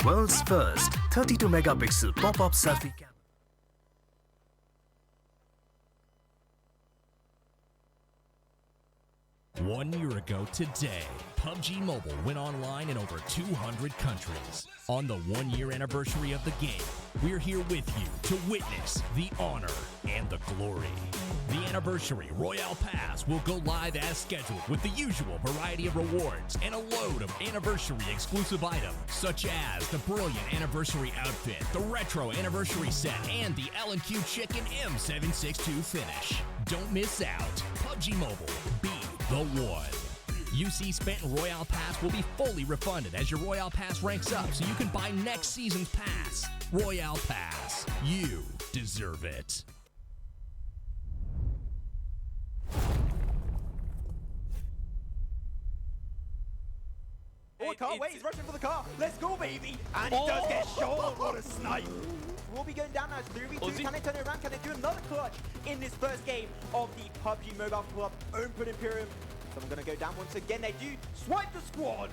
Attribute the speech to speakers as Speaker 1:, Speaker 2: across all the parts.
Speaker 1: World's first 32-megapixel pop-up selfie camera.
Speaker 2: 1 year ago today, PUBG Mobile went online in over 200 countries. On the 1 year anniversary of the game, we're here with you to witness the honor and the glory. The anniversary Royale Pass will go live as scheduled with the usual variety of rewards and a load of anniversary exclusive items, such as the brilliant anniversary outfit, the retro anniversary set, and the L&Q Chicken M762 finish. Don't miss out. PUBG Mobile, be the one. UC spent in Royale Pass will be fully refunded as your Royale Pass ranks up, so you can buy next season's pass. Royale Pass, you deserve it.
Speaker 3: Oh, car, wait, he's rushing for the car. Let's go, baby. And he does get shot. What a snipe. We'll be going down now. It's 3v2. Can they turn it around? Can they do another clutch in this first game of the PUBG Mobile Club Open Imperium? So I'm going to go down once again. They do swipe the squad.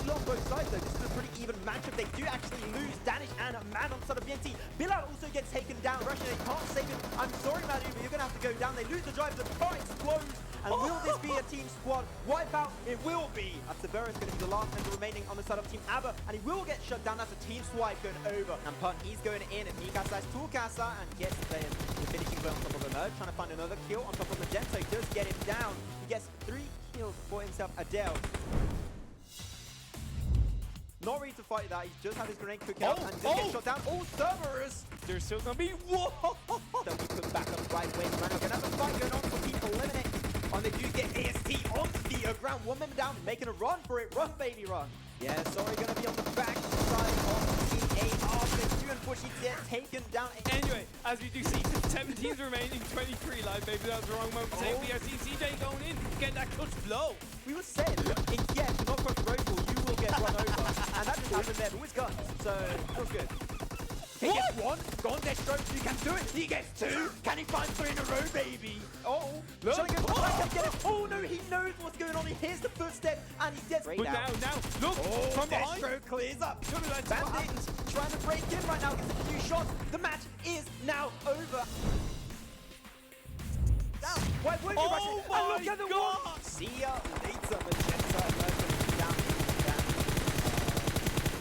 Speaker 3: On both sides though, this is a pretty even matchup. They do actually lose Danish and Man on the side of BNT. Bilal also gets taken down. Russian, they can't save him. I'm sorry, Madu, but you're going to have to go down. They lose the drive, the car explodes. And will this be a team squad wipeout? It will be. Atsavera is going to be the last member remaining on the side of Team ABBA, and he will get shut down. That's a team swipe going over. And Punt, he's going in, and Mikasa/Tulkasa, and gets the finishing blow on top of the Merge, trying to find another kill on top of Magento. He does get him down. He gets 3 kills for himself. Adele. Not ready to fight that. He's just had his grenade cook out and just get shot down. All Cerberus. There's still gonna be whoa. Don't be put back up right away. We're gonna have a fight going on for Team Eliminate. And they do get AST on the ground. 1 member down, making a run for it. Run, baby, run. Yeah, sorry, gonna be on the back side of Team AR. They do unfortunately get taken down.
Speaker 4: Anyway, as we do see, 17 remaining, 23 live, maybe that was the wrong moment to take. We are seeing CJ going in, getting that clutch blow. We were saying, in yet to not cross the road ball, you will get run over. And that just happened there, but with guns, so it was good. He gets 1, gone Destro, he can do it, he gets 2, can he find 3 in a row, baby? Oh, look. Shall I go for the back, get it? Oh no, he knows what's going on, he hears the footstep, and he gets right now, look, from behind. Destro clears up, Bandit trying to break in right now, gets a few shots, the match is now over. Down, why would you rush it? And look at the one! See ya later, Magenta emerging down.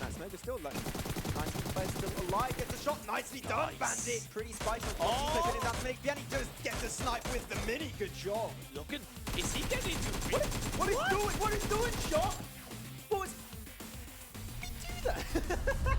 Speaker 4: That smoke is still low. Nice player still alive, gets a shot, nicely done, Bandit. Pretty spicy, pinning down to make Vianney just gets a snipe with the mini, good job. Looking, is he getting into what is doing, shot? What is, he do that?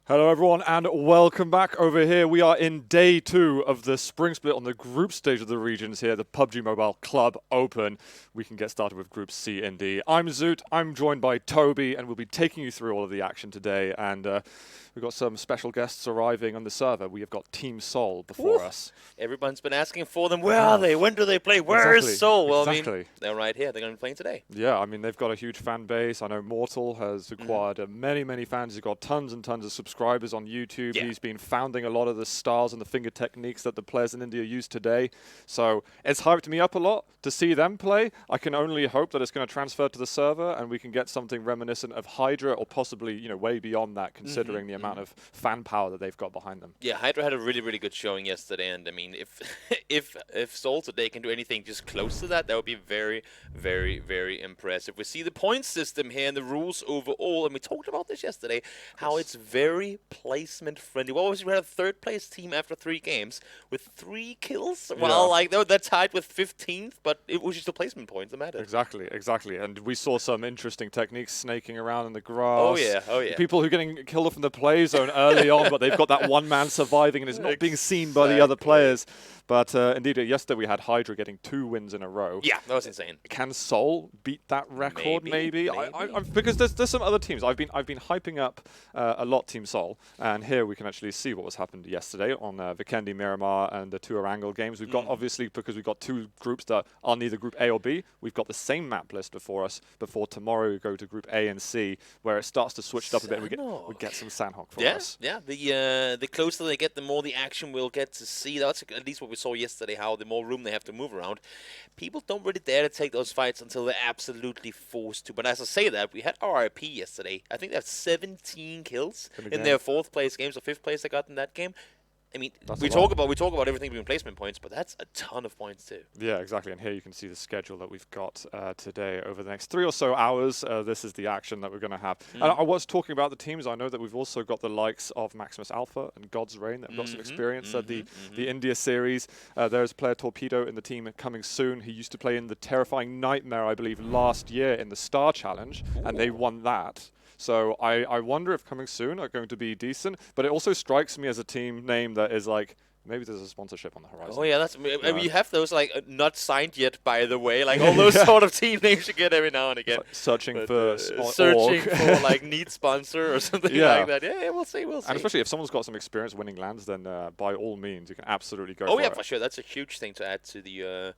Speaker 5: Hello everyone and welcome back over here. We are in day 2 of the spring split on the group stage of the regions here, the PUBG Mobile Club Open. We can get started with groups C and D. I'm Zoot, I'm joined by Toby, and we'll be taking you through all of the action today. And we've got some special guests arriving on the server. We have got Team Sol before us.
Speaker 6: Everyone's been asking for them. Where are they? When do they play? Where is Sol? Well, I mean, they're right here. They're going to be playing today.
Speaker 5: Yeah, I mean, they've got a huge fan base. I know Mortal has acquired many fans. He's got tons and tons of subscribers on YouTube. Yeah. He's been founding a lot of the styles and the finger techniques that the players in India use today. So it's hyped me up a lot to see them play. I can only hope that it's going to transfer to the server and we can get something reminiscent of Hydra, or possibly, you know, way beyond that, considering the amount of fan power that they've got behind them.
Speaker 6: Yeah, Hydra had a really good showing yesterday, and I mean, if Sol today can do anything just close to that, that would be very impressive. We see the point system here and the rules overall, and we talked about this yesterday, how it's very placement friendly. What was it? We had a 3rd place team after 3 games with 3 kills. Well, like they're tied with 15th, but it was just the placement points that mattered.
Speaker 5: Exactly. And we saw some interesting techniques, snaking around in the grass.
Speaker 6: Oh yeah.
Speaker 5: People who are getting killed off in the play zone early on, but they've got that one man surviving and is not being seen by the other players. But indeed, yesterday we had Hydra getting 2 wins in a row.
Speaker 6: Yeah, that was insane.
Speaker 5: Can Seoul beat that record? Maybe. Because there's some other teams. I've been hyping up a lot Team Seoul, and here we can actually see what was happened yesterday on Vikendi, Miramar, and the 2 Erangel games. We've got obviously, because we've got 2 groups that are neither Group A or B. We've got the same map list before us. Before tomorrow we go to Group A and C, where it starts to switch up a bit. We get some Sanhok for us.
Speaker 6: Yeah. The closer they get, the more the action we'll get to see. That's at least what we saw yesterday. How the more room they have to move around. People don't really dare to take those fights until they're absolutely forced to. But as I say that, we had RIP yesterday. I think they have 17 kills in their 4th place games or 5th place they got in that game. I mean, we talk about everything being placement points, but that's a ton of points too. Yeah,
Speaker 5: exactly. And here you can see the schedule that we've got today over the next 3 or so hours. This is the action that we're going to have. I was talking about the teams. I know that we've also got the likes of Maximus Alpha and God's Reign that have got some experience at the India series. There's player Torpedo in the team coming soon. He used to play in the Terrifying Nightmare, I believe, last year in the Star Challenge, and they won that. So I wonder if coming soon are going to be decent, but it also strikes me as a team name that is like, maybe there's a sponsorship on the horizon.
Speaker 6: Oh yeah, that's. I mean, you have those like not signed yet, by the way, like all those sort of team names you get every now and again.
Speaker 5: Like searching for
Speaker 6: like need sponsor or something like that. Yeah, we'll see.
Speaker 5: And especially if someone's got some experience winning lands, then by all means, you can absolutely go.
Speaker 6: For sure. That's a huge thing to add to the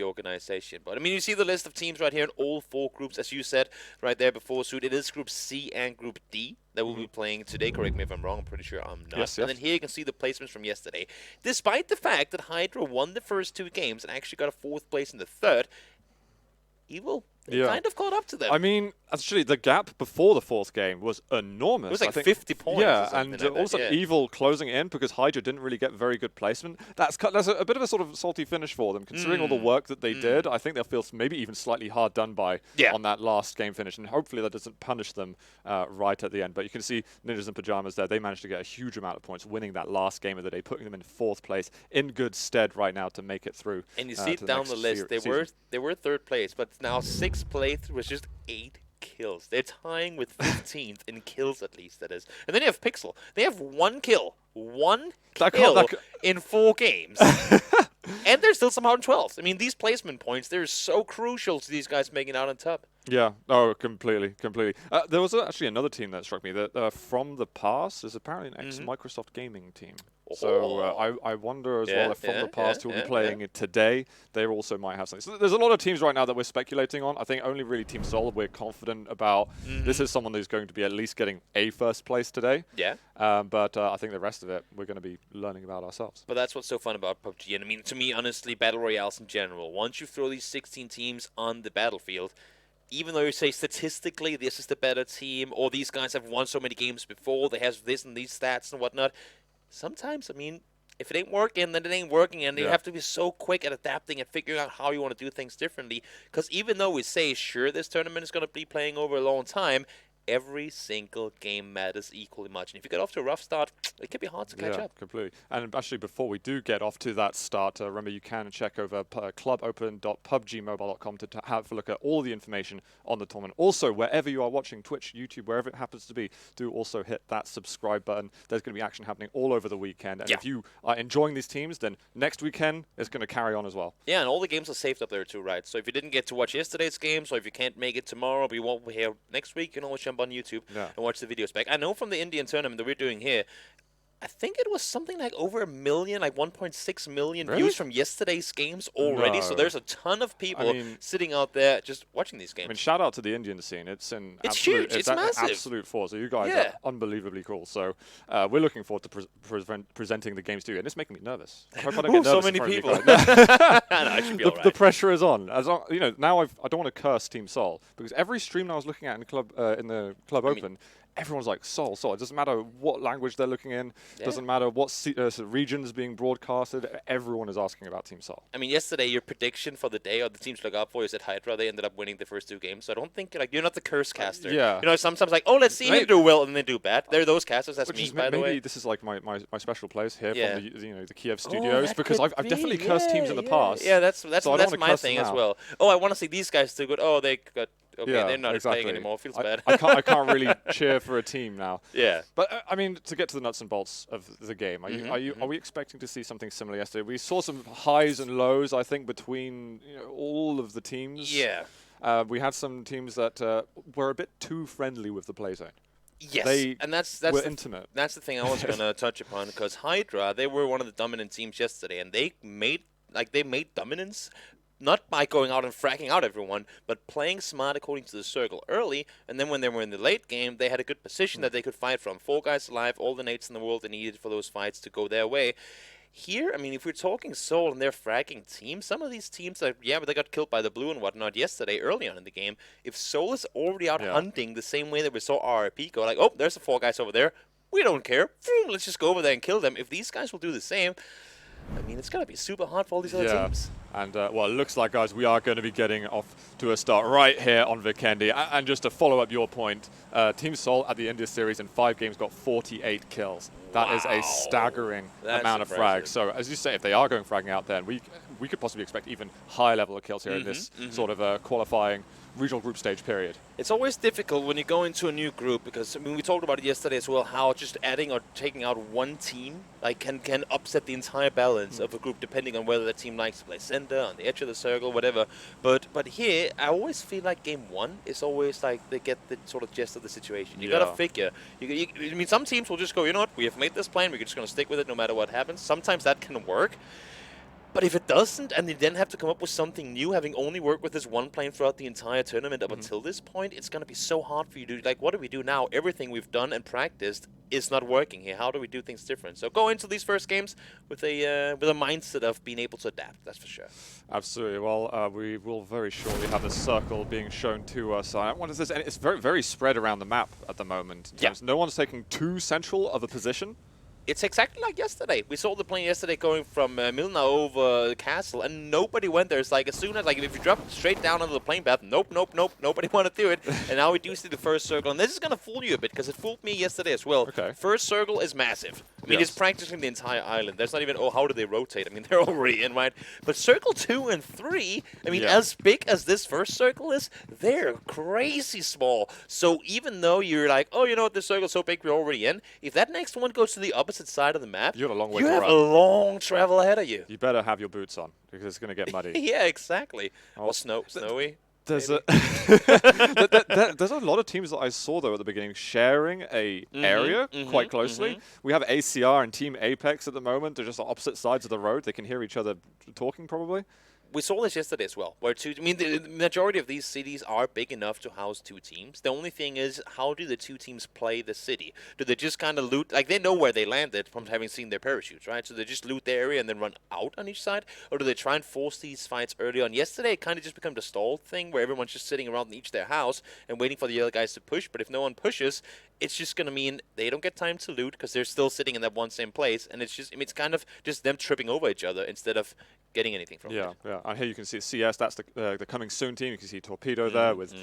Speaker 6: organization. But I mean, you see the list of teams right here in all 4 groups, as you said right there before. Suit. It is Group C and Group D that we'll be playing today. Correct me if I'm wrong. I'm pretty sure I'm not.
Speaker 5: Yes.
Speaker 6: And then here you can see the placements from yesterday. Despite the fact that Hydra won the first 2 games and actually got a 4th place in the 3rd, Evil kind of caught up to them.
Speaker 5: I mean, actually, the gap before the 4th game was enormous.
Speaker 6: It was like 50 points.
Speaker 5: Yeah, and also Evil closing in because Hydra didn't really get very good placement. That's a bit of a sort of salty finish for them, considering all the work that they did. I think they'll feel maybe even slightly hard done by on that last game finish, and hopefully that doesn't punish them right at the end. But you can see Ninjas in Pajamas there. They managed to get a huge amount of points, winning that last game of the day, putting them in 4th place in good stead right now to make it through.
Speaker 6: And you see it down the list. They were 3rd place, but now 6th place was just 8 kills. They're tying with 15th in kills, at least, that is. And then you have Pixel. They have 1 kill. 1 kill in 4 games. And they're still somehow in 12th. I mean, these placement points, they're so crucial to these guys making it out on top.
Speaker 5: Yeah, completely. There was actually another team that struck me that from the past is apparently an ex-Microsoft gaming team. So I wonder as well if from the past who will be playing it today, they also might have something. So there's a lot of teams right now that we're speculating on. I think only really Team Seoul we're confident about. This is someone who's going to be at least getting a 1st place today.
Speaker 6: Yeah.
Speaker 5: But I think the rest of it we're going to be learning about ourselves.
Speaker 6: But that's what's so fun about PUBG. And I mean, to me, honestly, Battle Royales in general, once you throw these 16 teams on the battlefield, even though you say statistically this is the better team, or these guys have won so many games before, they have this and these stats and whatnot, sometimes, I mean, if it ain't working, then it ain't working, and you have to be so quick at adapting and figuring out how you want to do things differently. Because even though we say, sure, this tournament is going to be playing over a long time, every single game matters equally much. And if you get off to a rough start, it can be hard to catch up.
Speaker 5: Yeah, completely. And actually, before we do get off to that start, remember you can check over clubopen.pubgmobile.com to have a look at all the information on the tournament. Also, wherever you are watching, Twitch, YouTube, wherever it happens to be, do also hit that subscribe button. There's going to be action happening all over the weekend. And if you are enjoying these teams, then next weekend is going to carry on as well.
Speaker 6: Yeah, and all the games are saved up there too, right? So if you didn't get to watch yesterday's games, or if you can't make it tomorrow, but you won't be here next week, you can always jump on YouTube and watch the videos back. I know from the Indian tournament that we're doing here, I think it was something like over 1 million, like 1.6 million views from yesterday's games already. So there's a ton of people sitting out there just watching these games.
Speaker 5: I mean, shout out to the Indian scene. It's
Speaker 6: huge. It's massive.
Speaker 5: Absolute force. So you guys are unbelievably cool. So we're looking forward to presenting the games to you. And it's making me nervous. I hope I don't get nervous
Speaker 6: so many people.
Speaker 5: no,
Speaker 6: I should be all right.
Speaker 5: The pressure is on. As long, you know, now I don't want to curse Team Seoul, because every stream I was looking at in the Club Open, everyone's like, Seoul. It doesn't matter what language they're looking in. It doesn't matter what regions being broadcasted. Everyone is asking about Team Seoul.
Speaker 6: I mean, yesterday, your prediction for the day, or the teams to look out for, is at Hydra. They ended up winning the first 2 games. So I don't think, like, you're not the curse caster.
Speaker 5: Yeah.
Speaker 6: You know, sometimes like, oh, let's see him do well, and they do bad. They're those casters. That's me, by the way.
Speaker 5: Maybe this is like my special place here from the Kiev studios, because I've definitely cursed teams in the past.
Speaker 6: Yeah, that's my thing as well. Oh, I want to see these guys do good. Oh, they got okay,
Speaker 5: Yeah,
Speaker 6: they're not
Speaker 5: exactly.
Speaker 6: playing anymore. Feels bad.
Speaker 5: I can't really cheer for a team now.
Speaker 6: Yeah.
Speaker 5: But I mean, to get to the nuts and bolts of the game, are we expecting to see something similar yesterday? We saw some highs and lows, I think, between all of the teams.
Speaker 6: Yeah.
Speaker 5: We had some teams that were a bit too friendly with the play zone.
Speaker 6: Yes, and that's
Speaker 5: were
Speaker 6: the
Speaker 5: intimate.
Speaker 6: That's the thing I was gonna touch upon, because Hydra, they were one of the dominant teams yesterday, and they made dominance not by going out and fracking out everyone, but playing smart according to the circle early, and then when they were in the late game, they had a good position that they could fight from. 4 guys alive, all the nades in the world they needed for those fights to go their way. Here, I mean, if we're talking Seoul and their fragging team, some of these teams are, but they got killed by the blue and whatnot yesterday early on in the game. If Seoul is already out hunting the same way that we saw RRP go, like, oh, there's the 4 guys over there, we don't care, let's just go over there and kill them. If these guys will do the same, I mean, it's going to be super hard for all these other teams.
Speaker 5: And, well, it looks like, guys, we are going to be getting off to a start right here on Vikendi. And just to follow up your point, Team Seoul at the end of the series in 5 games got 48 kills. That is a staggering amount of frags. So, as you say, if they are going fragging out, then we could possibly expect even higher level of kills here in this sort of qualifying regional group stage period.
Speaker 6: It's always difficult when you go into a new group, because I mean, we talked about it yesterday as well, how just adding or taking out one team like can upset the entire balance of a group, depending on whether the team likes to play center, on the edge of the circle, whatever. But here, I always feel like game 1 is always like they get the sort of gist of the situation. You gotta figure. I mean, some teams will just go, you know what, we have made this plan, we're just gonna stick with it no matter what happens. Sometimes that can work. But if it doesn't, and they then have to come up with something new, having only worked with this one plan throughout the entire tournament up until this point, it's going to be so hard for you to, like, what do we do now? Everything we've done and practiced is not working here. How do we do things different? So go into these first games with a mindset of being able to adapt, that's for sure.
Speaker 5: Absolutely. Well, we will very shortly have a circle being shown to us. What is this? And it's very, very spread around the map at the moment. No one's taking too central of a position.
Speaker 6: It's exactly like yesterday. We saw the plane yesterday going from Milna over the castle, and nobody went there. It's like, as soon as, like, if you drop straight down onto the plane path, nope, nobody want to do it. And now we do see the first circle, and this is going to fool you a bit, because it fooled me yesterday as well.
Speaker 5: Okay.
Speaker 6: First circle is massive. I mean, it's practically the entire island. There's not even, oh, how do they rotate? I mean, they're already in, right? But circle 2 and 3, I mean, as big as this first circle is, they're crazy small. So even though you're like, oh, you know what, this circle's so big, we're already in, if that next one goes to the opposite side of the map,
Speaker 5: you have a long way
Speaker 6: you
Speaker 5: to
Speaker 6: have
Speaker 5: run.
Speaker 6: a long travel ahead of you.
Speaker 5: You better have your boots on, because it's going to get muddy.
Speaker 6: Yeah, exactly. Or snowy.
Speaker 5: There's a there's a lot of teams that I saw, though, at the beginning sharing a area quite closely. We have ACR and Team Apex at the moment. They're just on opposite sides of the road. They can hear each other talking, probably.
Speaker 6: We saw this yesterday as well, where the majority of these cities are big enough to house 2 teams. The only thing is, how do the 2 teams play the city? Do they just kind of loot, like they know where they landed from having seen their parachutes, right? So they just loot the area and then run out on each side? Or do they try and force these fights early on? Yesterday, it kind of just became the stall thing, where everyone's just sitting around in each their house and waiting for the other guys to push. But if no one pushes, it's just going to mean they don't get time to loot, because they're still sitting in that one same place. And it's just, I mean, it's kind of just them tripping over each other instead of getting anything from it.
Speaker 5: Yeah. And here you can see CS, that's the coming soon team. You can see Torpedo there with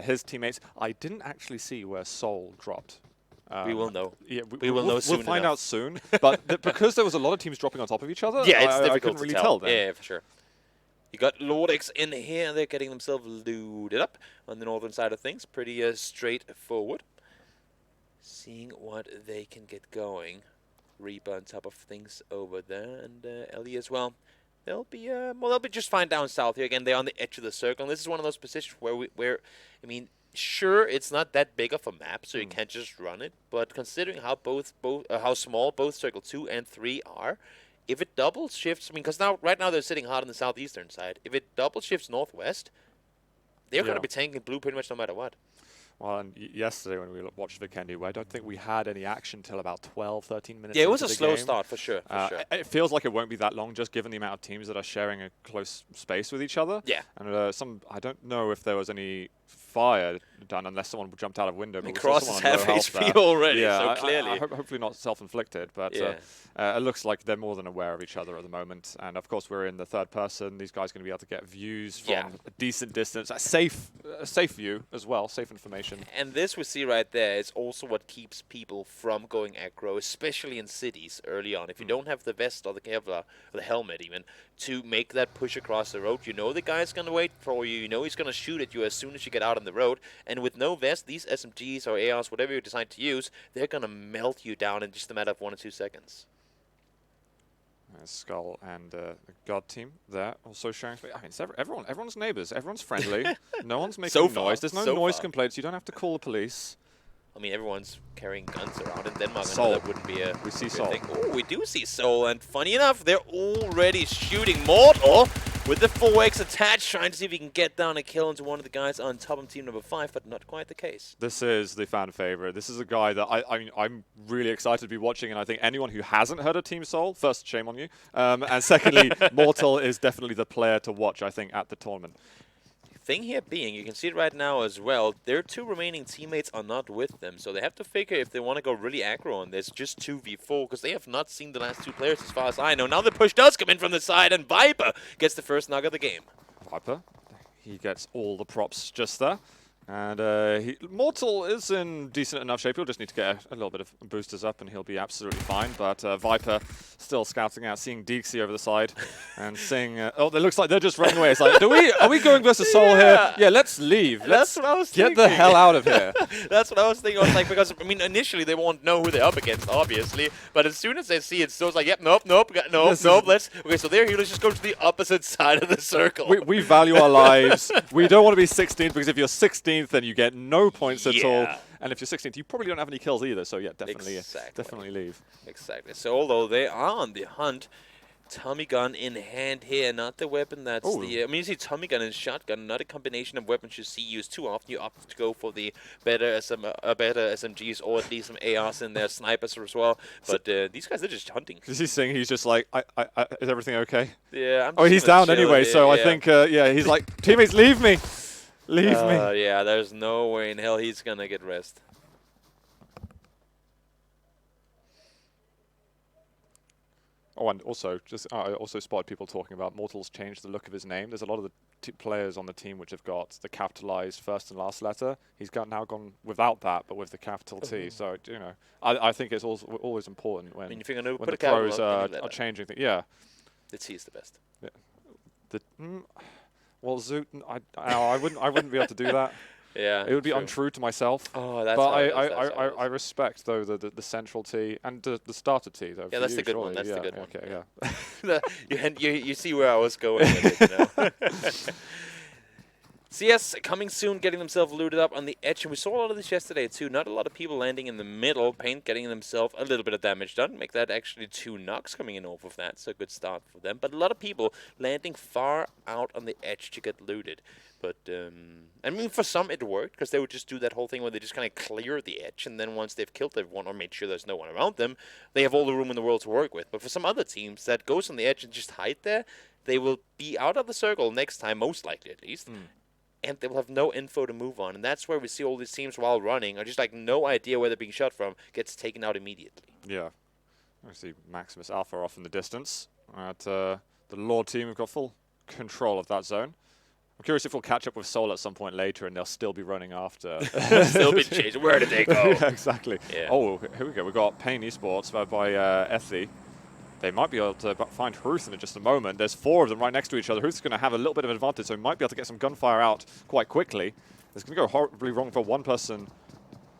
Speaker 5: his teammates. I didn't actually see where Seoul dropped.
Speaker 6: We will know.
Speaker 5: Yeah,
Speaker 6: we will know soon.
Speaker 5: We'll find out soon. But because there was a lot of teams dropping on top of each other,
Speaker 6: yeah, it's difficult
Speaker 5: I couldn't
Speaker 6: to
Speaker 5: really
Speaker 6: tell.
Speaker 5: then.
Speaker 6: Yeah, for sure. You got Lordex in here. They're getting themselves looted up on the northern side of things. Pretty straightforward. Seeing what they can get going. Reaper on top of things over there, and Ellie as well. They'll be they'll be just fine down south here. Again, they're on the edge of the circle, and this is one of those positions where I mean, sure, it's not that big of a map, so you can't just run it. But considering how how small both circle 2 and 3 are, if it double shifts, I mean, because right now they're sitting hard on the southeastern side. If it double shifts northwest, they're going to be tanking blue pretty much no matter what.
Speaker 5: Well, and yesterday when we watched Vikendi, I don't think we had any action till about 12, 13 minutes.
Speaker 6: Yeah, it was
Speaker 5: into
Speaker 6: a
Speaker 5: the
Speaker 6: slow
Speaker 5: game.
Speaker 6: start for sure.
Speaker 5: It feels like it won't be that long, just given the amount of teams that are sharing a close space with each other.
Speaker 6: Yeah.
Speaker 5: And I don't know if there was any fire done unless someone jumped out of window. But
Speaker 6: Cross is half HP already, so clearly.
Speaker 5: Hopefully not self-inflicted, but it looks like they're more than aware of each other at the moment. And of course, we're in the third person. These guys are going to be able to get views from a decent distance, a safe view as well, safe information.
Speaker 6: And this we see right there is also what keeps people from going aggro, especially in cities early on. If you don't have the vest or the Kevlar, or the helmet even, to make that push across the road, you know the guy's going to wait for you. You know he's going to shoot at you as soon as you get get out on the road. And with no vest, these SMGs or ARs, whatever you decide to use, they're going to melt you down in just a matter of 1 or 2 seconds.
Speaker 5: Skull and the God team there also sharing space. I mean, it's everyone's neighbors. Everyone's friendly. No one's making noise. There's no noise complaints. You don't have to call the police.
Speaker 6: I mean, everyone's carrying guns around in Denmark. I know
Speaker 5: Soul.
Speaker 6: that wouldn't be a
Speaker 5: We see
Speaker 6: good
Speaker 5: Soul.
Speaker 6: thing. Oh, we do see Soul, and funny enough, they're already shooting Mortal with the 4x attached, trying to see if he can get down a kill into one of the guys on top of team number 5, but not quite the case.
Speaker 5: This is the fan favorite. This is a guy that I mean, I'm really excited to be watching, and I think anyone who hasn't heard of Team Soul, first, shame on you, and secondly, Mortal is definitely the player to watch, I think, at the tournament.
Speaker 6: Thing here being, you can see it right now as well, their 2 remaining teammates are not with them, so they have to figure if they want to go really aggro on this, just 2v4, because they have not seen the last 2 players as far as I know. Now the push does come in from the side, and Viper gets the first knock of the game.
Speaker 5: Viper, he gets all the props just there. And Mortal is in decent enough shape. He'll just need to get a little bit of boosters up and he'll be absolutely fine. But Viper still scouting out, seeing Deeksy over the side and seeing, oh, it looks like they're just running away. It's like, are we going versus Soul here? Yeah, let's leave.
Speaker 6: That's what I was
Speaker 5: get
Speaker 6: thinking.
Speaker 5: the hell out of here.
Speaker 6: That's what I was thinking. I was like, because, I mean, initially they won't know who they're up against, obviously. But as soon as they see it, Soul's like, yep, nope, let's. Okay, so there, let's just go to the opposite side of the circle.
Speaker 5: We value our lives. We don't want to be 16th because if you're 16th, then you get no points at all. And if you're 16th, you probably don't have any kills either. So yeah, definitely leave.
Speaker 6: Exactly. So although they are on the hunt, Tommy gun in hand here, not the weapon that's I mean, you see Tommy gun and shotgun, not a combination of weapons you see used too often. You opt to go for the better SMGs or at least some ARs in there, snipers as well. But these guys are just hunting.
Speaker 5: Is he saying he's just like, is everything okay?
Speaker 6: Yeah.
Speaker 5: He's down anyway. Here, so I think, yeah, he's like, teammates, leave me. Leave me.
Speaker 6: Yeah, there's no way in hell he's gonna get rest.
Speaker 5: Oh, and also, I also spotted people talking about Mortal's changed the look of his name. There's a lot of the players on the team which have got the capitalized first and last letter. He's now gone without that, but with the capital T. So, you know, I think it's also always important when,
Speaker 6: if you're gonna
Speaker 5: when
Speaker 6: put
Speaker 5: the pros are changing things. Yeah.
Speaker 6: The T is the best.
Speaker 5: Yeah. Well, Zoot, I wouldn't be able to do that.
Speaker 6: Yeah,
Speaker 5: it would be untrue to myself.
Speaker 6: Oh, that's.
Speaker 5: But I respect though the central T and the starter T though.
Speaker 6: Yeah, that's the good one. That's the good one.
Speaker 5: Okay,
Speaker 6: yeah. you see where I was going with it, you know? CS coming soon, getting themselves looted up on the edge, and we saw a lot of this yesterday too. Not a lot of people landing in the middle. Paint getting themselves a little bit of damage done. Make that actually 2 knocks coming in off of that, so a good start for them. But a lot of people landing far out on the edge to get looted. But, I mean, for some it worked, because they would just do that whole thing where they just kind of clear the edge, and then once they've killed everyone or made sure there's no one around them, they have all the room in the world to work with. But for some other teams that goes on the edge and just hide there, they will be out of the circle next time, most likely at least. And they will have no info to move on. And that's where we see all these teams while running are just like no idea where they're being shot from, gets taken out immediately.
Speaker 5: Yeah. I see Maximus Alpha off in the distance. The Lord team have got full control of that zone. I'm curious if we'll catch up with Soul at some point later and they'll still be running after.
Speaker 6: Still be chasing. Where did they go?
Speaker 5: Yeah, exactly. Yeah. Oh, here we go. We've got Pain Esports by Ethy. They might be able to find Hruth in just a moment. There's 4 of them right next to each other. Hruth's going to have a little bit of an advantage, so he might be able to get some gunfire out quite quickly. It's going to go horribly wrong for one person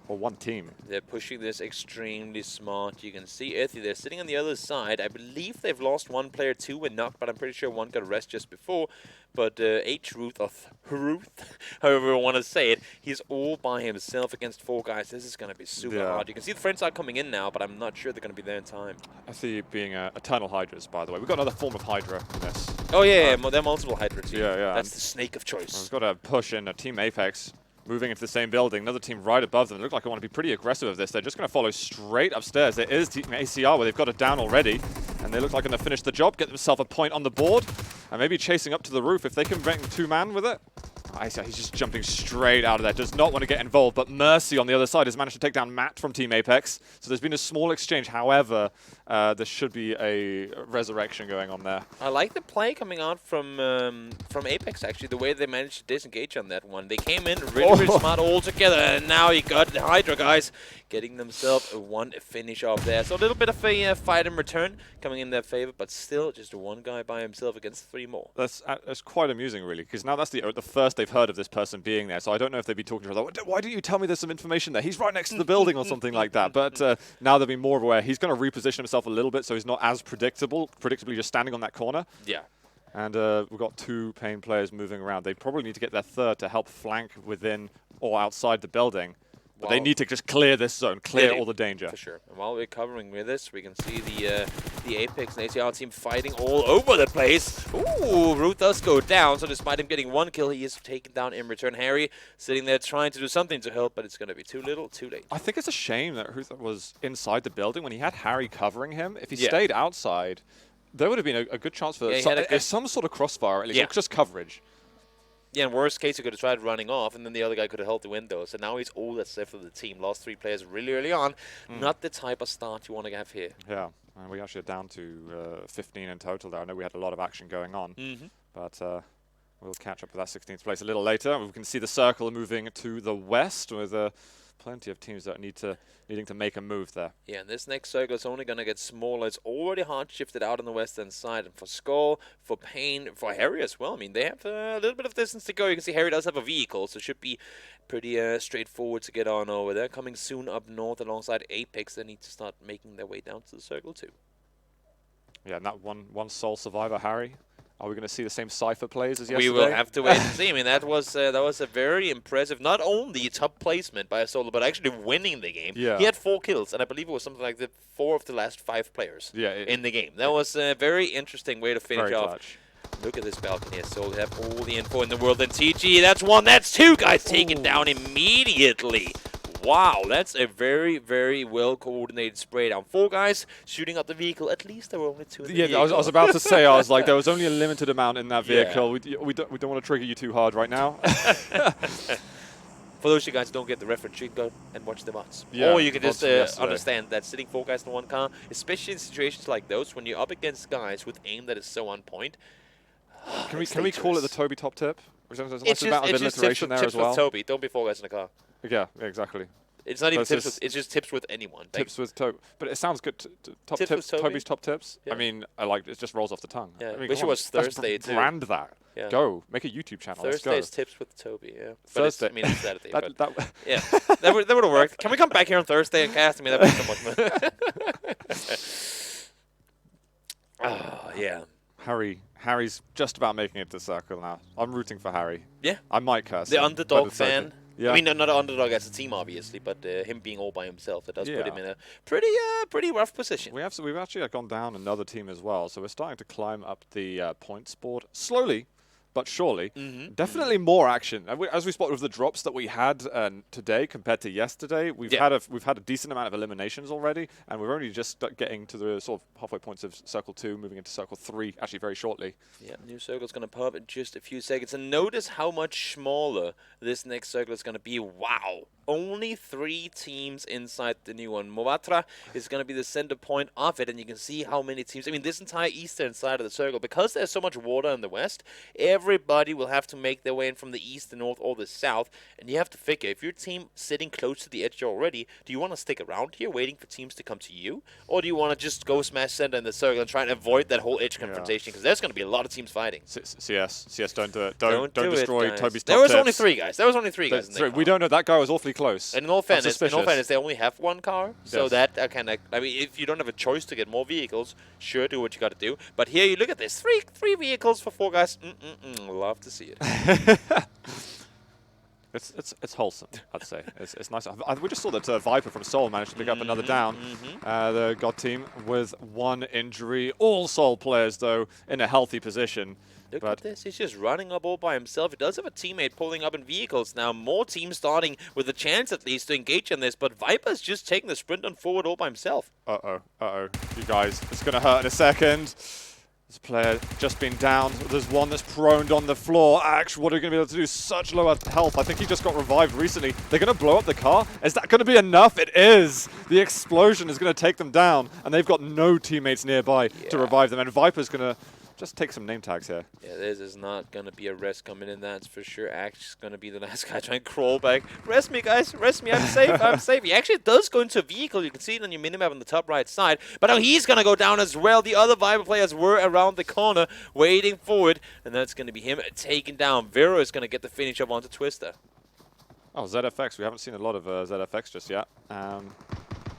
Speaker 5: or one team.
Speaker 6: They're pushing this extremely smart. You can see Ethy, they're sitting on the other side. I believe they've lost 1 player, 2 were knocked, but I'm pretty sure 1 got rest just before. But Hruth, however you want to say it, he's all by himself against 4 guys. This is going to be super hard. You can see the friends are coming in now, but I'm not sure they're going to be there in time.
Speaker 5: I see being Eternal Hydras, by the way. We've got another form of Hydra in this.
Speaker 6: Oh, yeah, there are multiple Hydra teams.
Speaker 5: Yeah.
Speaker 6: That's the snake of choice.
Speaker 5: We've got a push in a Team Apex. Moving into the same building, another team right above them. They look like they want to be pretty aggressive of this. They're just going to follow straight upstairs. There is Team ACR where they've got it down already, and they look like they're going to finish the job, get themselves a point on the board, and maybe chasing up to the roof if they can bring 2-man with it. He's just jumping straight out of there, does not want to get involved, but Mercy on the other side has managed to take down Matt from Team Apex. So there's been a small exchange. However, there should be a resurrection going on there.
Speaker 6: I like the play coming out from Apex, actually, the way they managed to disengage on that one. They came in really smart all together, and now you got the Hydra guys getting themselves one finish off there. So a little bit of a fight in return coming in their favor, but still just 1 guy by himself against 3 more.
Speaker 5: That's quite amusing, really, because now that's the first they've heard of this person being there, so I don't know if they'd be talking to each other. Why didn't you tell me there's some information there? He's right next to the building or something like that. But now they'll be more aware. He's going to reposition himself a little bit so he's not as predictably just standing on that corner.
Speaker 6: Yeah.
Speaker 5: And we've got 2 Pain players moving around. They probably need to get their third to help flank within or outside the building. But they need to just clear this zone, clear all the danger.
Speaker 6: For sure. And while we're covering with this, we can see the Apex and ACR team fighting all over the place. Ooh, Root does go down, so despite him getting 1 kill, he is taken down in return. Harry sitting there trying to do something to help, but it's going to be too little, too late.
Speaker 5: I think it's a shame that Ruth was inside the building when he had Harry covering him. If he stayed outside, there would have been a good chance for some sort of crossfire, at least, or just coverage.
Speaker 6: Yeah, in worst case, he could have tried running off, and then the other guy could have held the window. So now he's all that's left of the team. Lost 3 players really early on. Not the type of start you want to have here.
Speaker 5: Yeah, and we actually are down to 15 in total there. I know we had a lot of action going on, but we'll catch up with that 16th place a little later. We can see the circle moving to the west with plenty of teams that needing to make a move there.
Speaker 6: Yeah, and this next circle is only going to get smaller. It's already hard shifted out on the western side. And for Skull, for Pain, for Harry as well. I mean, they have a little bit of distance to go. You can see Harry does have a vehicle, so it should be pretty straightforward to get on over there. Coming soon up north alongside Apex, they need to start making their way down to the circle too. Yeah,
Speaker 5: and that one sole survivor, Harry. Are we going to see the same Cypher plays as yesterday?
Speaker 6: We will have to wait and see. I mean, that was a very impressive, not only top placement by a solo, but actually winning the game.
Speaker 5: Yeah.
Speaker 6: He had 4 kills, and I believe it was something like 4 of the last 5 players in the game. That was a very interesting way to finish off.
Speaker 5: Clutch.
Speaker 6: Look at this balcony here. So we have all the info in the world. And TG, that's 1, that's 2 guys taken down immediately. Wow, that's a very, very well-coordinated spray down. 4 guys shooting up the vehicle. At least there were only 2 in the vehicle.
Speaker 5: I was about to say, I was like, there was only a limited amount in that vehicle. We don't want to trigger you too hard right now.
Speaker 6: For those of you guys who don't get the reference, you can go and watch the VODs.
Speaker 5: Yeah,
Speaker 6: or you can just understand that sitting 4 guys in 1 car, especially in situations like those, when you're up against guys with aim that is so on point.
Speaker 5: Can we call it the Toby top tip?
Speaker 6: It's just tips with Toby. Don't be 4 guys in a car.
Speaker 5: Yeah, exactly.
Speaker 6: It's not even tips with, it's just tips with anyone.
Speaker 5: Tips with Toby. But it sounds good. Top tips, Toby's top tips. Yeah. I mean, it just rolls off the tongue.
Speaker 6: Yeah.
Speaker 5: I mean,
Speaker 6: wish it was Thursday too.
Speaker 5: Brand that. Yeah. Go. Make a YouTube channel.
Speaker 6: Thursday's tips with Toby, yeah.
Speaker 5: Thursday.
Speaker 6: I mean, it's Saturday. Yeah, that would have worked. Can we come back here on Thursday and cast? I mean, that would be so much fun. Yeah.
Speaker 5: Harry's just about making it to the circle now. I'm rooting for Harry.
Speaker 6: Yeah.
Speaker 5: I might curse.
Speaker 6: The underdog fan.
Speaker 5: Yeah.
Speaker 6: I mean, not an underdog as a team, obviously, but him being all by himself, that does put him in a pretty rough position.
Speaker 5: We've actually gone down another team as well, so we're starting to climb up the points board slowly, but surely. Definitely more action. As we spotted with the drops that we had today compared to yesterday, we've had a decent amount of eliminations already, and we're only just getting to the sort of halfway points of Circle 2, moving into Circle 3, actually very shortly.
Speaker 6: Yeah, new circle's going to pop in just a few seconds, and notice how much smaller this next circle is going to be. Wow. Only 3 teams inside the new one. Movatra is going to be the center point of it, and you can see how many teams. I mean, this entire eastern side of the circle, because there's so much water in the west, everybody will have to make their way in from the east, the north, or the south. And you have to figure, if your team sitting close to the edge already, do you want to stick around here waiting for teams to come to you? Or do you want to just go smash center in the circle and try and avoid that whole edge confrontation? Because there's going to be a lot of teams fighting.
Speaker 5: CS, don't do it. Don't destroy Toby's top
Speaker 6: There was
Speaker 5: tips.
Speaker 6: only 3 guys. There was only 3 guys in the
Speaker 5: We don't know. That guy was awfully close.
Speaker 6: And in all fairness, they only have 1 car, so that kind of. I mean, if you don't have a choice to get more vehicles, sure, do what you got to do. But here, you look at this: three vehicles for 4 guys. Love to see it.
Speaker 5: It's wholesome, I'd say. It's nice. We just saw that Viper from Seoul managed to pick up another down. The God team with 1 injury. All Seoul players, though, in a healthy position.
Speaker 6: Look at this. He's just running up all by himself. He does have a teammate pulling up in vehicles now. More teams starting with a chance, at least, to engage in this. But Viper's just taking the sprint on forward all by himself.
Speaker 5: You guys, it's going to hurt in a second. This player just been down. There's one that's proned on the floor. Axe, what are you going to be able to do? Such low health. I think he just got revived recently. They're going to blow up the car. Is that going to be enough? It is. The explosion is going to take them down, and they've got no teammates nearby to revive them. And Viper's going to just take some name tags here.
Speaker 6: Yeah, this is not going to be a rest coming in, that's for sure. Actually, going to be the last guy trying to crawl back. Rest me, guys. Rest me. I'm safe. I'm safe. He actually does go into a vehicle. You can see it on your minimap on the top right side. But now he's going to go down as well. The other Vivo players were around the corner waiting for it. And that's going to be him taken down. Vero is going to get the finish up onto Twister.
Speaker 5: Oh, ZFX. We haven't seen a lot of ZFX just yet.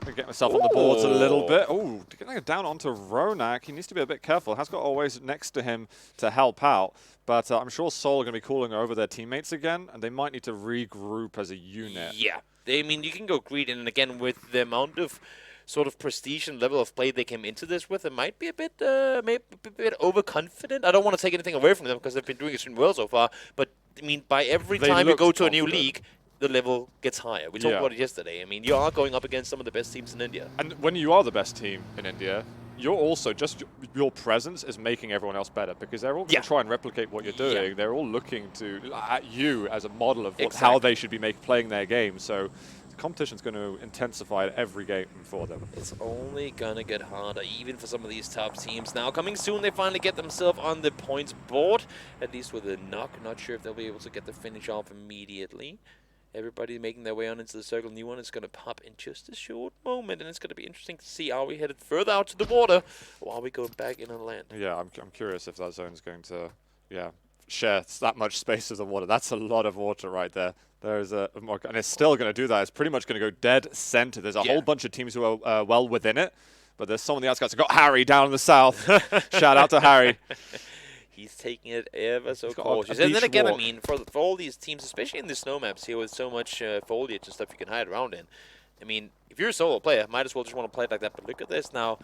Speaker 5: Gonna get myself on the boards a little bit. Oh, getting down onto Ronak. He needs to be a bit careful. Has got always next to him to help out. But I'm sure Seoul are going to be calling over their teammates again, and they might need to regroup as a unit.
Speaker 6: Yeah. I mean, you can go greed, and again, with the amount of sort of prestige and level of play they came into this with, it might be a bit, maybe a bit overconfident. I don't want to take anything away from them because they've been doing extremely well so far. But I mean, by every time you go to a new league, the level gets higher. We talked about it yesterday. I mean, you are going up against some of the best teams in India.
Speaker 5: And when you are the best team in India, you're also just your presence is making everyone else better because they're all going to try and replicate what you're doing. They're all looking at you as a model of how they should be playing their game. So the competition's going to intensify at every game for them.
Speaker 6: It's only going to get harder, even for some of these top teams. Now, coming soon, they finally get themselves on the points board, at least with a knock. Not sure if they'll be able to get the finish off immediately. Everybody making their way on into the circle. New one is going to pop in just a short moment, and it's going to be interesting to see how we headed further out to the water while we go back in on land.
Speaker 5: Yeah, I'm curious if that zone is going to, share that much space as the water. That's a lot of water right there. There's and it's still going to do that. It's pretty much going to go dead center. There's a whole bunch of teams who are well within it, but there's some on the outskirts. I've got Harry down in the south. Shout out to Harry.
Speaker 6: He's taking it ever so cautious. And then again, I mean, for all these teams, especially in the snow maps here with so much foliage and stuff you can hide around in, I mean, if you're a solo player, might as well just want to play it like that. But look at this now.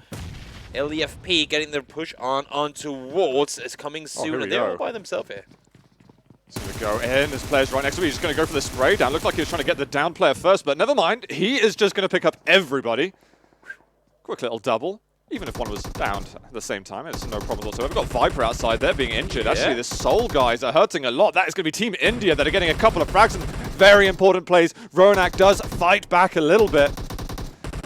Speaker 6: LEFP getting their push onto Wards is coming soon, and they're all by themselves here.
Speaker 5: He's going to go in. This player's right next to me. He's just going to go for the spray down. Looks like he was trying to get the down player first, but never mind. He is just going to pick up everybody. Quick little double. Even if one was down at the same time, it's no problem whatsoever. We've got Viper outside there being injured. Actually, the Soul guys are hurting a lot. That is going to be Team India that are getting a couple of frags and very important plays. Ronak does fight back a little bit.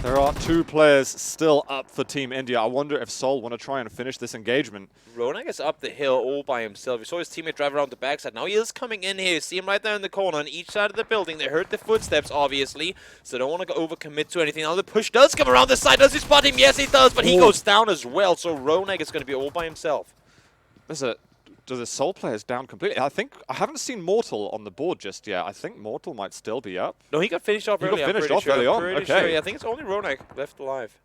Speaker 5: There are 2 players still up for Team India. I wonder if Seoul want to try and finish this engagement.
Speaker 6: Ronak is up the hill all by himself. You saw his teammate drive around the backside. Now he is coming in here. You see him right there in the corner on each side of the building. They heard the footsteps, obviously, so don't want to overcommit to anything. Now the push does come around this side. Does he spot him? Yes, he does, but he goes down as well. So Ronak is going to be all by himself.
Speaker 5: Do the Soul players down completely? I haven't seen Mortal on the board just yet. I think Mortal might still be up.
Speaker 6: No, he got finished off early.
Speaker 5: He got finished off early on? Okay.
Speaker 6: Sure. Yeah, I think it's only Ronak left alive.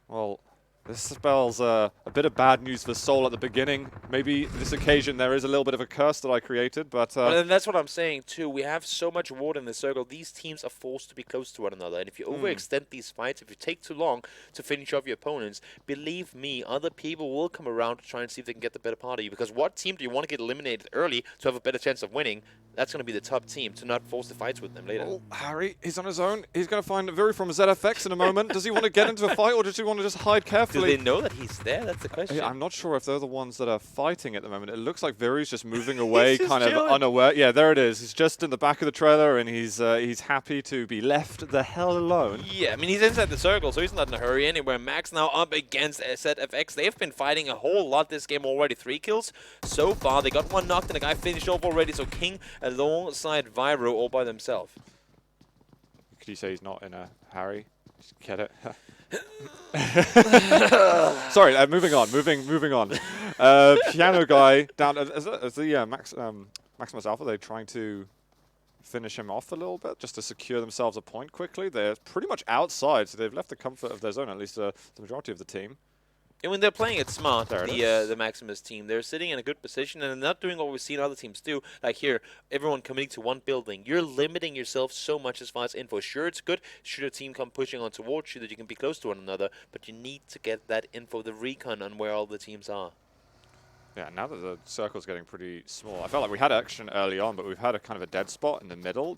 Speaker 5: Well, this spells a bit of bad news for Seoul at the beginning. Maybe this occasion there is a little bit of a curse that I created, but...
Speaker 6: and that's what I'm saying, too. We have so much water in the circle. These teams are forced to be close to one another. And if you overextend these fights, if you take too long to finish off your opponents, believe me, other people will come around to try and see if they can get the better part of you. Because what team do you want to get eliminated early to have a better chance of winning? That's going to be the top team, to not force the fights with them later.
Speaker 5: Oh, Harry, he's on his own. He's going to find Viri from ZFX in a moment. Does he want to get into a fight, or does he want to just hide carefully?
Speaker 6: Do they know that he's there? That's the question.
Speaker 5: I'm not sure if they're the ones that are fighting at the moment. It looks like Viri's just moving away, kind of unaware. Yeah, there it is. He's just in the back of the trailer, and he's happy to be left the hell alone.
Speaker 6: Yeah, I mean, he's inside the circle, so he's not in a hurry anywhere. Max now up against ZFX. They've been fighting a whole lot this game already. 3 kills so far. They got 1 knocked, and the guy finished off already. So King alongside Viro all by themselves.
Speaker 5: Could you say he's not in a hurry? Just get it. Sorry, moving on. Piano guy down as the Maximus Alpha. They're trying to finish him off a little bit just to secure themselves a point quickly. They're pretty much outside, so they've left the comfort of their zone. At least the majority of the team.
Speaker 6: And when they're playing it smart, the Maximus team, they're sitting in a good position and they're not doing what we've seen other teams do. Like here, everyone committing to one building. You're limiting yourself so much as far as info. Sure, it's good. Should a team come pushing on towards you that you can be close to one another, but you need to get that info, the recon on where all the teams are.
Speaker 5: Yeah, now that the circle's getting pretty small, I felt like we had action early on, but we've had a kind of a dead spot in the middle.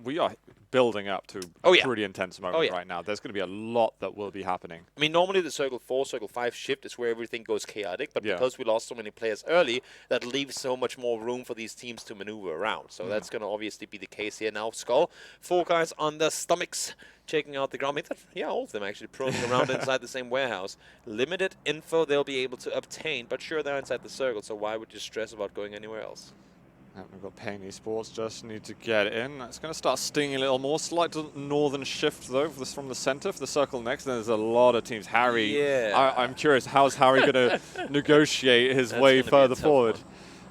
Speaker 5: We are building up to a pretty intense moment right now. There's going to be a lot that will be happening.
Speaker 6: I mean, normally the Circle 4, Circle 5 shift is where everything goes chaotic, but because we lost so many players early, that leaves so much more room for these teams to maneuver around. So that's going to obviously be the case here now. Skull, 4 guys on their stomachs, checking out the ground. Yeah, all of them actually proning around inside the same warehouse. Limited info they'll be able to obtain, but sure, they're inside the circle, so why would you stress about going anywhere else?
Speaker 5: And we've got Pain Esports, just need to get in. It's going to start stinging a little more. Slight northern shift, though, from the center for the circle next. There's a lot of teams. Harry, I'm curious, how's Harry going to negotiate his way further forward?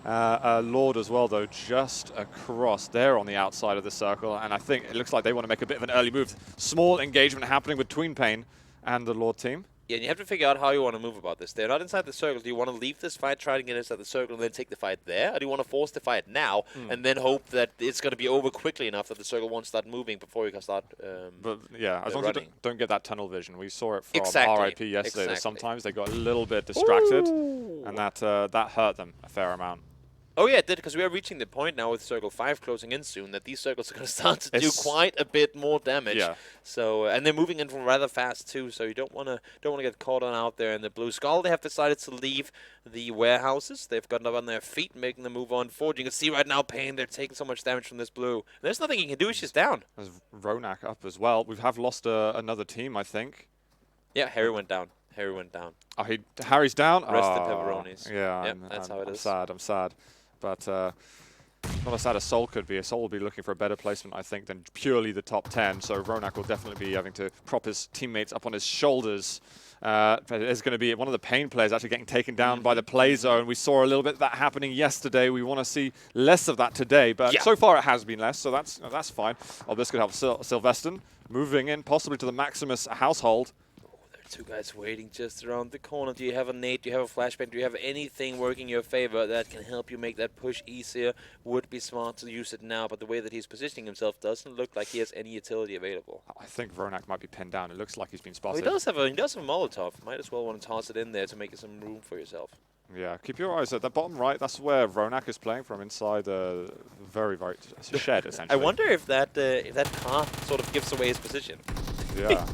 Speaker 5: Lord as well, though, just across there on the outside of the circle. And I think it looks like they want to make a bit of an early move. Small engagement happening between Pain and the Lord team.
Speaker 6: Yeah, and you have to figure out how you want to move about this. They're not inside the circle. Do you want to leave this fight, try to get inside the circle, and then take the fight there? Or do you want to force the fight now and then hope that it's going to be over quickly enough that the circle won't start moving before you can start
Speaker 5: But yeah, as long as you don't get that tunnel vision. We saw it from RIP yesterday. That sometimes they got a little bit distracted, and that hurt them a fair amount.
Speaker 6: Oh yeah, it did, because we are reaching the point now with Circle 5 closing in soon that these circles are going to start to do quite a bit more damage. Yeah. So and they're moving in from rather fast too, so you don't want to get caught on out there in the blue. Skull, they have decided to leave the warehouses. They've gotten up on their feet, making the move on forward. You can see right now, Pain, they're taking so much damage from this blue. And there's nothing you can do. She's down.
Speaker 5: There's Ronak up as well. We have lost another team, I think.
Speaker 6: Yeah, Harry went down. Harry went down.
Speaker 5: Oh, Harry's down?
Speaker 6: Rest the pepperonis.
Speaker 5: Yeah,
Speaker 6: yep, that's how it is.
Speaker 5: I'm sad. But not as sad as Soul could be. A Soul will be looking for a better placement, I think, than purely the top 10. So Ronak will definitely be having to prop his teammates up on his shoulders. There's going to be one of the Pain players actually getting taken down by the play zone. We saw a little bit of that happening yesterday. We want to see less of that today. But so far it has been less, so that's fine. Oh, this could help Sylveston moving in, possibly to the Maximus household.
Speaker 6: 2 guys waiting just around the corner. Do you have a nade? Do you have a flashbang? Do you have anything working in your favor that can help you make that push easier? Would be smart to use it now, but the way that he's positioning himself doesn't look like he has any utility available.
Speaker 5: I think Ronak might be pinned down. It looks like he's been spotted.
Speaker 6: Well, he does have a Molotov. Might as well want to toss it in there to make some room for yourself.
Speaker 5: Yeah, keep your eyes at the bottom right. That's where Ronak is playing from, inside a very shed, essentially.
Speaker 6: I wonder if that car sort of gives away his position.
Speaker 5: Yeah.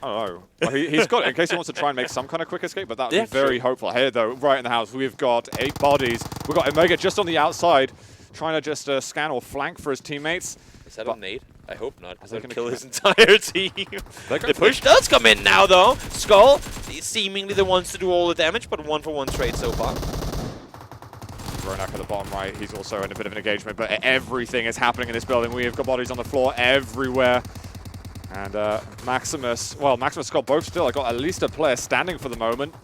Speaker 5: I don't know. Well, he's got it in case he wants to try and make some kind of quick escape, but that would be very hopeful. Here, though, right in the house, we've got 8 bodies. We've got Omega just on the outside, trying to just scan or flank for his teammates.
Speaker 6: Is that a nade? I hope not, because they're going to kill his entire team. The push does come in now, though. Skull, seemingly the ones to do all the damage, but 1-for-1 trade so far.
Speaker 5: Ronak at the bottom right, he's also in a bit of an engagement, but everything is happening in this building. We have got bodies on the floor everywhere. And Maximus Skull both still. I got at least a player standing for the moment.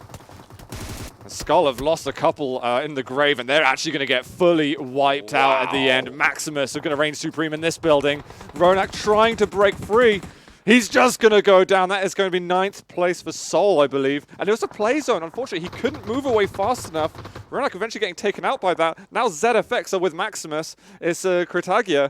Speaker 5: And Skull have lost a couple in the grave, and they're actually going to get fully wiped out at the end. Maximus are going to reign supreme in this building. Ronak trying to break free. He's just going to go down. That is going to be 9th place for Soul, I believe. And it was a play zone. Unfortunately, he couldn't move away fast enough. Ronak eventually getting taken out by that. Now ZFX are with Maximus. It's Kritagia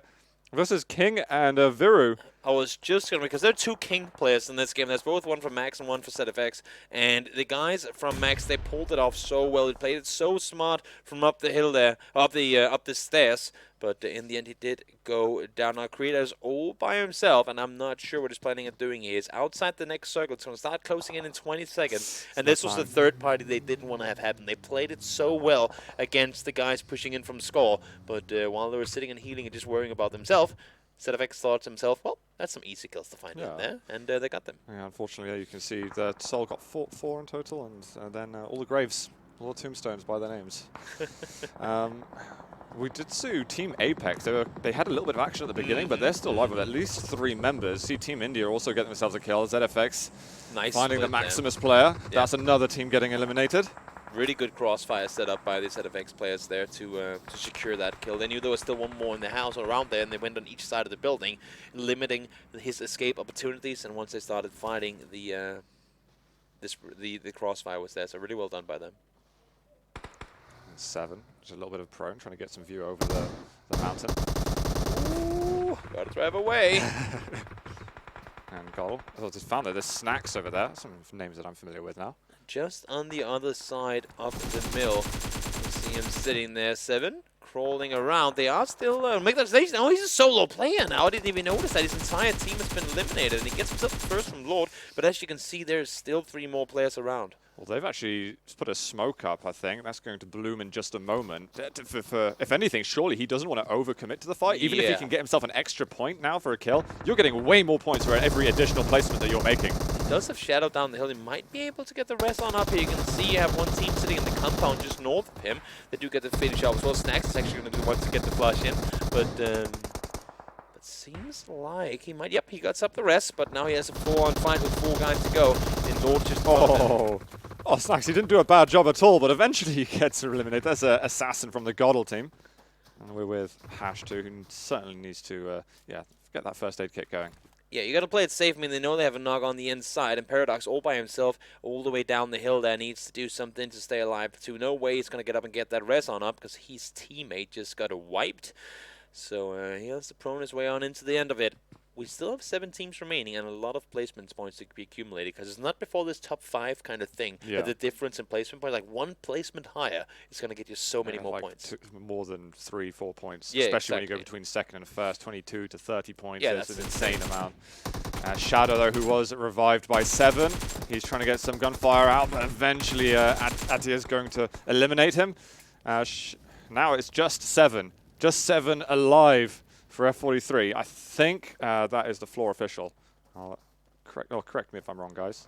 Speaker 5: versus King and Viru.
Speaker 6: I was just going to, because there are 2 King players in this game. There's both one from Max and one for ZFX. And the guys from Max, they pulled it off so well. They played it so smart from up the hill there, up the stairs. But in the end, he did go down. Now, Creator's all by himself, and I'm not sure what he's planning on doing here. He's outside the next circle. It's going to start closing in 20 seconds. And this was the 3rd party they didn't want to have happen. They played it so well against the guys pushing in from Skull. But while they were sitting and healing and just worrying about themselves, ZFX thought to himself, well, that's some easy kills to find in there, and they got them.
Speaker 5: Yeah, unfortunately, you can see that Soul got 4 in total, and then all the graves, all the tombstones by their names. We did see Team Apex. They had a little bit of action at the beginning, but they're still alive with at least 3 members. See Team India also getting themselves a kill. ZFX finding the Maximus player. Yeah. That's another team getting eliminated.
Speaker 6: Really good crossfire set up by the ZFX players there to secure that kill. They knew there was still one more in the house or around there, and they went on each side of the building, limiting his escape opportunities. And once they started fighting, the crossfire was there. So really well done by them.
Speaker 5: 7, just a little bit of prone, trying to get some view over the mountain.
Speaker 6: Ooh, gotta drive away.
Speaker 5: And goal. I just found that there's snacks over there. Some names that I'm familiar with now.
Speaker 6: Just on the other side of the mill, you see him sitting there. 7 crawling around. They are still make that station. Oh, he's a solo player now. I didn't even notice that his entire team has been eliminated, and he gets himself first from Lord. But as you can see, there's still 3 more players around.
Speaker 5: Well, they've actually put a smoke up, I think. That's going to bloom in just a moment. If anything, surely he doesn't want to overcommit to the fight. Even if he can get himself an extra point now for a kill, you're getting way more points for every additional placement that you're making.
Speaker 6: He does have Shadow down the hill. He might be able to get the rest on up here. You can see you have one team sitting in the compound just north of him. They do get the finish off as well. Snacks is actually going to be the one to get the flush in. But seems like he might. Yep, he got up the rest, but now he has a 4-on fight with 4 guys to go. And Lord just...
Speaker 5: Oh, Snacks, he didn't do a bad job at all, but eventually he gets eliminated. There's an assassin from the Goddle team. And we're with Hash too, who certainly needs to, get that first aid kit going.
Speaker 6: Yeah, you got to play it safe. I mean, they know they have a knock on the inside, and Paradox all by himself, all the way down the hill there, needs to do something to stay alive too. No way he's going to get up and get that res on up, because his teammate just got wiped. So he has to prone his way on into the end of it. We still have 7 teams remaining and a lot of placement points to be accumulated, because it's not before this top 5 kind of thing that the difference in placement points, like 1 placement higher, is going to get you so many more points.
Speaker 5: More than 3-4 points,
Speaker 6: yeah,
Speaker 5: especially when you go between second and first. 22 to 30 points
Speaker 6: yeah,
Speaker 5: is an insane amount. Shadow, though, who was revived by 7, he's trying to get some gunfire out, but eventually Ati is going to eliminate him. Now it's just 7. Just 7 alive for F43. I think that is the floor official. Correct me if I'm wrong, guys.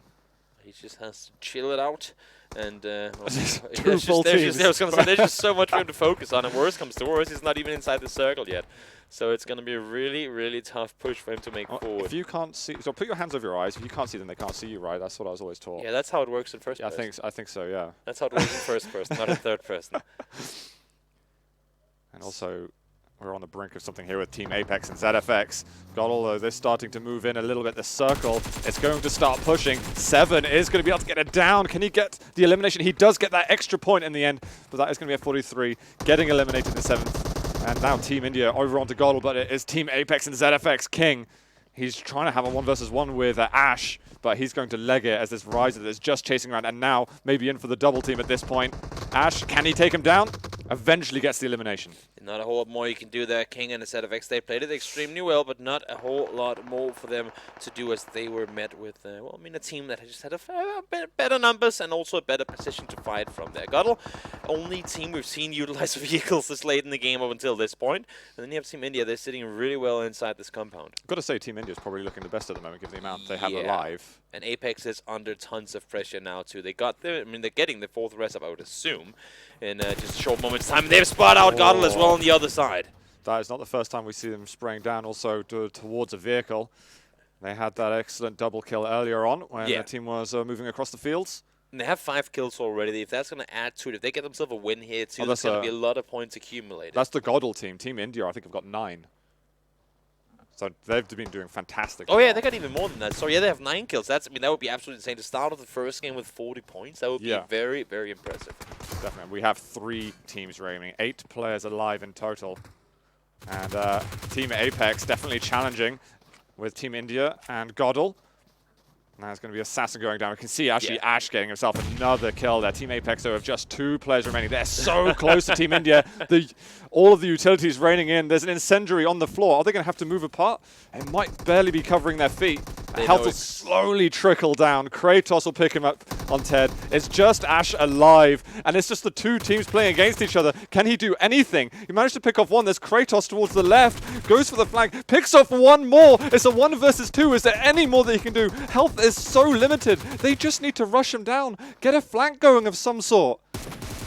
Speaker 6: He just has to chill it out, and
Speaker 5: there's
Speaker 6: there's just so much for him to focus on. And worst comes to worst, he's not even inside the circle yet. So it's going to be a really, really tough push for him to make forward.
Speaker 5: If you can't see, so put your hands over your eyes. If you can't see them, they can't see you, right? That's what I was always taught.
Speaker 6: Yeah, that's how it works in first person.
Speaker 5: I think so. Yeah.
Speaker 6: That's how it works in first person, not in third person.
Speaker 5: And also, we're on the brink of something here with Team Apex and ZFX. Goddle, they're starting to move in a little bit. The circle is going to start pushing. 7 is going to be able to get it down. Can he get the elimination? He does get that extra point in the end, but that is going to be a 43, getting eliminated in the 7th. And now Team India over onto Goddle, but it is Team Apex and ZFX. King, he's trying to have a 1 versus 1 with Ash, but he's going to leg it as this Riser that's just chasing around, and now maybe in for the double team at this point. Ash, can he take him down? Eventually gets the elimination.
Speaker 6: Not a whole lot more you can do there. King and the ZFX, they played it extremely well, but not a whole lot more for them to do, as they were met with, well, I mean, a team that just had a better numbers and also a better position to fight from there. Goddle, only team we've seen utilize vehicles this late in the game up until this point. And then you have Team India, they're sitting really well inside this compound.
Speaker 5: I've got to say, Team India is probably looking the best at the moment, given the amount they have alive.
Speaker 6: And Apex is under tons of pressure now, too. They got the, I mean, they're getting the 4th rest up, I would assume, in just a short moment's time. They've spot out Goddle as well on the other side.
Speaker 5: That is not the first time we see them spraying down also towards a vehicle. They had that excellent double kill earlier on when the team was moving across the fields.
Speaker 6: And they have 5 kills already. If that's going to add to it, if they get themselves a win here too, there's going to be a lot of points accumulated.
Speaker 5: That's the Goddle team. Team India, I think, have got 9. So they've been doing fantastic.
Speaker 6: Oh yeah, they got even more than that. So yeah, they have 9 kills. That's, I mean, that would be absolutely insane. To start off the first game with 40 points, that would be very, very impressive.
Speaker 5: Definitely. We have 3 teams remaining, 8 players alive in total. And Team Apex definitely challenging with Team India and Goddle. Now there's going to be Assassin going down. We can see actually Ash getting himself another kill there. Team Apex, though, have just 2 players remaining. They're so close to Team India. All of the utilities raining in. There's an incendiary on the floor. Are they going to have to move apart? It might barely be covering their feet. Health will slowly trickle down. Kratos will pick him up on Ted. It's just Ash alive, and it's just the 2 teams playing against each other. Can he do anything? He managed to pick off 1. There's Kratos towards the left, goes for the flank, picks off 1 more. It's a 1 versus 2. Is there any more that he can do? Health is so limited. They just need to rush him down, get a flank going of some sort.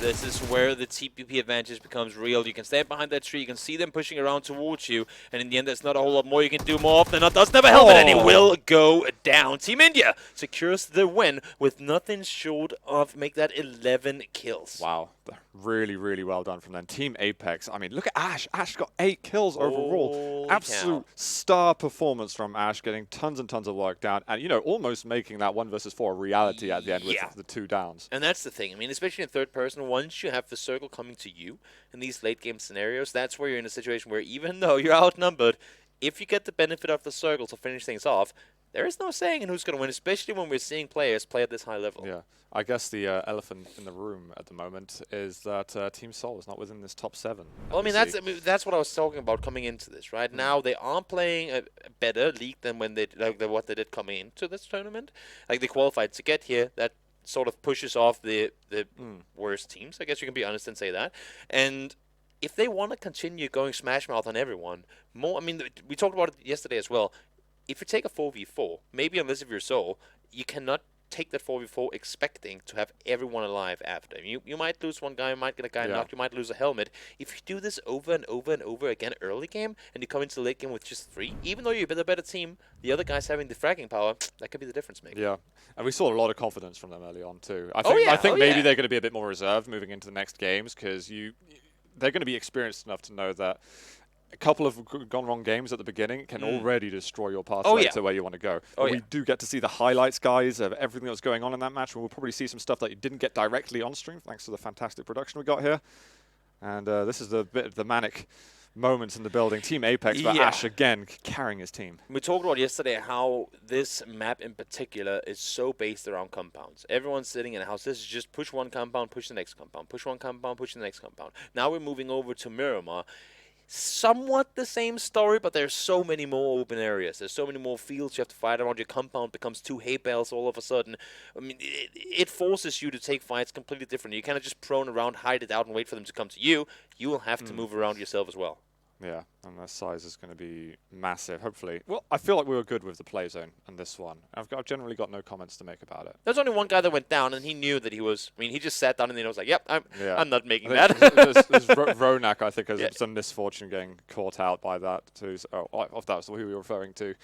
Speaker 6: This is where the TPP advantage becomes real. You can stand behind that tree, you can see them pushing around towards you, and in the end there's not a whole lot more you can do more often than not. Does never help it, and he will go down. Team India secures the win with nothing short of make that 11 kills.
Speaker 5: Wow, really, really well done from them. Team Apex, I mean, look at Ash. Ash got 8 kills overall. Absolute star performance from Ash, getting tons and tons of work down, and, you know, almost making that 1 versus 4 a reality at the end with the 2 downs.
Speaker 6: And that's the thing. I mean, especially in third person, once you have the circle coming to you in these late game scenarios, that's where you're in a situation where even though you're outnumbered, if you get the benefit of the circle to finish things off, there is no saying who's going to win, especially when we're seeing players play at this high level.
Speaker 5: Yeah, I guess the elephant in the room at the moment is that Team Seoul is not within this top 7.
Speaker 6: Well, I mean, that's what I was talking about coming into this. Right now, they are playing a better league than when what they did coming into this tournament. Like, they qualified to get here. That sort of pushes off the worst teams. I guess you can be honest and say that. And if they want to continue going smash mouth on everyone, I mean, we talked about it yesterday as well. If you take a 4v4, maybe unless if you're Seoul, you cannot take that 4v4 expecting to have everyone alive after. You might lose one guy, you might get a guy knocked, you might lose a helmet. If you do this over and over and over again early game, and you come into the late game with just 3, even though you're the better team, the other guy's having the fragging power, that could be the difference maker.
Speaker 5: Yeah, and we saw a lot of confidence from them early on too. I think maybe they're going to be a bit more reserved moving into the next games, because they're going to be experienced enough to know that a couple of gone wrong games at the beginning can already destroy your pathway to where you want to go. We do get to see the highlights, guys, of everything that was going on in that match. We'll probably see some stuff that you didn't get directly on stream, thanks to the fantastic production we got here. And this is the bit of the manic moments in the building. Team Apex, but Ash again carrying his team.
Speaker 6: We talked about yesterday how this map in particular is so based around compounds. Everyone's sitting in a house. This is just push one compound, push the next compound, push one compound, push the next compound. Now we're moving over to Miramar. Somewhat the same story, but there's so many more open areas. There's so many more fields you have to fight around. Your compound becomes 2 hay bales all of a sudden. I mean, it forces you to take fights completely different. You cannot just prone around, hide it out, and wait for them to come to you. You will have to move around yourself as well.
Speaker 5: Yeah, and their size is going to be massive, hopefully. Well, I feel like we were good with the play zone in this one. I've generally got no comments to make about it.
Speaker 6: There's only one guy that went down, and he knew that he was... I mean, he just sat down and then he was like, yep, I'm not making that.
Speaker 5: Ronak, I think, has some misfortune getting caught out by that, too. If that was who we were referring to.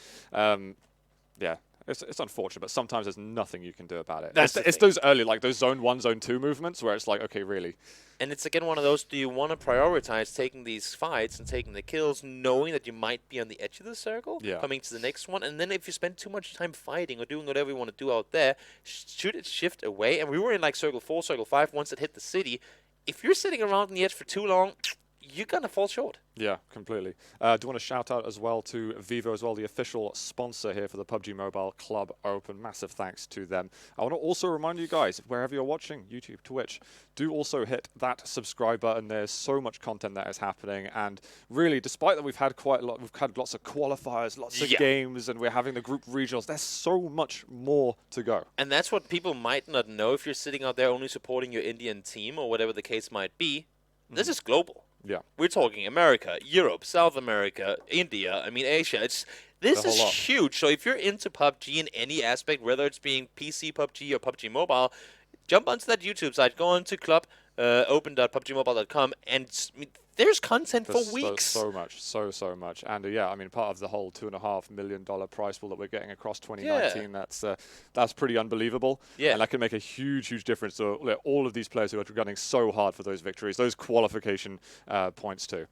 Speaker 5: Yeah. It's unfortunate, but sometimes there's nothing you can do about it. It's those early, like those zone 1, zone 2 movements where it's like, okay, really.
Speaker 6: And it's again one of those, do you want to prioritize taking these fights and taking the kills, knowing that you might be on the edge of the circle, coming to the next one, and then if you spend too much time fighting or doing whatever you want to do out there, should it shift away? And we were in like circle 4, circle 5, once it hit the city. If you're sitting around on the edge for too long, you're going to fall short. Yeah, completely. Do you want to shout out as well to Vivo as well, the official sponsor here for the PUBG Mobile Club Open. Massive thanks to them. I want to also remind you guys, wherever you're watching, YouTube, Twitch, do also hit that subscribe button. There's so much content that is happening. And really, despite that we've had quite a lot, we've had lots of qualifiers, lots of games, and we're having the group regionals, there's so much more to go. And that's what people might not know if you're sitting out there only supporting your Indian team or whatever the case might be. This is global. Yeah, we're talking America, Europe, South America, India, I mean Asia. This is huge. So if you're into PUBG in any aspect, whether it's being PC PUBG or PUBG Mobile, jump onto that YouTube site, go on to club, open.pubgmobile.com, and there's content for weeks. So much, so much. And yeah, I mean, part of the whole $2.5 million prize pool that we're getting across 2019, that's pretty unbelievable. Yeah. And that can make a huge, huge difference to all of these players who are gunning so hard for those victories, those qualification points too.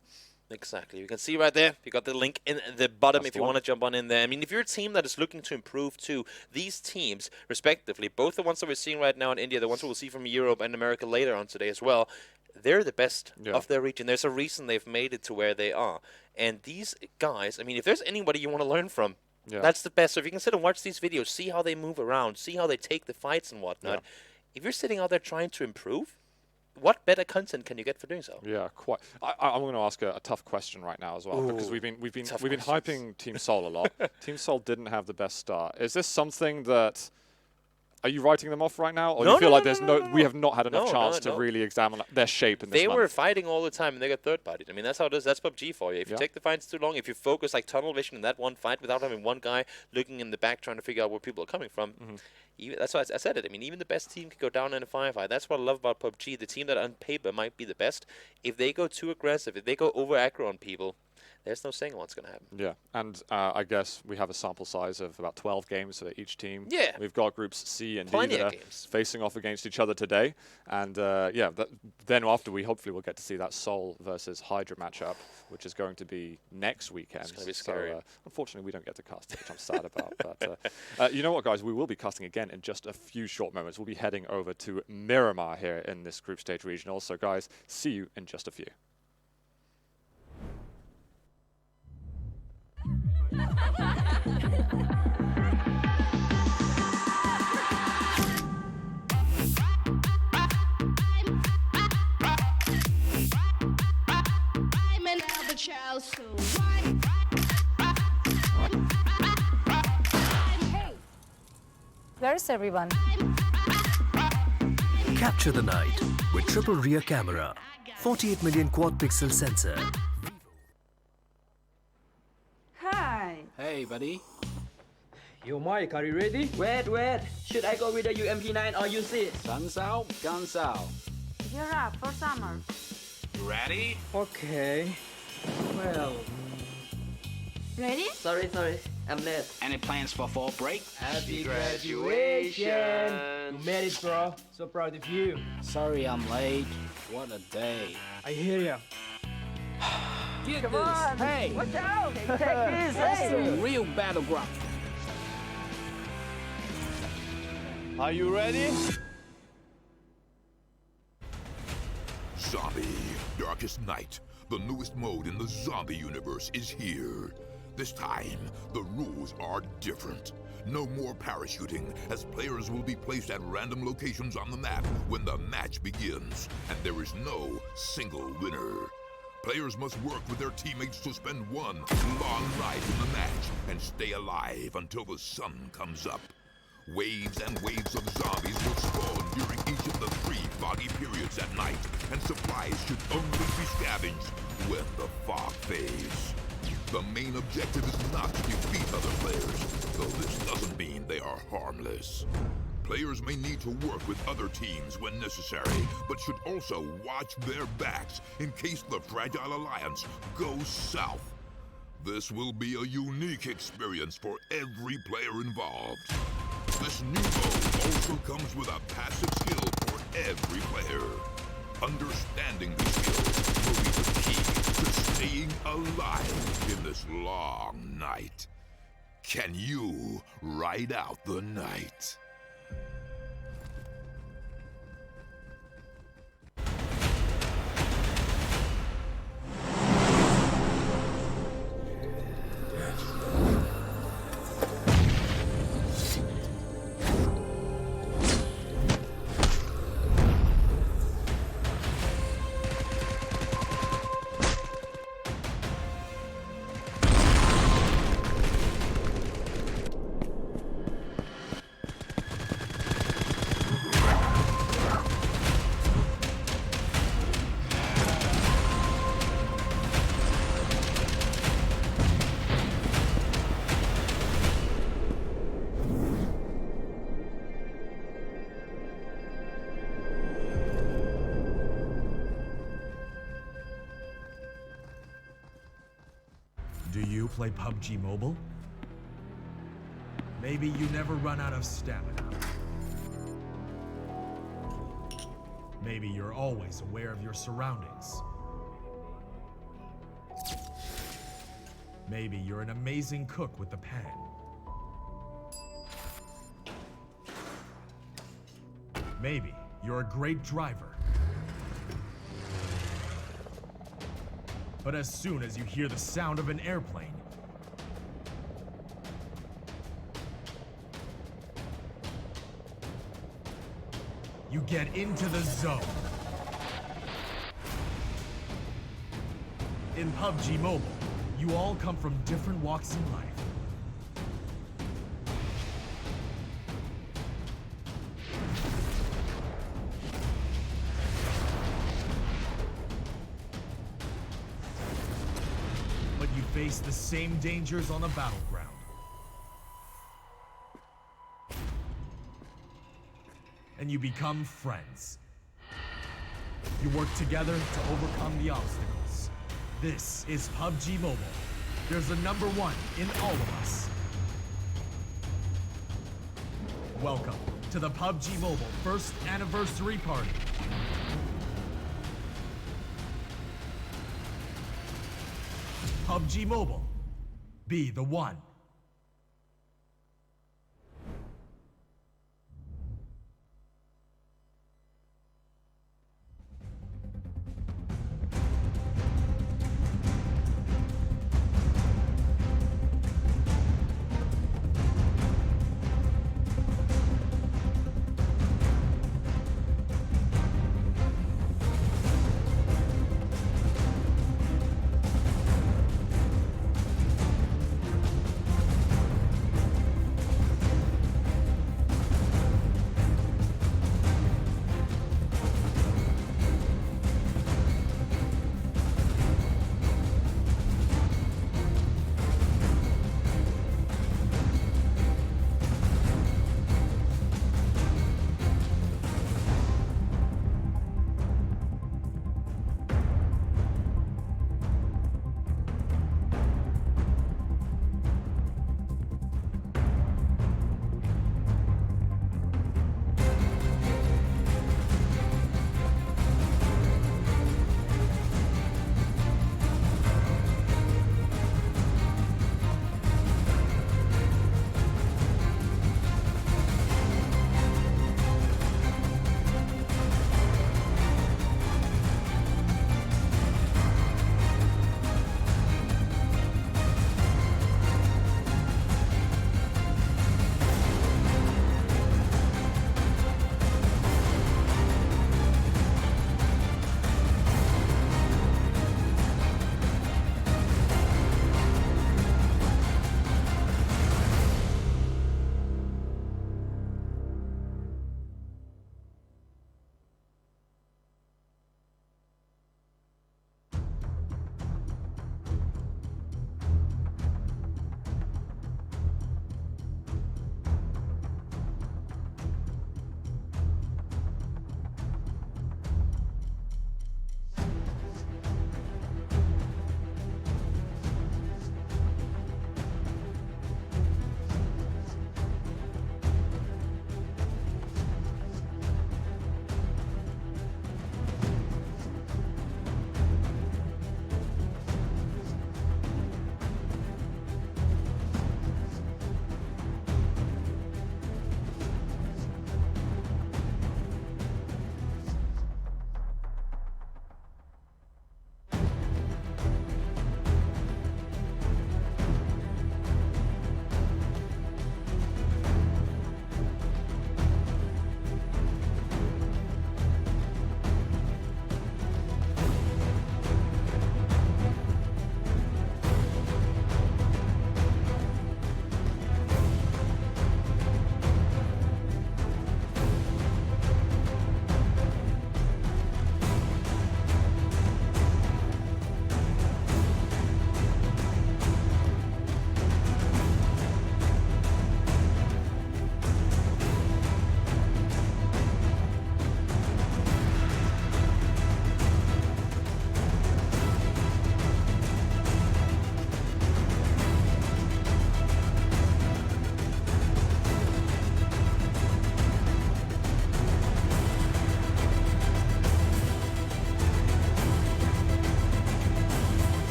Speaker 6: Exactly. You can see right there, you got the link in the bottom if you want to jump on in there. I mean, if you're a team that is looking to improve too, these teams, respectively, both the ones that we're seeing right now in India, the ones we'll see from Europe and America later on today as well, they're the best of their region. There's a reason they've made it to where they are. And these guys, I mean, if there's anybody you want to learn from, that's the best. So if you can sit and watch these videos, see how they move around, see how they take the fights and whatnot. If you're sitting out there trying to improve, what better content can you get for doing so? Yeah, quite. I'm going to ask a tough question right now as well, because we've been hyping Team Seoul a lot. Team Seoul didn't have the best start. Is this something that? Are you writing them off right now, or do you feel like we have not had enough chance to really examine their shape in this month? They were fighting all the time, and they got third-partied. I mean, that's how it is. That's PUBG for you. If you take the fights too long, if you focus like tunnel vision in that one fight without having one guy looking in the back trying to figure out where people are coming from, that's why I said it. I mean, even the best team can go down in a firefight. That's what I love about PUBG. The team that on paper might be the best, if they go too aggressive, if they go over-aggro on people, there's no saying what's going to happen. Yeah, and I guess we have a sample size of about 12 games for each team. Yeah. We've got groups C and D that are facing off against each other today. And then after we hopefully will get to see that Seoul versus Hydra matchup, which is going to be next weekend. It's going to be scary. So, unfortunately, we don't get to cast it, which I'm sad about. But you know what, guys? We will be casting again in just a few short moments. We'll be heading over to Miramar here in this group stage regional. So, guys, see you in just a few.
Speaker 7: Hey, where's everyone?
Speaker 1: Capture the night with triple rear camera, 48 million quad pixel sensor.
Speaker 7: Hi.
Speaker 8: Hey, buddy.
Speaker 9: Yo, Mike, are you ready?
Speaker 10: Wait. Should I go with the UMP9 or use it?
Speaker 8: Sun's out, guns out.
Speaker 7: Gear up for summer.
Speaker 8: You ready?
Speaker 9: Okay. Well,
Speaker 7: Ready?
Speaker 10: Sorry. I'm late.
Speaker 8: Any plans for fall break?
Speaker 10: Happy graduation!
Speaker 9: you made it, bro. So proud of you.
Speaker 8: Sorry I'm late. What a day.
Speaker 9: I hear ya.
Speaker 8: Get
Speaker 10: Come
Speaker 8: this.
Speaker 10: on!
Speaker 8: Hey,
Speaker 10: Watch out! Take this!
Speaker 8: that's
Speaker 10: Hey!
Speaker 8: a real battleground.
Speaker 9: Are you ready?
Speaker 11: Zombie, Darkest Night. The newest mode in the zombie universe is here. This time, the rules are different. No more parachuting, as players will be placed at random locations on the map when the match begins, and there is no single winner. Players must work with their teammates to spend one long night in the match and stay alive until the sun comes up. Waves and waves of zombies will spawn during each of the 3 foggy periods at night, and supplies should only be scavenged when the fog fades. The main objective is not to defeat other players, though this doesn't mean they are harmless. Players may need to work with other teams when necessary, but should also watch their backs in case the Fragile Alliance goes south. This will be a unique experience for every player involved. This new mode also comes with a passive skill for every player. Understanding the skills will be the key to staying alive in this long night. Can you ride out the night?
Speaker 12: Do you play PUBG Mobile? Maybe you never run out of stamina. Maybe you're always aware of your surroundings. Maybe you're an amazing cook with the pan. Maybe you're a great driver. But as soon as you hear the sound of an airplane, you get into the zone. In PUBG Mobile, you all come from different walks in life. But you face the same dangers on the battleground. And you become friends. You work together to overcome the obstacles. This is PUBG Mobile. There's a number one in all of us. Welcome to the PUBG Mobile first anniversary party. PUBG Mobile. Be the one.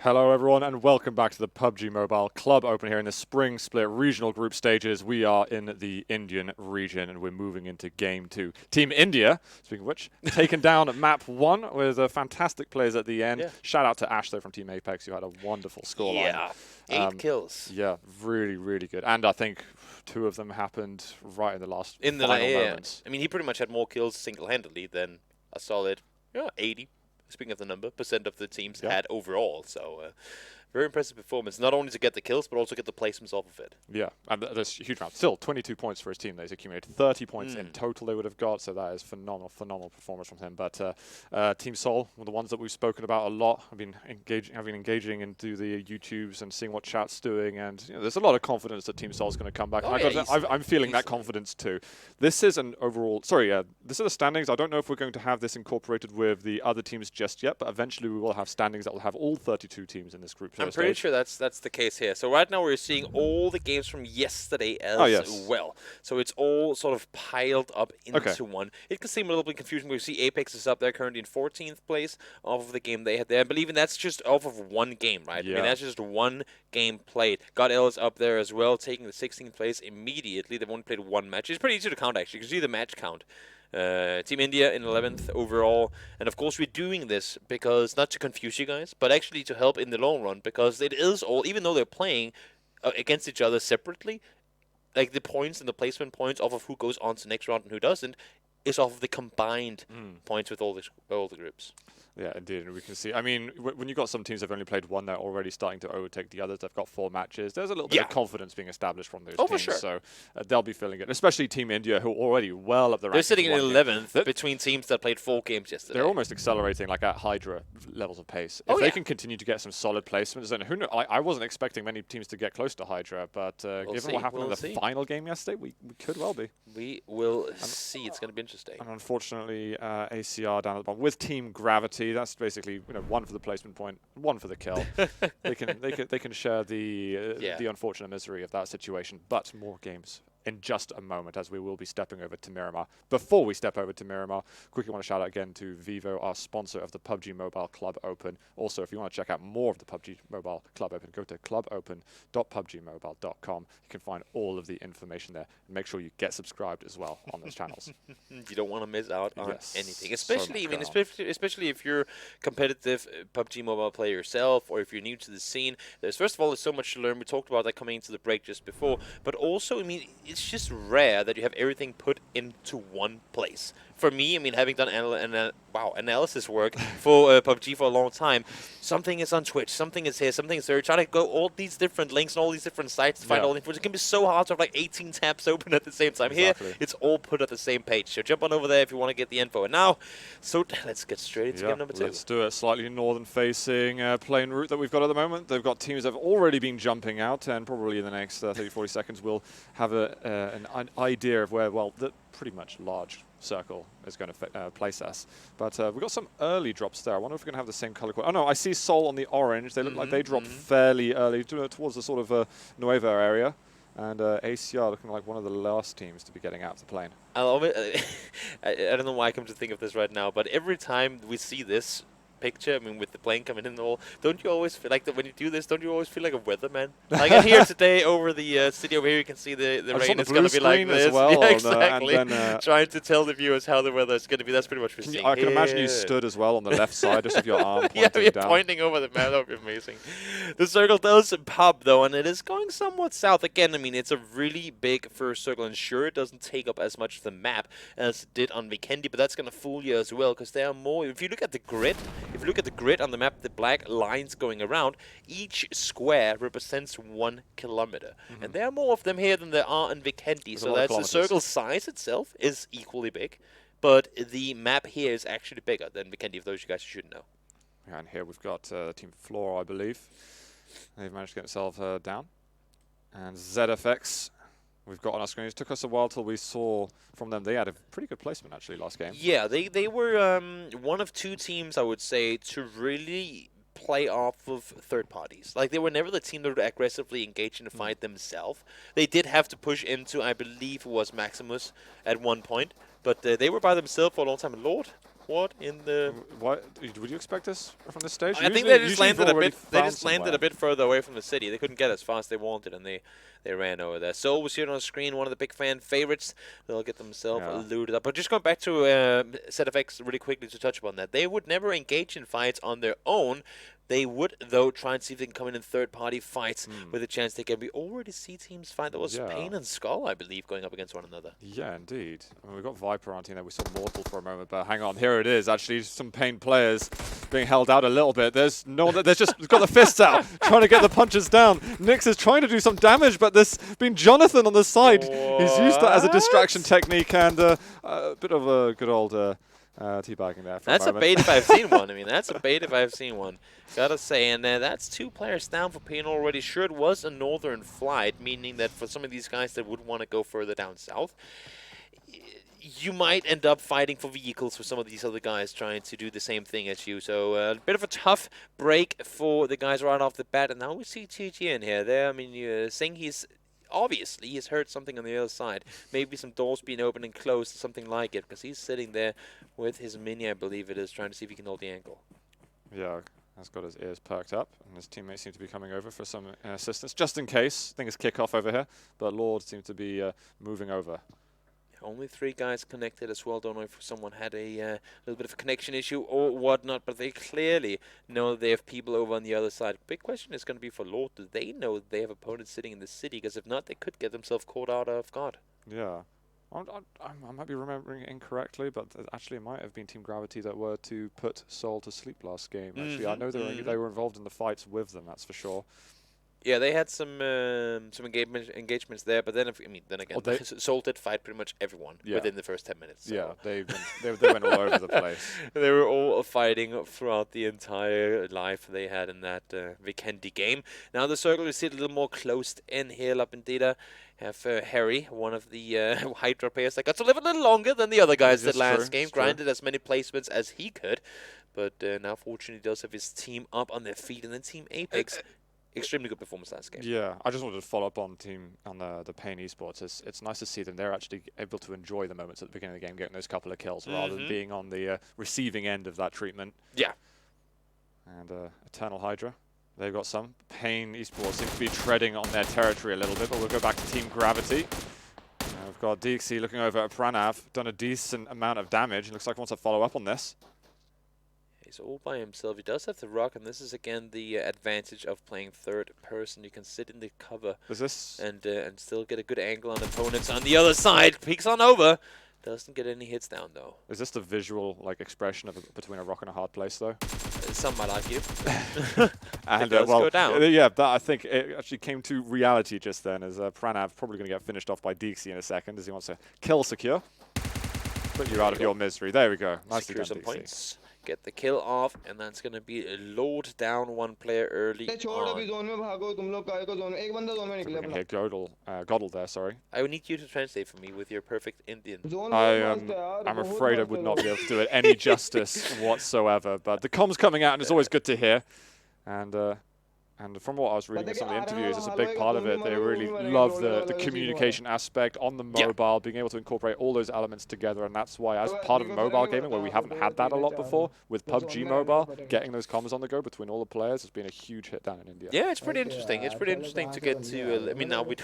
Speaker 5: Hello everyone and welcome back to the PUBG Mobile Club Open here in the Spring Split regional group stages. We are in the Indian region and we're moving into game 2. Team India, speaking of which, taken down map 1 with fantastic plays at the end.
Speaker 6: Yeah.
Speaker 5: Shout out to Ash though from Team Apex who had a wonderful scoreline.
Speaker 6: Yeah, 8 kills.
Speaker 5: Yeah, really, really good. And I think 2 of them happened right in the last final moments.
Speaker 6: I mean, he pretty much had more kills single-handedly than a solid 80. Speaking of the number, % of the teams had overall. So, very impressive performance. Not only to get the kills, but also get the placements off of it.
Speaker 5: Yeah, and there's a huge amount. Still, 22 points for his team. They've accumulated 30 points in total they would have got, so that is phenomenal performance from him. But Team Sol, one of the ones that we've spoken about a lot, have been engaging into the YouTubes and seeing what chat's doing, and there's a lot of confidence that Team Sol's going to come back. I'm feeling that confidence too. This is an overall, this are the standings. I don't know if we're going to have this incorporated with the other teams just yet, but eventually we will have standings that will have all 32 teams in this group.
Speaker 6: I'm pretty sure that's the case here. So right now we're seeing all the games from yesterday as well. So it's all sort of piled up into one. It can seem a little bit confusing. We see Apex is up there currently in 14th place off of the game they had there. I believe that's just off of one game, right?
Speaker 5: Yeah.
Speaker 6: I mean, that's just one game played. God L is up there as well, taking the 16th place immediately. They've only played one match. It's pretty easy to count, actually. You can see the match count. Team India in 11th overall, and of course we're doing this because not to confuse you guys, but actually to help in the long run, because it is all, even though they're playing against each other separately, like the points and the placement points off of who goes on to the next round and who doesn't is off of the combined points with all the groups.
Speaker 5: Yeah, indeed, and we can see. I mean, when you've got some teams that have only played one, they're already starting to overtake the others. They've got 4 matches. There's a little bit of confidence being established from those teams.
Speaker 6: For sure.
Speaker 5: So they'll be feeling it, especially Team India, who are already well up the ranks.
Speaker 6: They're sitting in 11th between teams that played 4 games yesterday.
Speaker 5: They're almost accelerating, like at Hydra levels of pace. If they can continue to get some solid placements, and who knows, I wasn't expecting many teams to get close to Hydra, but given what happened in the final game yesterday, we could well be.
Speaker 6: We will see. It's going to be interesting.
Speaker 5: And unfortunately, ACR down at the bottom with Team Gravity. That's basically 1 for the placement point, 1 for the kill. they can share the unfortunate misery of that situation. But more games in just a moment, as we will be stepping over to Miramar. Before we step over to Miramar, quickly want to shout out again to Vivo, our sponsor of the PUBG Mobile Club Open. Also, if you want to check out more of the PUBG Mobile Club Open, go to clubopen.pubgmobile.com. You can find all of the information there. And make sure you get subscribed as well on those channels.
Speaker 6: You don't want to miss out on anything, especially especially if you're competitive PUBG Mobile player yourself, or if you're new to the scene. There's first of all, there's so much to learn. We talked about that coming into the break just before, but also, I mean, it's just rare that you have everything put into one place. For me, I mean, having done analysis work for PUBG for a long time, something is on Twitch, something is here, something is there. Try to go all these different links and all these different sites to find all the info. It can be so hard to have like 18 tabs open at the same time. Here, it's all put at the same page. So jump on over there if you want to get the info. And now, so let's get straight into game number 2.
Speaker 5: Let's do it. Slightly northern-facing plane route that we've got at the moment. They've got teams that have already been jumping out, and probably in the next 30-40 seconds we'll have an idea of where, well, the pretty much large circle is going to place us. But we've got some early drops there. I wonder if we're going to have the same color. Oh no, I see Sol on the orange. They look like they dropped fairly early towards the sort of Nueva area. And ACR looking like one of the last teams to be getting out of the plane.
Speaker 6: I love it. I don't know why I come to think of this right now, but every time we see this picture, I mean, with the plane coming in and all, don't you always feel like that when you do this, don't you always feel like a weatherman? Like I'm here today over the city over here, you can see the rain is going to be like this.
Speaker 5: Well,
Speaker 6: yeah, exactly. And then, trying to tell the viewers how the weather is going to be. That's pretty much what we're seeing.
Speaker 5: I can imagine you stood as well on the left side, just with your arm pointing down.
Speaker 6: Pointing over the map. That would be amazing. The circle does pop, though, and it is going somewhat south. Again, I mean, it's a really big first circle, and sure, it doesn't take up as much of the map as it did on Vikendi, but that's going to fool you as well, because there are more. If you look at the grid, on the map, the black lines going around, each square represents 1 kilometer. And there are more of them here than there are in Vikendi, so that's the circle size itself is equally big, but the map here is actually bigger than Vikendi, if those you guys should know.
Speaker 5: Yeah, and here we've got Team Flora, I believe. They've managed to get themselves down. And ZFX we've got on our screen. It took us a while till we saw from them. They had a pretty good placement, actually, last game.
Speaker 6: Yeah, they were one of 2 teams, I would say, to really play off of third parties. Like, they were never the team that would aggressively engage in the fight themselves. They did have to push into, I believe it was Maximus at one point, but they were by themselves for a long time. And Lord, What in the...
Speaker 5: What would you expect this from this stage?
Speaker 6: I think they just landed a bit. They just landed a bit further away from the city. They couldn't get as fast as they wanted, and they ran over there. Soul was here on the screen, one of the big fan favorites. They'll get themselves looted up. But just going back to ZFX really quickly to touch upon that, they would never engage in fights on their own. They would, though, try and see if they can come in third-party fights with a chance they can. We already see teams fight. That was Pain and Skull, I believe, going up against one another.
Speaker 5: Yeah, indeed. I mean, we've got Viper on team there. We saw Mortal for a moment, but hang on. Here it is. Actually, some Pain players being held out a little bit. There's just got the fists out, trying to get the punches down. Nix is trying to do some damage, but there's been Jonathan on the side. What? He's used that as a distraction technique and a bit of a good old... teabagging there for
Speaker 6: That's a bait if I've seen one. I mean, that's a bait if I've seen one. Gotta say, and that's 2 players down for Pain already. Sure, it was a northern flight, meaning that for some of these guys that would want to go further down south, you might end up fighting for vehicles for some of these other guys trying to do the same thing as you. So a bit of a tough break for the guys right off the bat. And now we see TG in here. There, I mean, you're saying obviously he's heard something on the other side. Maybe some doors being opened and closed, something like it, because he's sitting there with his mini, I believe it is, trying to see if he can hold the ankle.
Speaker 5: Yeah, has got his ears perked up, and his teammates seem to be coming over for some assistance, just in case. I think it's kickoff over here, but Lord seems to be moving over.
Speaker 6: Only 3 guys connected as well. Don't know if someone had a little bit of a connection issue or whatnot, but they clearly know they have people over on the other side. Big question is going to be for Lord. Do they know they have opponents sitting in the city? Because if not, they could get themselves caught out of guard.
Speaker 5: Yeah. I might be remembering it incorrectly, but actually it might have been Team Gravity that were to put Soul to sleep last game. Actually, I know they were involved in the fights with them, that's for sure.
Speaker 6: Yeah, they had some engagements there, but then then again, Soul did fight pretty much everyone within the first 10 minutes. So.
Speaker 5: Yeah, they went all over the place.
Speaker 6: They were all fighting throughout the entire life they had in that Vikendi game. Now the circle is a little more closed in here. Up in data, have Harry, one of the Hydra players that got to live a little longer than the other guys that last game, grinded as many placements as he could, but now fortunately does have his team up on their feet, and then Team Apex. Extremely good performance last game.
Speaker 5: Yeah, I just wanted to follow up on the Pain Esports. It's nice to see them. They're actually able to enjoy the moments at the beginning of the game, getting those couple of kills, rather than being on the receiving end of that treatment.
Speaker 6: Yeah.
Speaker 5: And Eternal Hydra, they've got some. Pain Esports seems to be treading on their territory a little bit, but we'll go back to Team Gravity. We've got Dixie looking over at Pranav, done a decent amount of damage. Looks like he wants to follow up on this.
Speaker 6: He's all by himself. He does have the rock, and this is again the advantage of playing third person. You can sit in the cover and still get a good angle on opponents on the other side. Peeks on over. Doesn't get any hits down though.
Speaker 5: Is this the visual expression of between a rock and a hard place though?
Speaker 6: Some might argue.
Speaker 5: And
Speaker 6: well, go down.
Speaker 5: Yeah, that I think it actually came to reality just then. As Pranav probably going to get finished off by Dixie in a second, as he wants to kill secure. Put you out of your misery. There we go. Nicely done,
Speaker 6: some
Speaker 5: Dixie.
Speaker 6: Points. Get the kill off, and that's going to be a load down one player early on.
Speaker 5: We can hear Goddle there, sorry.
Speaker 6: I would need you to translate for me with your perfect Indian.
Speaker 5: I'm afraid I would not be able to do it any justice whatsoever, but the comms coming out, and it's always good to hear. And from what I was reading in some of the interviews, it's a big part of it. They really love the communication aspect on the mobile, being able to incorporate all those elements together. And that's why, as part of mobile gaming, where we haven't had that a lot before, with PUBG Mobile, getting those comms on the go between all the players has been a huge hit down in India.
Speaker 6: Yeah, it's pretty interesting. It's pretty interesting to get to. I mean, now we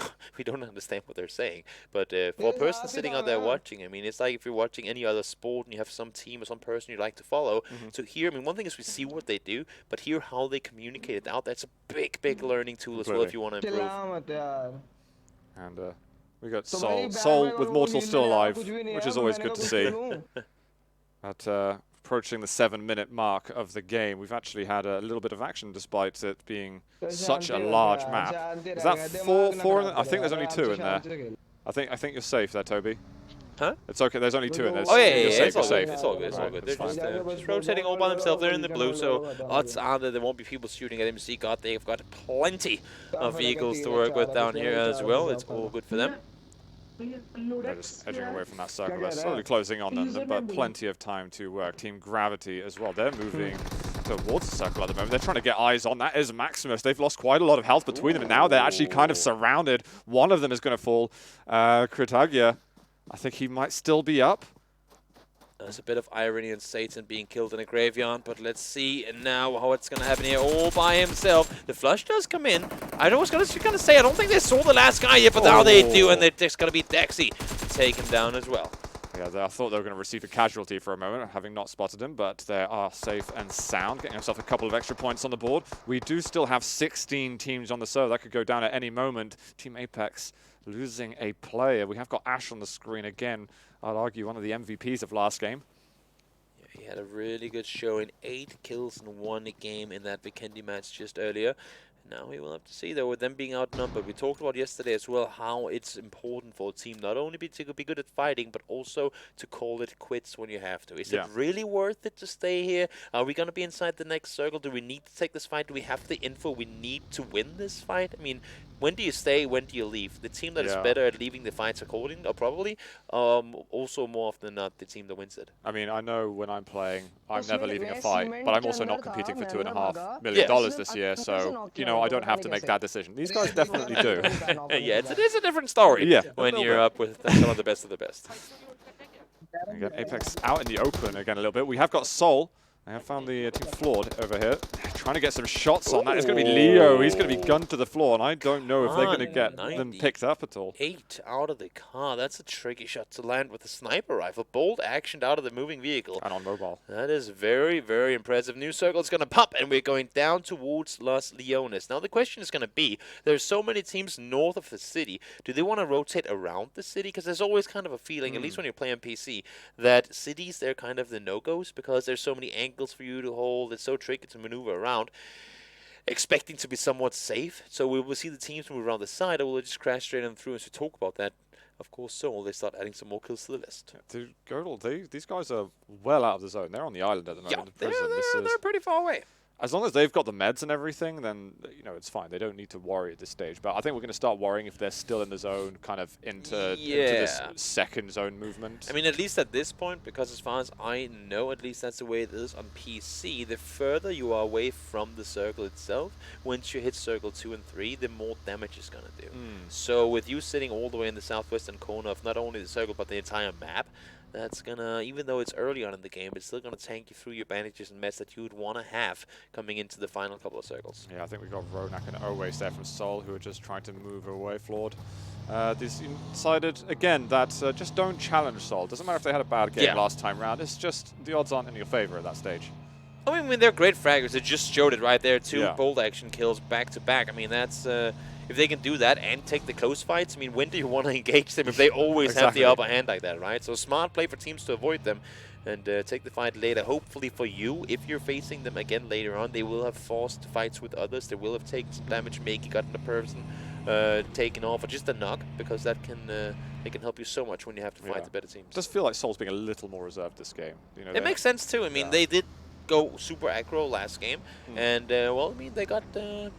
Speaker 6: don't understand what they're saying, but for a person sitting out there watching, I mean, it's like if you're watching any other sport and you have some team or some person you like to follow. So here, I mean, one thing is we see what they do, but hear how they communicate it out. That's a big learning tool as well if you want to improve.
Speaker 5: And we got Soul with Mortal still alive, which is always good to see. At approaching the 7-minute mark of the game, we've actually had a little bit of action despite it being such a large map. Is that four? I think there's only 2 in there. I think you're safe there, Toby.
Speaker 6: Huh?
Speaker 5: It's okay, there's only 2 in there.
Speaker 6: Oh, yeah, it's all good. It's all good. It's all good. They're just rotating all by themselves. They're in the blue, so odds are that there won't be people shooting at MC God. They've got plenty of vehicles to work with down here as well. It's all good for them.
Speaker 5: They're just edging away from that circle. They're slowly closing on them, but plenty of time to work. Team Gravity as well. They're moving towards the circle at the moment. They're trying to get eyes on. That is Maximus. They've lost quite a lot of health between them, and now they're actually kind of surrounded. One of them is going to fall. Kritagia, I think he might still be up.
Speaker 6: There's a bit of irony in Satan being killed in a graveyard, but let's see now how it's going to happen here all by himself. The flush does come in. I was going to say, I don't think they saw the last guy yet, but now they do, and it's going to be Dexy to take him down as well.
Speaker 5: Yeah, I thought they were going to receive a casualty for a moment, having not spotted him, but they are safe and sound, getting themselves a couple of extra points on the board. We do still have 16 teams on the server. That could go down at any moment. Team Apex losing a player. We have got Ash on the screen again. I'd argue one of the MVPs of last game.
Speaker 6: Yeah, he had a really good showing. 8 kills in 1 game in that Vikendi match just earlier. Now we will have to see, though, with them being outnumbered. We talked about yesterday as well how it's important for a team not only to be good at fighting, but also to call it quits when you have to. Is it really worth it to stay here? Are we going to be inside the next circle? Do we need to take this fight? Do we have the info we need to win this fight? I mean, when do you stay? When do you leave? The team that is better at leaving the fights according, or probably, also more often than not, the team that wins it.
Speaker 5: I mean, I know when I'm playing, I'm never leaving a fight, but I'm also not competing for $2.5 million this year, so, you know, I don't have to make that decision. These guys definitely do.
Speaker 6: Yeah, it is a different story when you're up with some of the best of the best.
Speaker 5: Again, Apex out in the open again a little bit. We have got Soul. I have found the team Flawed over here. Trying to get some shots on that. It's going to be Leo. He's going to be gunned to the floor, and I don't know if they're going to get them picked up at all.
Speaker 6: 8 out of the car. That's a tricky shot to land with a sniper rifle. Bold action out of the moving vehicle.
Speaker 5: And on mobile.
Speaker 6: That is very, very impressive. New circle is going to pop, and we're going down towards Los Leones. Now, the question is going to be, there's so many teams north of the city. Do they want to rotate around the city? Because there's always kind of a feeling, at least when you're playing PC, that cities, they're kind of the no-goes because there's so many angles for you to hold. It's so tricky to maneuver around, expecting to be somewhat safe. So we will see the teams move around the side, or will they just crash straight on through? As we talk about that, of course, so will they start adding some more kills to the list.
Speaker 5: Dude, Girdle, these guys are well out of the zone. They're on the island at the moment.
Speaker 6: Yeah, they're pretty far away.
Speaker 5: As long as they've got the meds and everything, then, you know, it's fine. They don't need to worry at this stage. But I think we're going to start worrying if they're still in the zone, kind of into this second zone movement.
Speaker 6: I mean, at least at this point, because as far as I know, at least that's the way it is on PC, the further you are away from the circle itself, once you hit circle 2 and 3, the more damage it's going to do. So with you sitting all the way in the southwestern corner of not only the circle, but the entire map, that's gonna, even though it's early on in the game, it's still gonna tank you through your bandages and meds that you would want to have coming into the final couple of circles.
Speaker 5: Yeah, I think we've got Ronak and Always there from Sol, who are just trying to move away, Flawed. This decided, again, that just don't challenge Sol. Doesn't matter if they had a bad game last time round, it's just the odds aren't in your favor at that stage.
Speaker 6: I mean, they're great fraggers. They just showed it right there. 2 bold action kills back to back. I mean, that's... if they can do that and take the close fights, I mean, when do you want to engage them if they always have the upper hand like that, right? So smart play for teams to avoid them and take the fight later. Hopefully for you, if you're facing them again later on, they will have forced fights with others. They will have taken some damage, maybe gotten a person taken off, or just a knock, because that can they can help you so much when you have to fight the better teams.
Speaker 5: It does feel like Sol's being a little more reserved this game. You know,
Speaker 6: it makes sense too. I mean, they did go super aggro last game, and well, I mean, they got to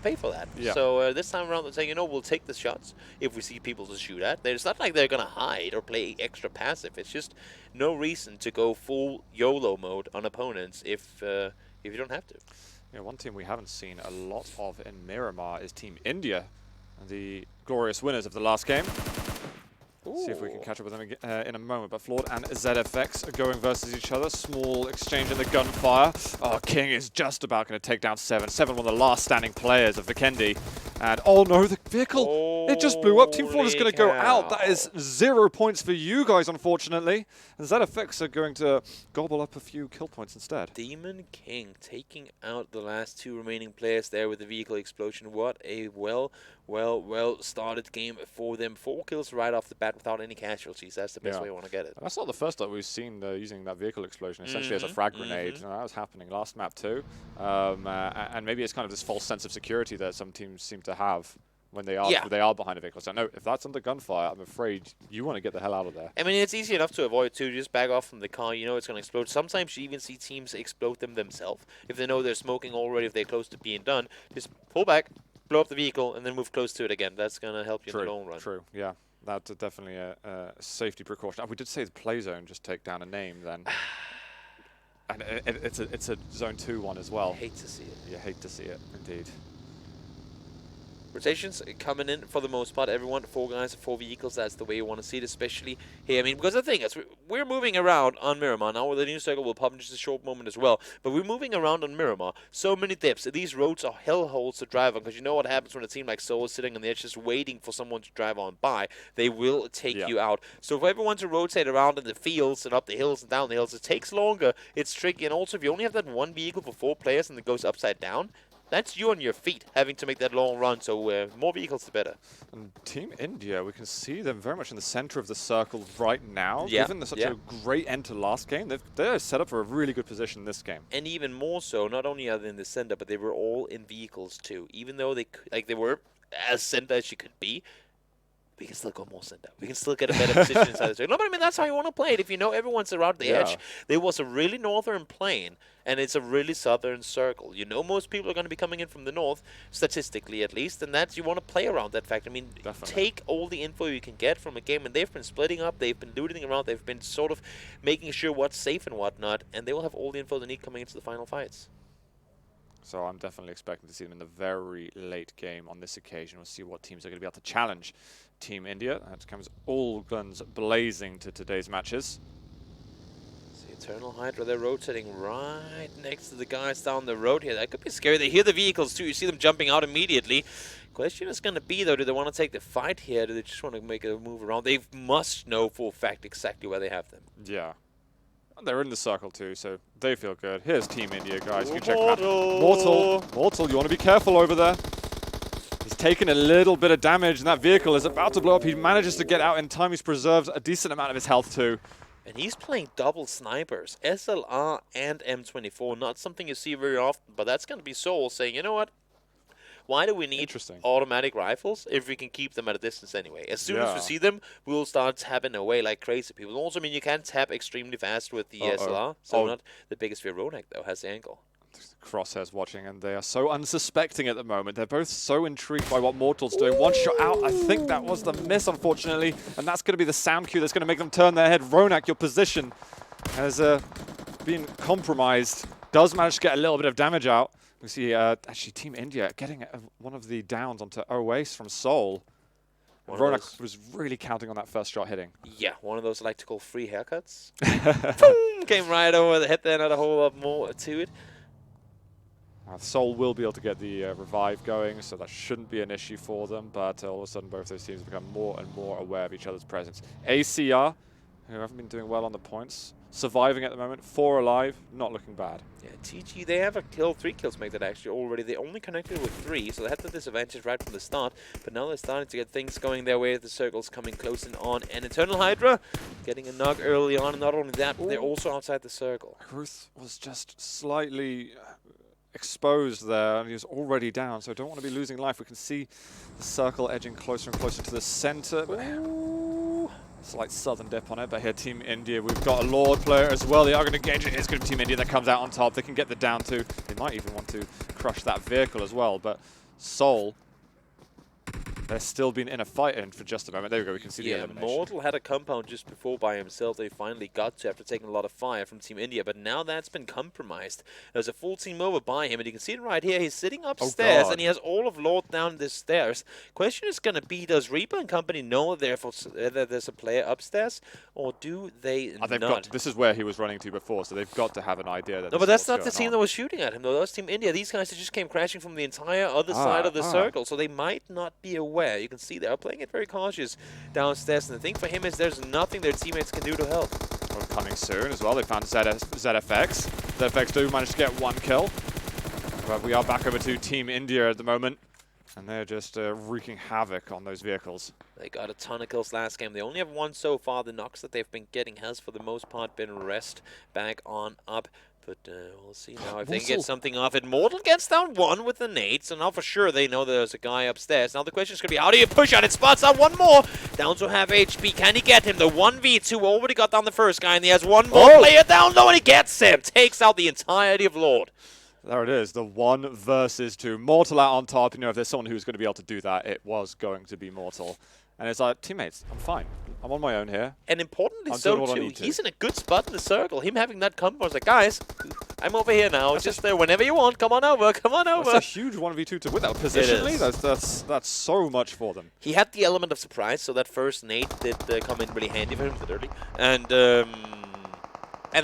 Speaker 6: pay for that. So this time around, they're saying, you know, we'll take the shots if we see people to shoot at. It's not like they're going to hide or play extra passive. It's just no reason to go full YOLO mode on opponents if you don't have to.
Speaker 5: Yeah, one team we haven't seen a lot of in Miramar is Team India, the glorious winners of the last game. See if we can catch up with them in a moment. But Flawed and ZFX are going versus each other. Small exchange in the gunfire. Oh, King is just about going to take down 7. 7, one of the last standing players of Vikendi. And oh no, the vehicle! It just blew up. Team Flawed is going to go out. That is 0 points for you guys, unfortunately. And ZFX are going to gobble up a few kill points instead.
Speaker 6: Demon King taking out the last 2 remaining players there with the vehicle explosion. What a well started game for them. 4 kills right off the bat without any casualties. That's the best way you want to get it.
Speaker 5: That's not the first that we've seen using that vehicle explosion essentially as a frag grenade. You know, that was happening last map too. And maybe it's kind of this false sense of security that some teams seem to have when they are behind a vehicle. So no, if that's under gunfire, I'm afraid you want to get the hell out of there.
Speaker 6: I mean, it's easy enough to avoid too. Just back off from the car. You know it's going to explode. Sometimes you even see teams explode them themselves. If they know they're smoking already, if they're close to being done, just pull back, blow up the vehicle, and then move close to it again. That's going to help you in the long run.
Speaker 5: True, yeah. That's definitely a safety precaution. We did say the play zone, just take down a name then. And it's a zone 2 one as well.
Speaker 6: Hate to see it.
Speaker 5: You hate to see it, indeed.
Speaker 6: Rotations coming in for the most part. Everyone, 4 guys, 4 vehicles. That's the way you want to see it, especially here. I mean, because the thing is, we're moving around on Miramar. Now with the new circle, we'll pop in just a short moment as well. But we're moving around on Miramar. So many dips. These roads are hellholes to drive on, because you know what happens when a team like Seoul is sitting on the edge just waiting for someone to drive on by. They will take you out. So for everyone to rotate around in the fields and up the hills and down the hills, it takes longer. It's tricky. And also, if you only have that one vehicle for 4 players and it goes upside down, that's you on your feet having to make that long run, so more vehicles the better.
Speaker 5: And Team India, we can see them very much in the center of the circle right now. Given such a great end to last game, they're set up for a really good position in this game.
Speaker 6: And even more so, not only are they in the center, but they were all in vehicles too. Even though they were as center as you could be, we can still go more center. We can still get a better position inside the circle. No, but I mean, that's how you want to play it. If you know everyone's around the edge, there was a really northern plane, and it's a really southern circle. You know most people are going to be coming in from the north, statistically at least, and that's, you want to play around that fact. I mean, take all the info you can get from a game, and they've been splitting up, they've been looting around, they've been sort of making sure what's safe and whatnot, and they will have all the info they need coming into the final fights.
Speaker 5: So I'm definitely expecting to see them in the very late game on this occasion. We'll see what teams are going to be able to challenge Team India. That comes all guns blazing to today's matches.
Speaker 6: See Eternal Hydra, they're rotating right next to the guys down the road here. That could be scary. They hear the vehicles too. You see them jumping out immediately. Question is going to be, though, do they want to take the fight here? Do they just want to make a move around? They must know for a fact exactly where they have them.
Speaker 5: Yeah. They're in the circle too, so they feel good. Here's Team India, guys. You can check them out. Mortal, you want to be careful over there. He's taken a little bit of damage, and that vehicle is about to blow up. He manages to get out in time. He's preserved a decent amount of his health too.
Speaker 6: And he's playing double snipers, SLR and M24. Not something you see very often, but that's going to be Seoul saying, you know what? Why do we need automatic rifles if we can keep them at a distance anyway? As soon as we see them, we'll start tapping away like crazy people. Also, I mean, you can tap extremely fast with the SLR, so not the biggest fear. Ronak, though, has the angle.
Speaker 5: Crosshairs watching, and they are so unsuspecting at the moment. They're both so intrigued by what Mortal's doing. One shot out. I think that was the miss, unfortunately, and that's going to be the sound cue that's going to make them turn their head. Ronak, your position has been compromised. Does manage to get a little bit of damage out. We see actually Team India getting one of the downs onto Oace from Seoul. Ronak was really counting on that first shot hitting.
Speaker 6: Yeah, one of those I like to call free haircuts. Boom! Came right over the head there, not a whole lot more to it.
Speaker 5: Seoul will be able to get the revive going, so that shouldn't be an issue for them, but all of a sudden both those teams become more and more aware of each other's presence. ACR, who haven't been doing well on the points, surviving at the moment, 4 alive, not looking bad.
Speaker 6: Yeah, TG, they have a kill, 3 kills make that actually already. They only connected with 3, so they had the disadvantage right from the start, but now they're starting to get things going their way. The circle's coming close and on, and Eternal Hydra getting a knock early on, and not only that, but they're also outside the circle.
Speaker 5: Ruth was just slightly exposed there, and he was already down, so don't want to be losing life. We can see the circle edging closer and closer to the center. Slight southern dip on it, but here Team India, we've got a Lord player as well. They are going to engage it. It's going to be Team India that comes out on top. They can get the down too. They might even want to crush that vehicle as well, but Seoul, they're still been in a fight in for just a moment. There we go, we can see the elimination.
Speaker 6: Mortal had a compound just before by himself. They finally got to after taking a lot of fire from Team India, but now that's been compromised. There's a full team over by him, and you can see it right here. He's sitting upstairs, and he has all of Lord down the stairs. Question is going to be, does Reaper and company know that there's a player upstairs, or do they not?
Speaker 5: This is where he was running to before, so they've got to have an idea that.
Speaker 6: No, but that's not the team that was shooting at him, though. That was Team India. These guys just came crashing from the entire other side of the circle, so they might not be aware. You can see they're playing it very cautious downstairs, and the thing for him is there's nothing their teammates can do to help.
Speaker 5: Well, coming soon as well, they found ZFX. ZFX do manage to get 1 kill, but we are back over to Team India at the moment, and they're just wreaking havoc on those vehicles.
Speaker 6: They got a ton of kills last game. They only have 1 so far. The knocks that they've been getting has, for the most part, been rest back on up. But we'll see now if they can get something off it. Mortal gets down 1 with the nades, so now for sure they know there's a guy upstairs. Now the question is going to be, how do you push out? It spots out 1 more. Down to half HP. Can he get him? The 1v2 already got down the first guy, and he has 1 more player down low, and he gets him. Takes out the entirety of Lord.
Speaker 5: There it is, the 1 versus 2. Mortal out on top. You know, if there's someone who's going to be able to do that, it was going to be Mortal. And it's like, teammates, I'm fine. I'm on my own here.
Speaker 6: And importantly so, too, he's in a good spot in the circle. Him having that combo, I was like, guys, I'm over here now. Just whenever you want, come on over, come on over.
Speaker 5: That's a huge 1v2 to win that positionally. That's so much for them.
Speaker 6: He had the element of surprise, so that first nade did come in really handy for him early, and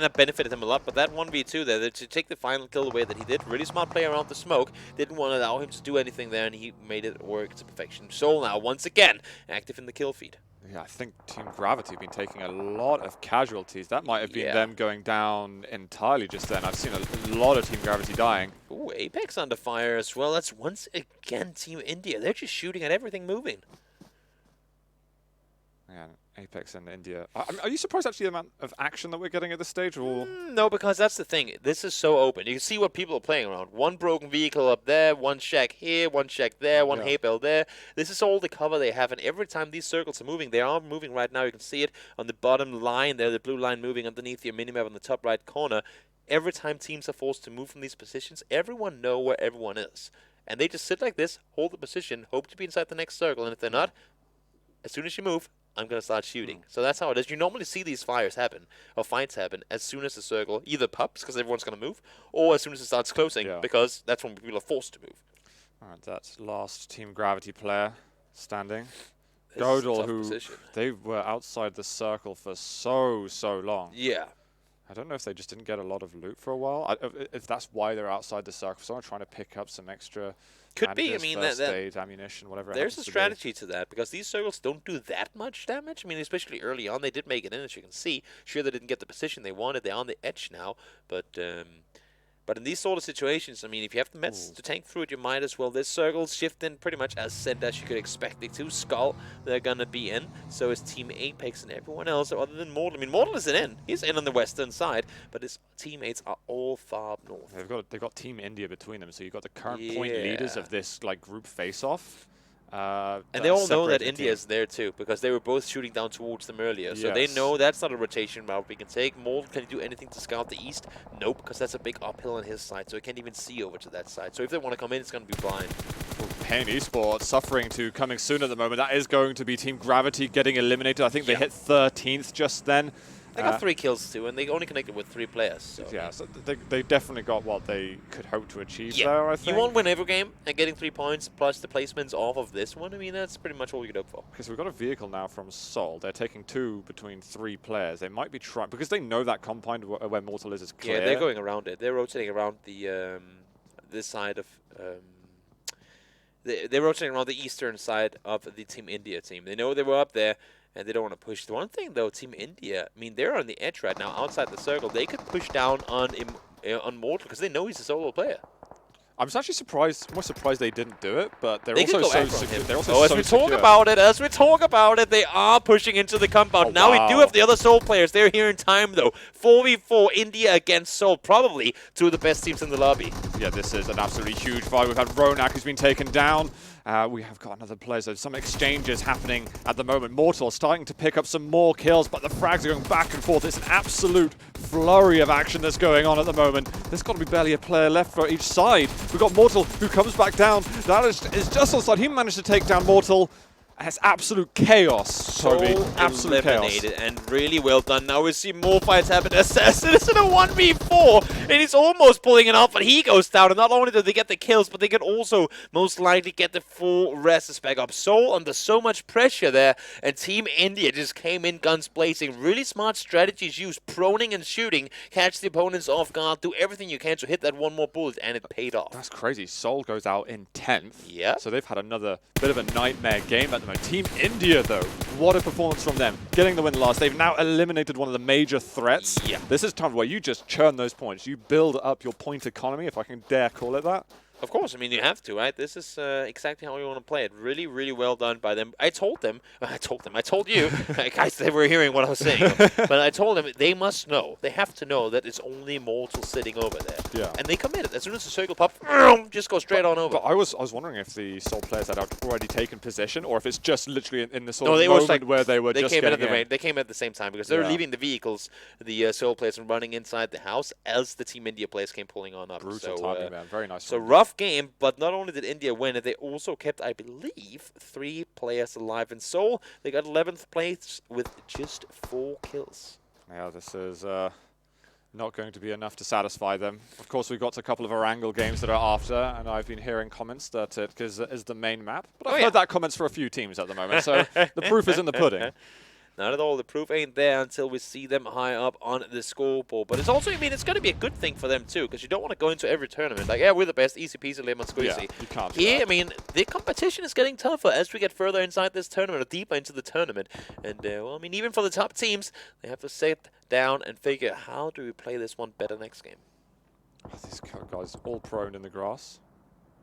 Speaker 6: that benefited him a lot. But that 1v2 there, to take the final kill the way that he did, really smart play around the smoke, didn't want to allow him to do anything there, and he made it work to perfection. Soul now, once again, active in the kill feed.
Speaker 5: Yeah, I think Team Gravity have been taking a lot of casualties. That might have been them going down entirely just then. I've seen a lot of Team Gravity dying.
Speaker 6: Ooh, Apex under fire as well. That's once again Team India. They're just shooting at everything moving.
Speaker 5: Yeah, Apex and India. Are you surprised actually the amount of action that we're getting at this stage? Or?
Speaker 6: No, because that's the thing. This is so open. You can see what people are playing around. One broken vehicle up there, one shack here, one shack there, one hay bale there. This is all the cover they have, and every time these circles are moving, they are moving right now. You can see it on the bottom line there, the blue line moving underneath your minimap on the top right corner. Every time teams are forced to move from these positions, everyone know where everyone is. And they just sit like this, hold the position, hope to be inside the next circle, and if they're not, as soon as you move, I'm going to start shooting. So that's how it is. You normally see these fires happen, or fights happen, as soon as the circle either pops, because everyone's going to move, or as soon as it starts closing, because that's when people are forced to move.
Speaker 5: All right, that's last Team Gravity player standing. Godel, they were outside the circle for so long.
Speaker 6: Yeah.
Speaker 5: I don't know if they just didn't get a lot of loot for a while. If that's why they're outside the circle. Someone trying to pick up some extra
Speaker 6: could be. I mean,
Speaker 5: first aid, ammunition, whatever.
Speaker 6: There's a strategy to that, because these circles don't do that much damage. I mean, especially early on, they did make it in, as you can see. Sure, they didn't get the position they wanted. They're on the edge now, but in these sort of situations, I mean, if you have the mets to tank through it, you might as well. This circle's shifting pretty much as said as you could expect it to. Skull, they're going to be in. So is Team Apex and everyone else, other than Mortal. I mean, Mortal isn't in. He's in on the western side, but his teammates are all far up north.
Speaker 5: They've got Team India between them, so you've got the current point leaders of this like group face-off.
Speaker 6: And they all know that India is there too, because they were both shooting down towards them earlier. So they know that's not a rotation route we can take. Mold, can he do anything to scout the east? Nope, because that's a big uphill on his side, so he can't even see over to that side. So if they want to come in, it's going to be blind.
Speaker 5: Pain Esports suffering to coming soon at the moment. That is going to be Team Gravity getting eliminated. I think they hit 13th just then.
Speaker 6: They got 3 kills too, and they only connected with 3 players. So.
Speaker 5: Yeah, so they definitely got what they could hope to achieve there, I think.
Speaker 6: You won't win every game, and getting 3 points plus the placements off of this one, I mean, that's pretty much all you could hope for.
Speaker 5: Because we've got a vehicle now from Seoul. They're taking 2 between 3 players. They might be trying, because they know that compound where Mortal is clear.
Speaker 6: Yeah, they're going around it. They're rotating around the this side of... they're rotating around the eastern side of the Team India team. They know they were up there, and they don't want to push. The one thing, though, Team India, I mean, they're on the edge right now, outside the circle. They could push down on Mortal, because they know he's a solo player.
Speaker 5: I'm just actually more surprised they didn't do it, but they're
Speaker 6: they
Speaker 5: also so secure.
Speaker 6: As we talk about it, they are pushing into the compound. Now we do have the other Seoul players. They're here in time, though. 4v4, India against Seoul, probably 2 of the best teams in the lobby.
Speaker 5: Yeah, this is an absolutely huge fight. We've had Ronak, who's been taken down. We have got another player, so some exchanges happening at the moment. Mortal starting to pick up some more kills, but the frags are going back and forth. It's an absolute flurry of action that's going on at the moment. There's got to be barely a player left for each side. We've got Mortal, who comes back down. That is just on side. He managed to take down Mortal. It's absolute chaos, Toby. Absolute chaos.
Speaker 6: And really well done. Now we see more fights happen. Assassin is in a 1v4, and he's almost pulling it off, but he goes down. And not only do they get the kills, but they can also most likely get the full rest back up. Seoul under so much pressure there, and Team India just came in guns blazing. Really smart strategies used, proning and shooting, catch the opponents off guard, do everything you can to hit that one more bullet, and it paid off.
Speaker 5: That's crazy. Seoul goes out in 10th.
Speaker 6: Yeah.
Speaker 5: So they've had another bit of a nightmare game at the moment. Team India, though, what a performance from them. Getting the win last. They've now eliminated one of the major threats.
Speaker 6: Yeah.
Speaker 5: This is time where you just churn those points. You build up your point economy, if I can dare call it that.
Speaker 6: Of course, I mean, you have to, right? This is exactly how you want to play it. Really, really well done by them. I told you, guys, they were hearing what I was saying. But I told them they must know, they have to know that it's only Mortal sitting over there.
Speaker 5: Yeah.
Speaker 6: And they committed. As soon as the circle popped, just go straight on over.
Speaker 5: But I was wondering if the Seoul players had already taken position, or if it's just literally in the sort of moment where they were just getting in.
Speaker 6: They came at the same time, because they were leaving the vehicles, the Seoul players, and running inside the house as the Team India players came pulling on up.
Speaker 5: Brutal timing, man. Very nice.
Speaker 6: So rough game, but not only did India win, they also kept, I believe, 3 players alive. In Seoul, they got 11th place with just 4 kills.
Speaker 5: Yeah, this is not going to be enough to satisfy them. Of course, we've got a couple of Erangel games that are after, and I've been hearing comments that it is the main map. But I've heard that comments for a few teams at the moment, so the proof is in the pudding.
Speaker 6: Not at all. The proof ain't there until we see them high up on the scoreboard. But it's also, I mean, it's going to be a good thing for them too, because you don't want to go into every tournament like, yeah, we're the best, easy peasy, lemon squeezy.
Speaker 5: Yeah, you can't do
Speaker 6: Here,
Speaker 5: that.
Speaker 6: I mean, the competition is getting tougher as we get further inside this tournament, or deeper into the tournament. And, well, I mean, even for the top teams, they have to sit down and figure, how do we play this one better next game?
Speaker 5: These guys all prone in the grass.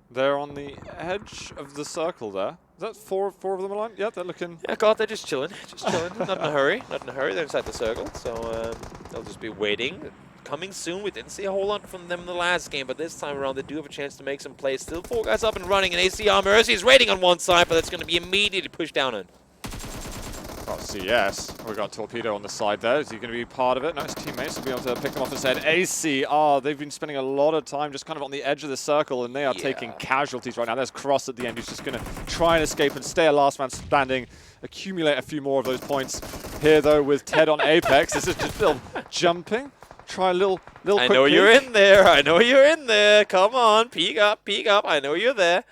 Speaker 5: They're on the edge of the circle there. Is that four of them aligned? Yeah, they're looking...
Speaker 6: Yeah, God, they're just chilling. Just chilling. Not in a hurry. Not in a hurry. They're inside the circle. So they'll just be waiting. Coming soon. We didn't see a whole lot from them in the last game, but this time around they do have a chance to make some plays. Still 4 guys up and running, and ACR Mercy is waiting on one side, but that's going to be immediately pushed down on.
Speaker 5: Oh, CS. We've got Torpedo on the side there. Is he going to be part of it? No, his teammates will be able to pick them off instead. ACR, they've been spending a lot of time just kind of on the edge of the circle, and they are taking casualties right now. There's Cross at the end, who's just going to try and escape and stay a last man standing, accumulate a few more of those points. Here, though, with Ted on Apex, this is just a little jumping. Try a little quick
Speaker 6: I know
Speaker 5: peek.
Speaker 6: you're in there. I know you're in there. Come on, peek up, peek up. I know you're there.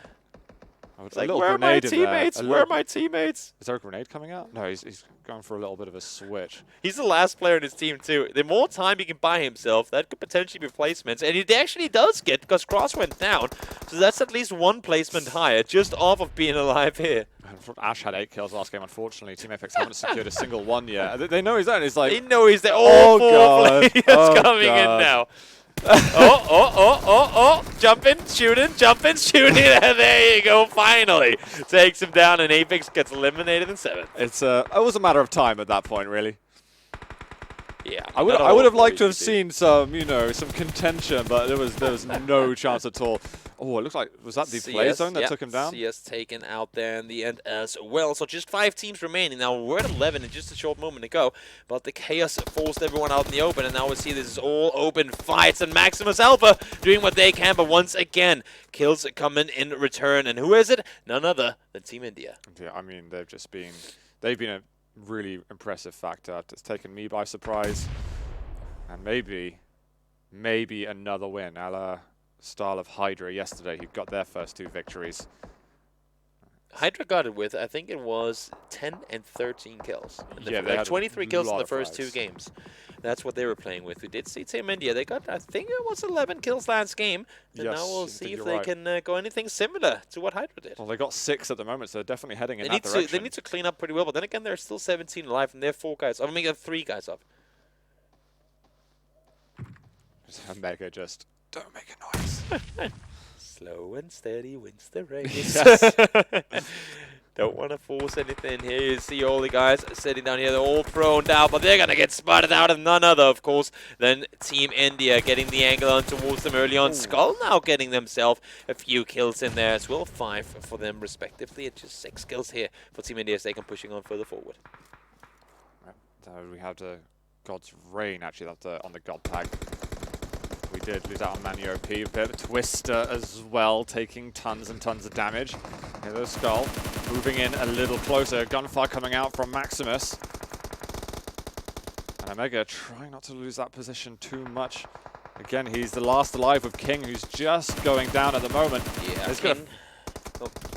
Speaker 6: It's like, where are my teammates? Where are my teammates?
Speaker 5: Is there a grenade coming out? No, he's going for a little bit of a switch.
Speaker 6: He's the last player in his team, too. The more time he can buy himself, that could potentially be placements. And he actually does get, because Cross went down. So that's at least 1 placement higher, just off of being alive here.
Speaker 5: Ash had 8 kills last game, unfortunately. Team Apex haven't secured a single one yet. They know he's there. It's like,
Speaker 6: they know he's there. All 4 players coming in now. Jumping, shooting, and there you go, finally. Takes him down, and Apex gets eliminated in 7th.
Speaker 5: It was a matter of time at that point, really.
Speaker 6: Yeah.
Speaker 5: I would have liked to have seen some, some contention, but there was no chance at all. Oh, it looks like, was that the play zone that took him down?
Speaker 6: CS taken out there in the end as well. So just 5 teams remaining. Now we're at 11 in just a short moment ago, but the chaos forced everyone out in the open, and now we see this is all open fights, and Maximus Alpha doing what they can, but once again, kills coming in return. And who is it? None other than Team India.
Speaker 5: Yeah, I mean, they've been a really impressive factor. It's taken me by surprise, and maybe another win, a la style of Hydra yesterday, who got their first 2 victories.
Speaker 6: Hydra got it with, I think it was 10 and 13 kills.
Speaker 5: Yeah, they had
Speaker 6: 23 kills in the first 2 games. That's what they were playing with. We did see Team India. They got, I think it was 11 kills last game. And now we'll see if they can go anything similar to what Hydra did.
Speaker 5: Well, they got 6 at the moment, so they're definitely heading in that direction.
Speaker 6: They need to clean up pretty well, but then again, there's still 17 alive, and they're 4 guys. I mean, 3 guys up.
Speaker 5: Mega just... Don't make a noise.
Speaker 6: Slow and steady wins the race. Don't want to force anything here. You see all the guys sitting down here. They're all thrown down, but they're going to get spotted out, and none other, of course, than Team India getting the angle on towards them early on. Skull now getting themselves a few kills in there as well. 5 for them, respectively, and just 6 kills here for Team India as they can pushing on further forward.
Speaker 5: We have the God's Reign, actually, on the God tag. We did lose out on Manu OP, a bit of a Twister as well, taking tons and tons of damage. Here the Skull, moving in a little closer. Gunfire coming out from Maximus. And Omega trying not to lose that position too much. Again, he's the last alive with King, who's just going down at the moment.
Speaker 6: Yeah,
Speaker 5: King.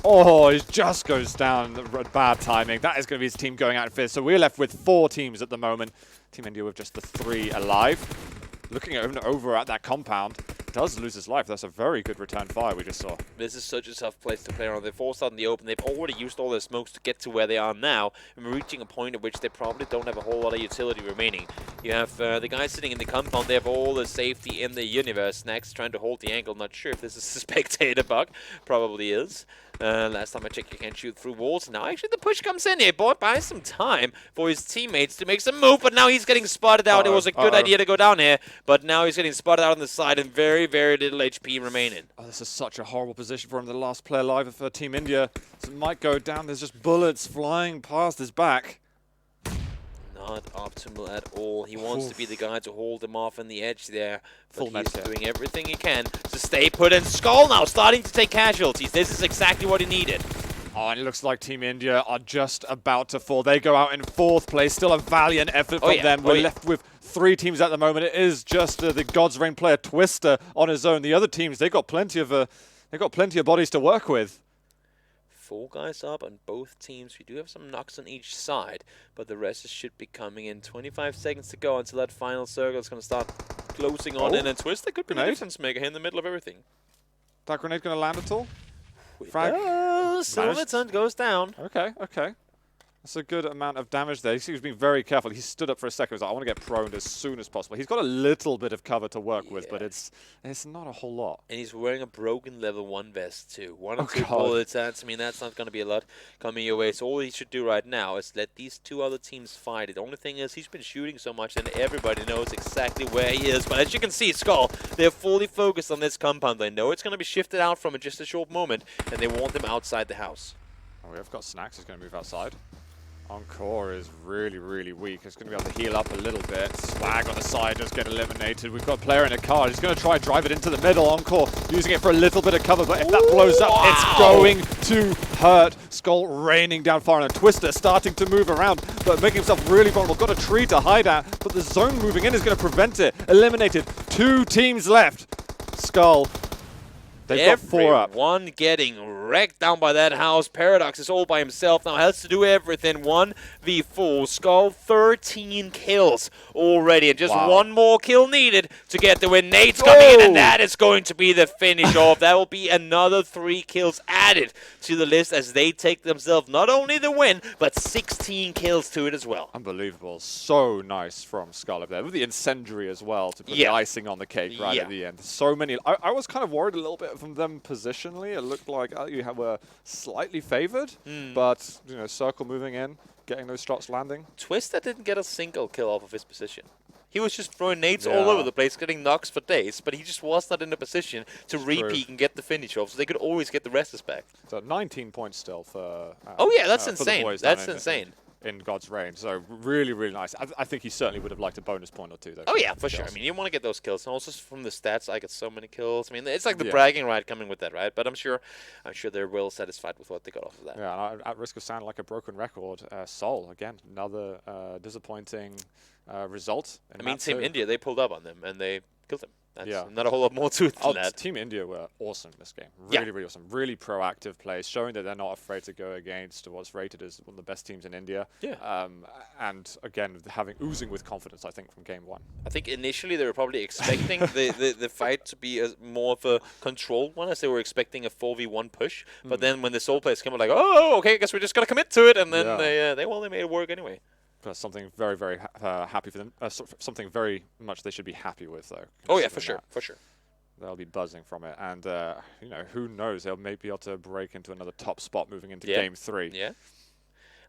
Speaker 5: Oh, he just goes down. Bad timing. That is going to be his team going out in 5th. So we're left with 4 teams at the moment. Team India with just the 3 alive. Looking over at that compound, does lose his life. That's a very good return fire we just saw.
Speaker 6: This is such a tough place to play on. They're forced out in the open. They've already used all their smokes to get to where they are now, and we're reaching a point at which they probably don't have a whole lot of utility remaining. You have the guys sitting in the compound. They have all the safety in the universe. Next, trying to hold the angle. Not sure if this is a spectator bug. Probably is. Last time I checked, you can't shoot through walls. Now, actually, the push comes in here. Boy, buys some time for his teammates to make some move, but now he's getting spotted out. It was a good idea to go down here, but now he's getting spotted out on the side and very, very little HP remaining.
Speaker 5: Oh, this is such a horrible position for him. The last player alive for Team India. So it might go down. There's just bullets flying past his back.
Speaker 6: Not optimal at all. He wants to be the guy to hold him off on the edge there. But he's doing everything he can to stay put. And Skull now starting to take casualties. This is exactly what he needed.
Speaker 5: Oh, and it looks like Team India are just about to fall. They go out in 4th place. Still a valiant effort from them. We're left with 3 teams at the moment. It is just the God's Reign player Twister on his own. The other teams, they've got plenty of bodies to work with.
Speaker 6: 4 guys up on both teams. We do have some knocks on each side, but the rest should be coming in. 25 seconds to go until that final circle is going to start closing on in, and Twister could be the difference maker here in the middle of everything.
Speaker 5: That grenade going to land at all?
Speaker 6: Frag. Silverton goes down.
Speaker 5: Okay, okay. That's a good amount of damage there. He was being very careful. He stood up for a second. He was like, I want to get prone as soon as possible. He's got a little bit of cover to work with, but it's not a whole lot.
Speaker 6: And he's wearing a broken level 1 vest too. 1 or 2 bullets. I mean, that's not going to be a lot coming your way. So all he should do right now is let these 2 other teams fight. The only thing is he's been shooting so much and everybody knows exactly where he is. But as you can see, Skull, they're fully focused on this compound. They know it's going to be shifted out from in just a short moment, and they want them outside the house.
Speaker 5: Oh, we have got Snacks. He's going to move outside. Encore is really, really weak. It's going to be able to heal up a little bit. Swag on the side just get eliminated. We've got a player in a car. He's going to try and drive it into the middle. Encore using it for a little bit of cover, but if that blows up, it's going to hurt. Skull raining down far, and a Twister starting to move around, but making himself really vulnerable. Got a tree to hide at, but the zone moving in is going to prevent it. Eliminated. 2 teams left. Skull. They've got 4 up.
Speaker 6: Everyone getting wrecked down by that house. Paradox is all by himself now. Has to do everything. 1v4. Skull 13 kills already. And just 1 more kill needed to get the win. Nate's coming in, and that is going to be the finish off. That will be another 3 kills added to the list as they take themselves not only the win, but 16 kills to it as well.
Speaker 5: Unbelievable. So nice from Skull up there. With the incendiary as well to put the icing on the cake right at the end. So many. I was kind of worried a little bit from them positionally. It looked like you were slightly favored, but you know, Circle moving in, getting those shots landing.
Speaker 6: Twister didn't get a single kill off of his position. He was just throwing nades all over the place, getting knocks for days, but he just was not in a position to repeat and get the finish off, so they could always get the Restus back.
Speaker 5: So 19 points still for
Speaker 6: oh yeah, that's insane. That's insane.
Speaker 5: In God's Reign, so really, really nice. I think he certainly would have liked a bonus point or 2, though.
Speaker 6: Oh yeah, for sure. I mean, you want to get those kills, and also from the stats, I get so many kills. I mean, it's like the bragging right coming with that, right? But I'm sure they're well satisfied with what they got off of that.
Speaker 5: Yeah, and at risk of sounding like a broken record, Seoul again, another disappointing result.
Speaker 6: I mean, Team India, they pulled up on them and they killed them. That's not a whole lot more to it than that.
Speaker 5: Team India were awesome in this game. Really, really awesome. Really proactive plays, showing that they're not afraid to go against what's rated as one of the best teams in India.
Speaker 6: Yeah.
Speaker 5: And again, oozing with confidence, I think, from game 1.
Speaker 6: I think initially they were probably expecting the fight to be more of a controlled one, as they were expecting a 4v1 push. But then when the Soul players came, like, oh, okay, I guess we're just going to commit to it. And then they made it work anyway.
Speaker 5: Something very, very happy for them. Something very much they should be happy with, though.
Speaker 6: Oh yeah, for sure, for sure.
Speaker 5: They'll be buzzing from it, and you know, who knows? They'll maybe be able to break into another top spot moving into game 3.
Speaker 6: Yeah.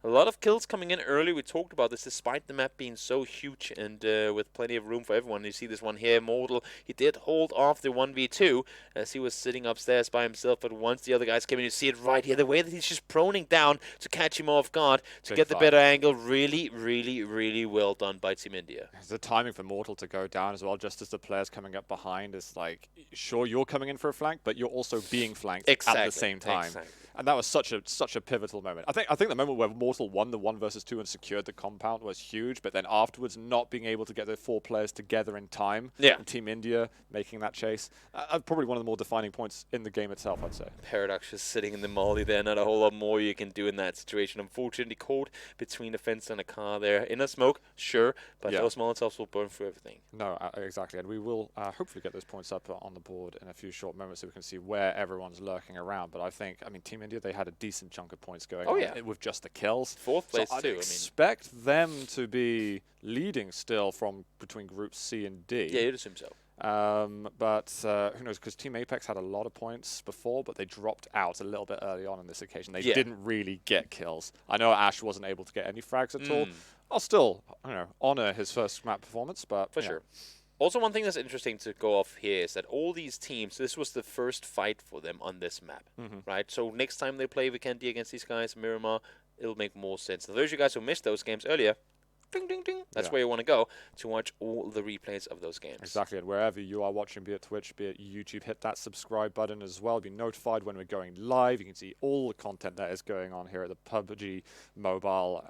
Speaker 6: A lot of kills coming in early. We talked about this despite the map being so huge and with plenty of room for everyone. You see this one here, Mortal. He did hold off the 1v2 as he was sitting upstairs by himself, but once the other guys came in, you see it right here. The way that he's just proning down to catch him off guard, to get the better angle. Really, really, really well done by Team India.
Speaker 5: The timing for Mortal to go down as well, just as the players coming up behind, is like, sure, you're coming in for a flank, but you're also being flanked at the same time.
Speaker 6: Exactly.
Speaker 5: And that was such a pivotal moment. I think the moment where Mortal won the 1 versus 2 and secured the compound was huge, but then afterwards not being able to get the 4 players together in time.
Speaker 6: Yeah.
Speaker 5: And Team India making that chase. Probably one of the more defining points in the game itself, I'd say.
Speaker 6: Paradox just sitting in the molly there. Not a whole lot more you can do in that situation. Unfortunately caught between a fence and a car there. In a smoke, sure, but those Molotovs will burn through everything.
Speaker 5: No, exactly. And we will hopefully get those points up on the board in a few short moments so we can see where everyone's lurking around. But I mean, Team India, they had a decent chunk of points going on with just the kills.
Speaker 6: 4th place
Speaker 5: so
Speaker 6: too.
Speaker 5: I'd expect them to be leading still from between groups C and D.
Speaker 6: Yeah, you'd assume so.
Speaker 5: But who knows, because Team Apex had a lot of points before, but they dropped out a little bit early on this occasion. They didn't really get kills. I know Ash wasn't able to get any frags at all. I'll still, honor his first map performance, but
Speaker 6: for sure. Also, one thing that's interesting to go off here is that all these teams, this was the first fight for them on this map, right? So next time they play Vikendi against these guys, Miramar, it'll make more sense. Now, those of you guys who missed those games earlier, ding, ding, ding. That's where you want to go to watch all the replays of those games.
Speaker 5: Exactly, and wherever you are watching, be it Twitch, be it YouTube, hit that subscribe button as well. Be notified when we're going live. You can see all the content that is going on here at the PUBG Mobile.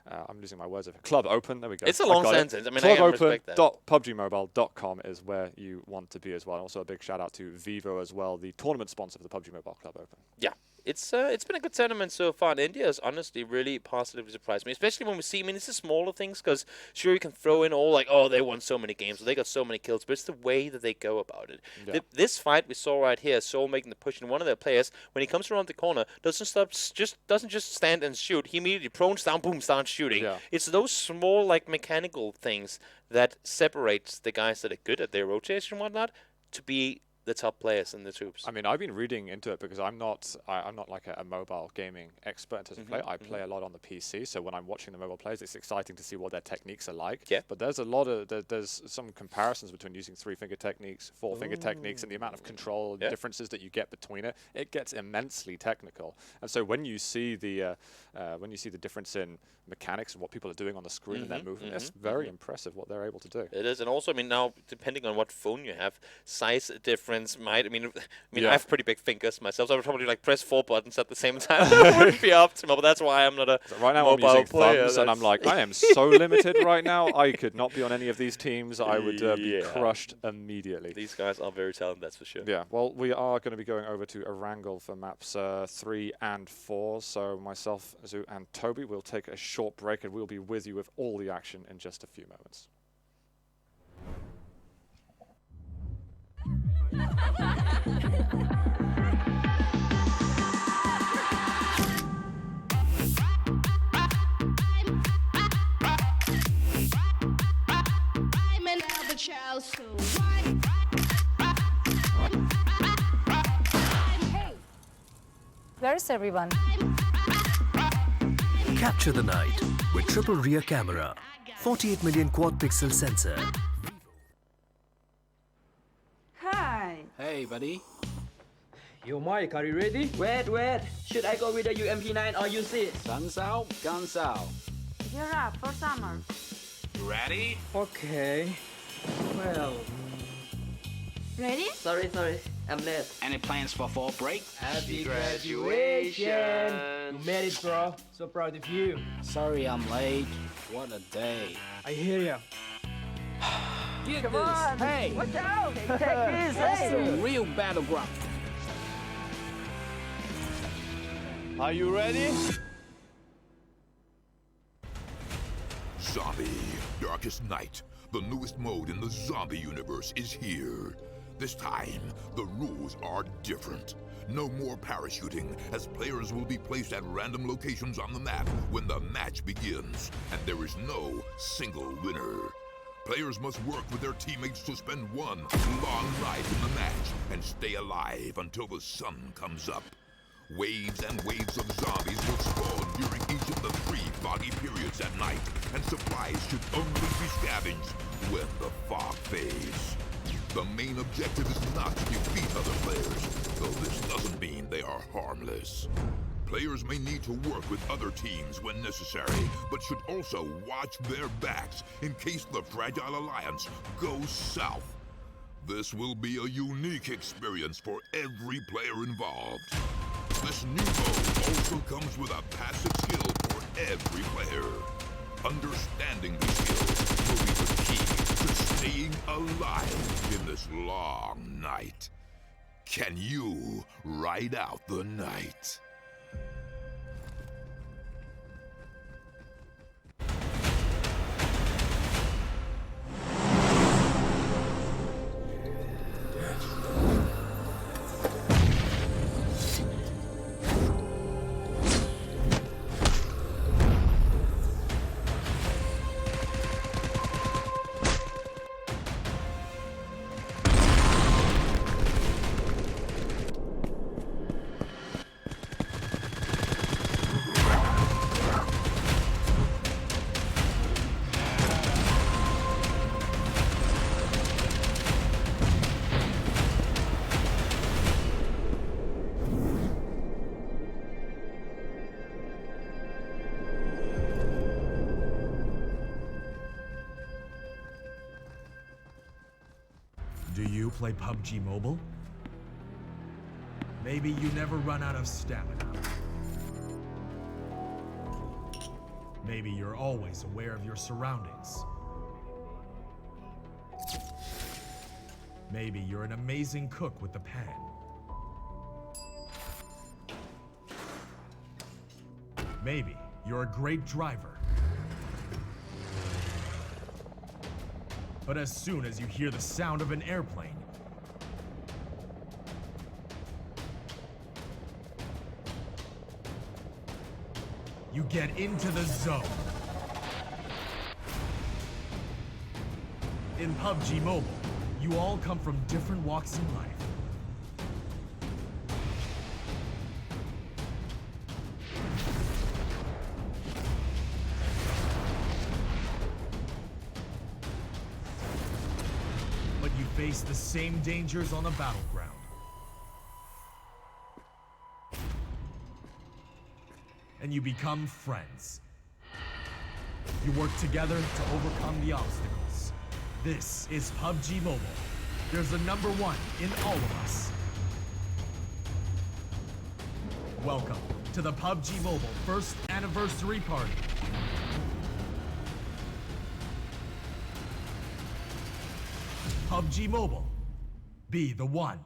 Speaker 5: I'm losing my words. Club Open. There we go.
Speaker 6: It's a long sentence. I mean,
Speaker 5: clubopen.pubgmobile.com is where you want to be as well. Also, a big shout out to Vivo as well, the tournament sponsor for the PUBG Mobile Club Open.
Speaker 6: Yeah. It's been a good tournament so far, and India has honestly really positively surprised me, especially when we see, I mean, it's the smaller things, because sure, you can throw in all like, oh, they won so many games, or they got so many kills, but it's the way that they go about it.
Speaker 5: Yeah.
Speaker 6: This fight we saw right here, Soul making the push, and one of their players, when he comes around the corner, doesn't just stand and shoot, he immediately prones down, boom, starts shooting.
Speaker 5: Yeah.
Speaker 6: It's those small, like, mechanical things that separates the guys that are good at their rotation and whatnot to be the top players in the troops.
Speaker 5: I mean, I've been reading into it because I'm not like a mobile gaming expert to play. I play a lot on the PC, so when I'm watching the mobile players, it's exciting to see what their techniques are like.
Speaker 6: Yeah.
Speaker 5: But there's a lot of there's some comparisons between using 3-finger techniques, 4-finger techniques, and the amount of control and differences that you get between it. It gets immensely technical. And so when you see the difference in mechanics and what people are doing on the screen and their movement, it's very impressive what they're able to do.
Speaker 6: It is, and also, I mean, now depending on what phone you have, size difference might. I mean, I have pretty big fingers myself, so I would probably like press 4 buttons at the same time. It wouldn't be optimal, but that's why I'm not a
Speaker 5: right now
Speaker 6: mobile
Speaker 5: I'm using
Speaker 6: player.
Speaker 5: thumbs, and I'm like, I am so limited right now. I could not be on any of these teams. I would be crushed immediately.
Speaker 6: These guys are very talented, that's for sure.
Speaker 5: Yeah, well, we are going to be going over to Erangel for maps 3 and 4. So myself, Zoo, and Toby will take a short break, and we'll be with you with all the action in just a few moments.
Speaker 7: Where's everyone?
Speaker 1: Capture the night with triple rear camera, 48 million quad pixel sensor.
Speaker 7: Hi.
Speaker 8: Hey, buddy.
Speaker 9: Yo, Mike, are you ready?
Speaker 10: Wait. Should I go with the UMP9 or use it?
Speaker 8: Sun's out, guns out.
Speaker 7: Gear up for summer.
Speaker 8: You ready?
Speaker 9: Okay. Well,
Speaker 7: Ready?
Speaker 10: Sorry. I'm late.
Speaker 8: Any plans for fall break?
Speaker 9: happy graduation! You made it, bro. So proud of you.
Speaker 8: Sorry I'm late. What a day.
Speaker 9: I hear ya.
Speaker 8: Get
Speaker 10: Come
Speaker 8: this.
Speaker 10: on!
Speaker 8: Hey,
Speaker 10: Watch out! Take this!
Speaker 8: that's
Speaker 10: Hey!
Speaker 8: a real battleground.
Speaker 9: Are you ready?
Speaker 11: Zombie, Darkest Night, the newest mode in the zombie universe, is here. This time, the rules are different. No more parachuting, as players will be placed at random locations on the map when the match begins, and there is no single winner. Players must work with their teammates to spend one long night in the match and stay alive until the sun comes up. Waves and waves of zombies will spawn during each of the 3 foggy periods at night, and supplies should only be scavenged when the fog fades. The main objective is not to defeat other players, though this doesn't mean they are harmless. Players may need to work with other teams when necessary, but should also watch their backs in case the Fragile Alliance goes south. This will be a unique experience for every player involved. This new mode also comes with a passive skill for every player. Understanding these skills will be the key to staying alive in this long night. Can you ride out the night?
Speaker 12: you play PUBG Mobile? Maybe you never run out of stamina. Maybe you're always aware of your surroundings. Maybe you're an amazing cook with the pan. Maybe you're a great driver. But as soon as you hear the sound of an airplane, you get into the zone. In PUBG Mobile, you all come from different walks in life. But you face the same dangers on the battleground. And you become friends. You work together to overcome the obstacles. This is PUBG Mobile. There's a number one in all of us. Welcome to the PUBG Mobile first anniversary party. PUBG Mobile. Be the one.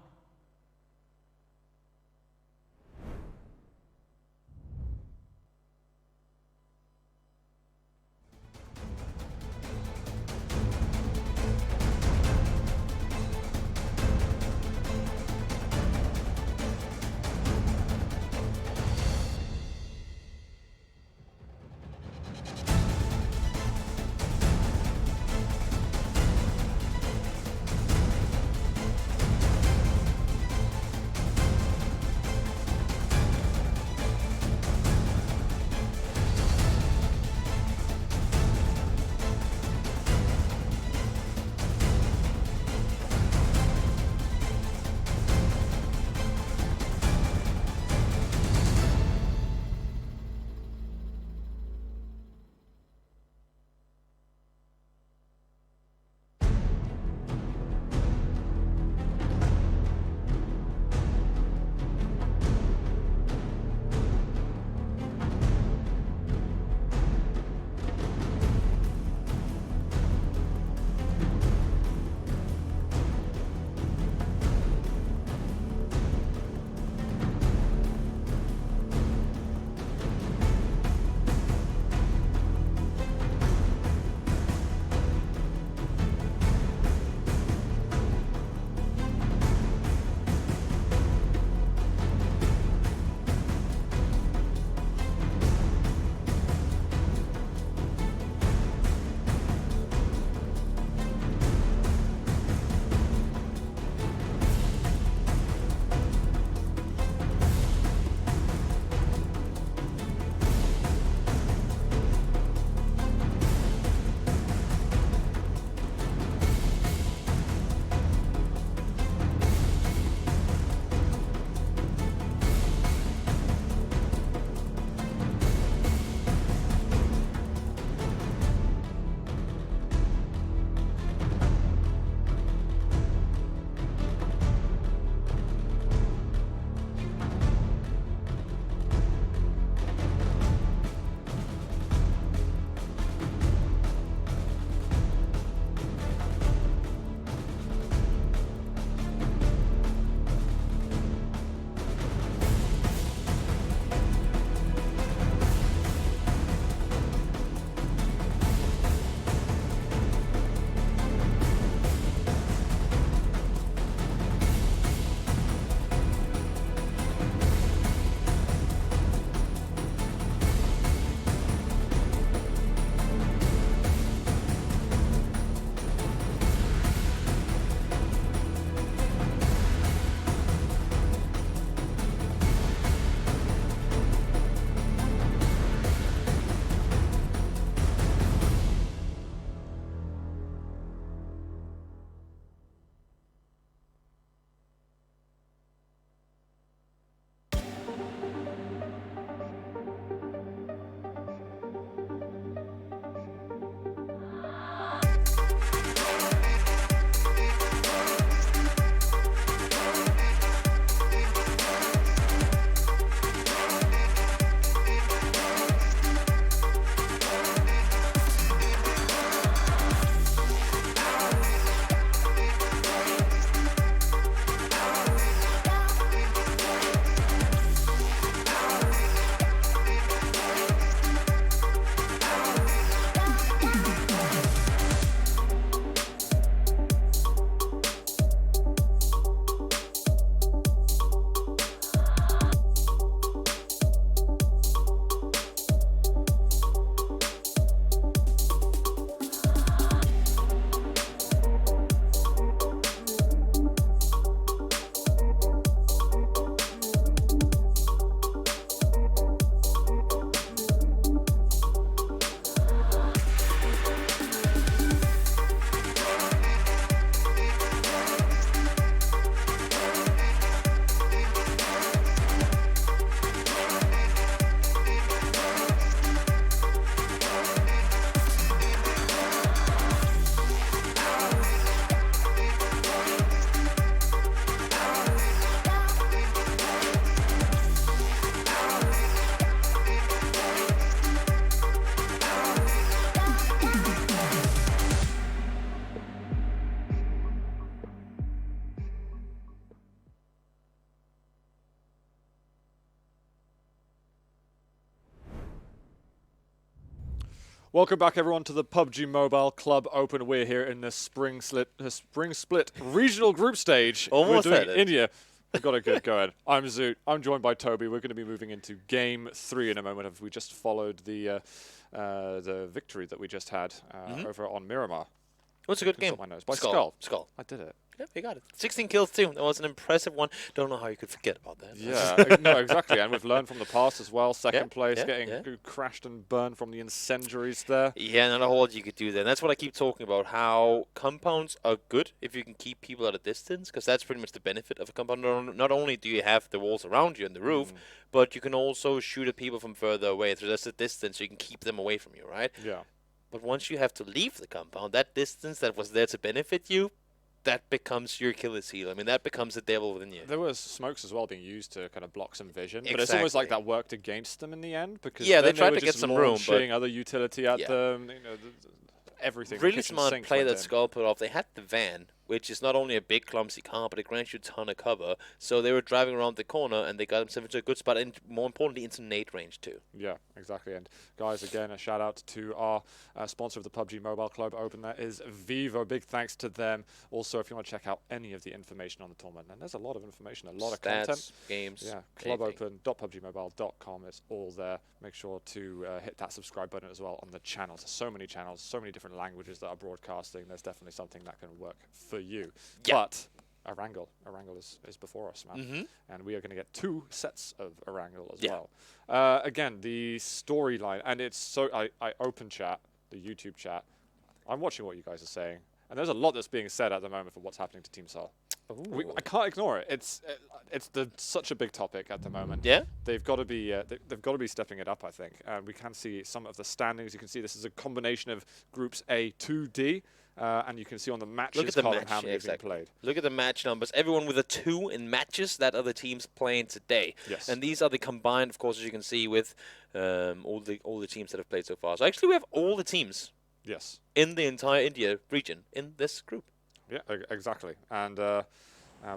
Speaker 5: Welcome back, everyone, to the PUBG Mobile Club Open. We're here in the spring split regional group stage.
Speaker 6: Almost
Speaker 5: We're
Speaker 6: had
Speaker 5: doing
Speaker 6: it.
Speaker 5: India. We've got a good go ahead. I'm Zoot. I'm joined by Toby. We're going to be moving into Game 3 in a moment. Have we just followed the victory that we just had over on Miramar?
Speaker 6: What's a good game?
Speaker 5: My nose. By Skull.
Speaker 6: Skull.
Speaker 5: I did it.
Speaker 6: Yeah, you got it. 16 kills too. That was an impressive one. Don't know how you could forget about that.
Speaker 5: Yeah, no, exactly. And we've learned from the past as well. Second place, getting crashed and burned from the incendiaries there.
Speaker 6: Yeah, not a whole lot you could do there. And that's what I keep talking about, how compounds are good if you can keep people at a distance, because that's pretty much the benefit of a compound. Not only do you have the walls around you and the roof, but you can also shoot at people from further away. So that's a distance, so you can keep them away from you, right?
Speaker 5: Yeah.
Speaker 6: But once you have to leave the compound, that distance that was there to benefit you, that becomes your Achilles heel. I mean, that becomes the devil within you.
Speaker 5: There was smokes as well being used to kind of block some vision,
Speaker 6: Exactly.
Speaker 5: but it's almost like that worked against them in the end, because
Speaker 6: they tried
Speaker 5: were
Speaker 6: to get
Speaker 5: just
Speaker 6: some room, but
Speaker 5: other utility at them, you know, everything.
Speaker 6: Really smart play that Skull put off. They had the van, which is not only a big clumsy car, but it grants you a ton of cover. So they were driving around the corner, and they got themselves into a good spot, and more importantly, into nade range too.
Speaker 5: Yeah, exactly. And guys, again, a shout out to our sponsor of the PUBG Mobile Club Open. That is Vivo. Big thanks to them. Also, if you want to check out any of the information on the tournament, and there's a lot of information, a lot of content.
Speaker 6: Games.
Speaker 5: Yeah, clubopen.pubgmobile.com. It's all there. Make sure to hit that subscribe button as well on the channels. There's so many channels, so many different languages that are broadcasting. There's definitely something that can work for you. But Erangel is before us, man. And we are going to get 2 sets of Erangel as well. Again, the storyline, and it's so, I open chat, the YouTube chat. I'm watching what you guys are saying, and there's a lot that's being said at the moment for what's happening to Team Seoul. I can't ignore it. It's such a big topic at the moment.
Speaker 6: Yeah,
Speaker 5: they've got to be stepping it up, I think. And we can see some of the standings. You can see this is a combination of groups A to D, and you can see on the matches column how many have been played.
Speaker 6: Look at the match numbers. Everyone with a 2 in matches that are the teams playing today.
Speaker 5: Yes.
Speaker 6: And these are the combined, of course, as you can see, with all the teams that have played so far. So actually, we have all the teams.
Speaker 5: Yes.
Speaker 6: In the entire India region in this group.
Speaker 5: Yeah, exactly. And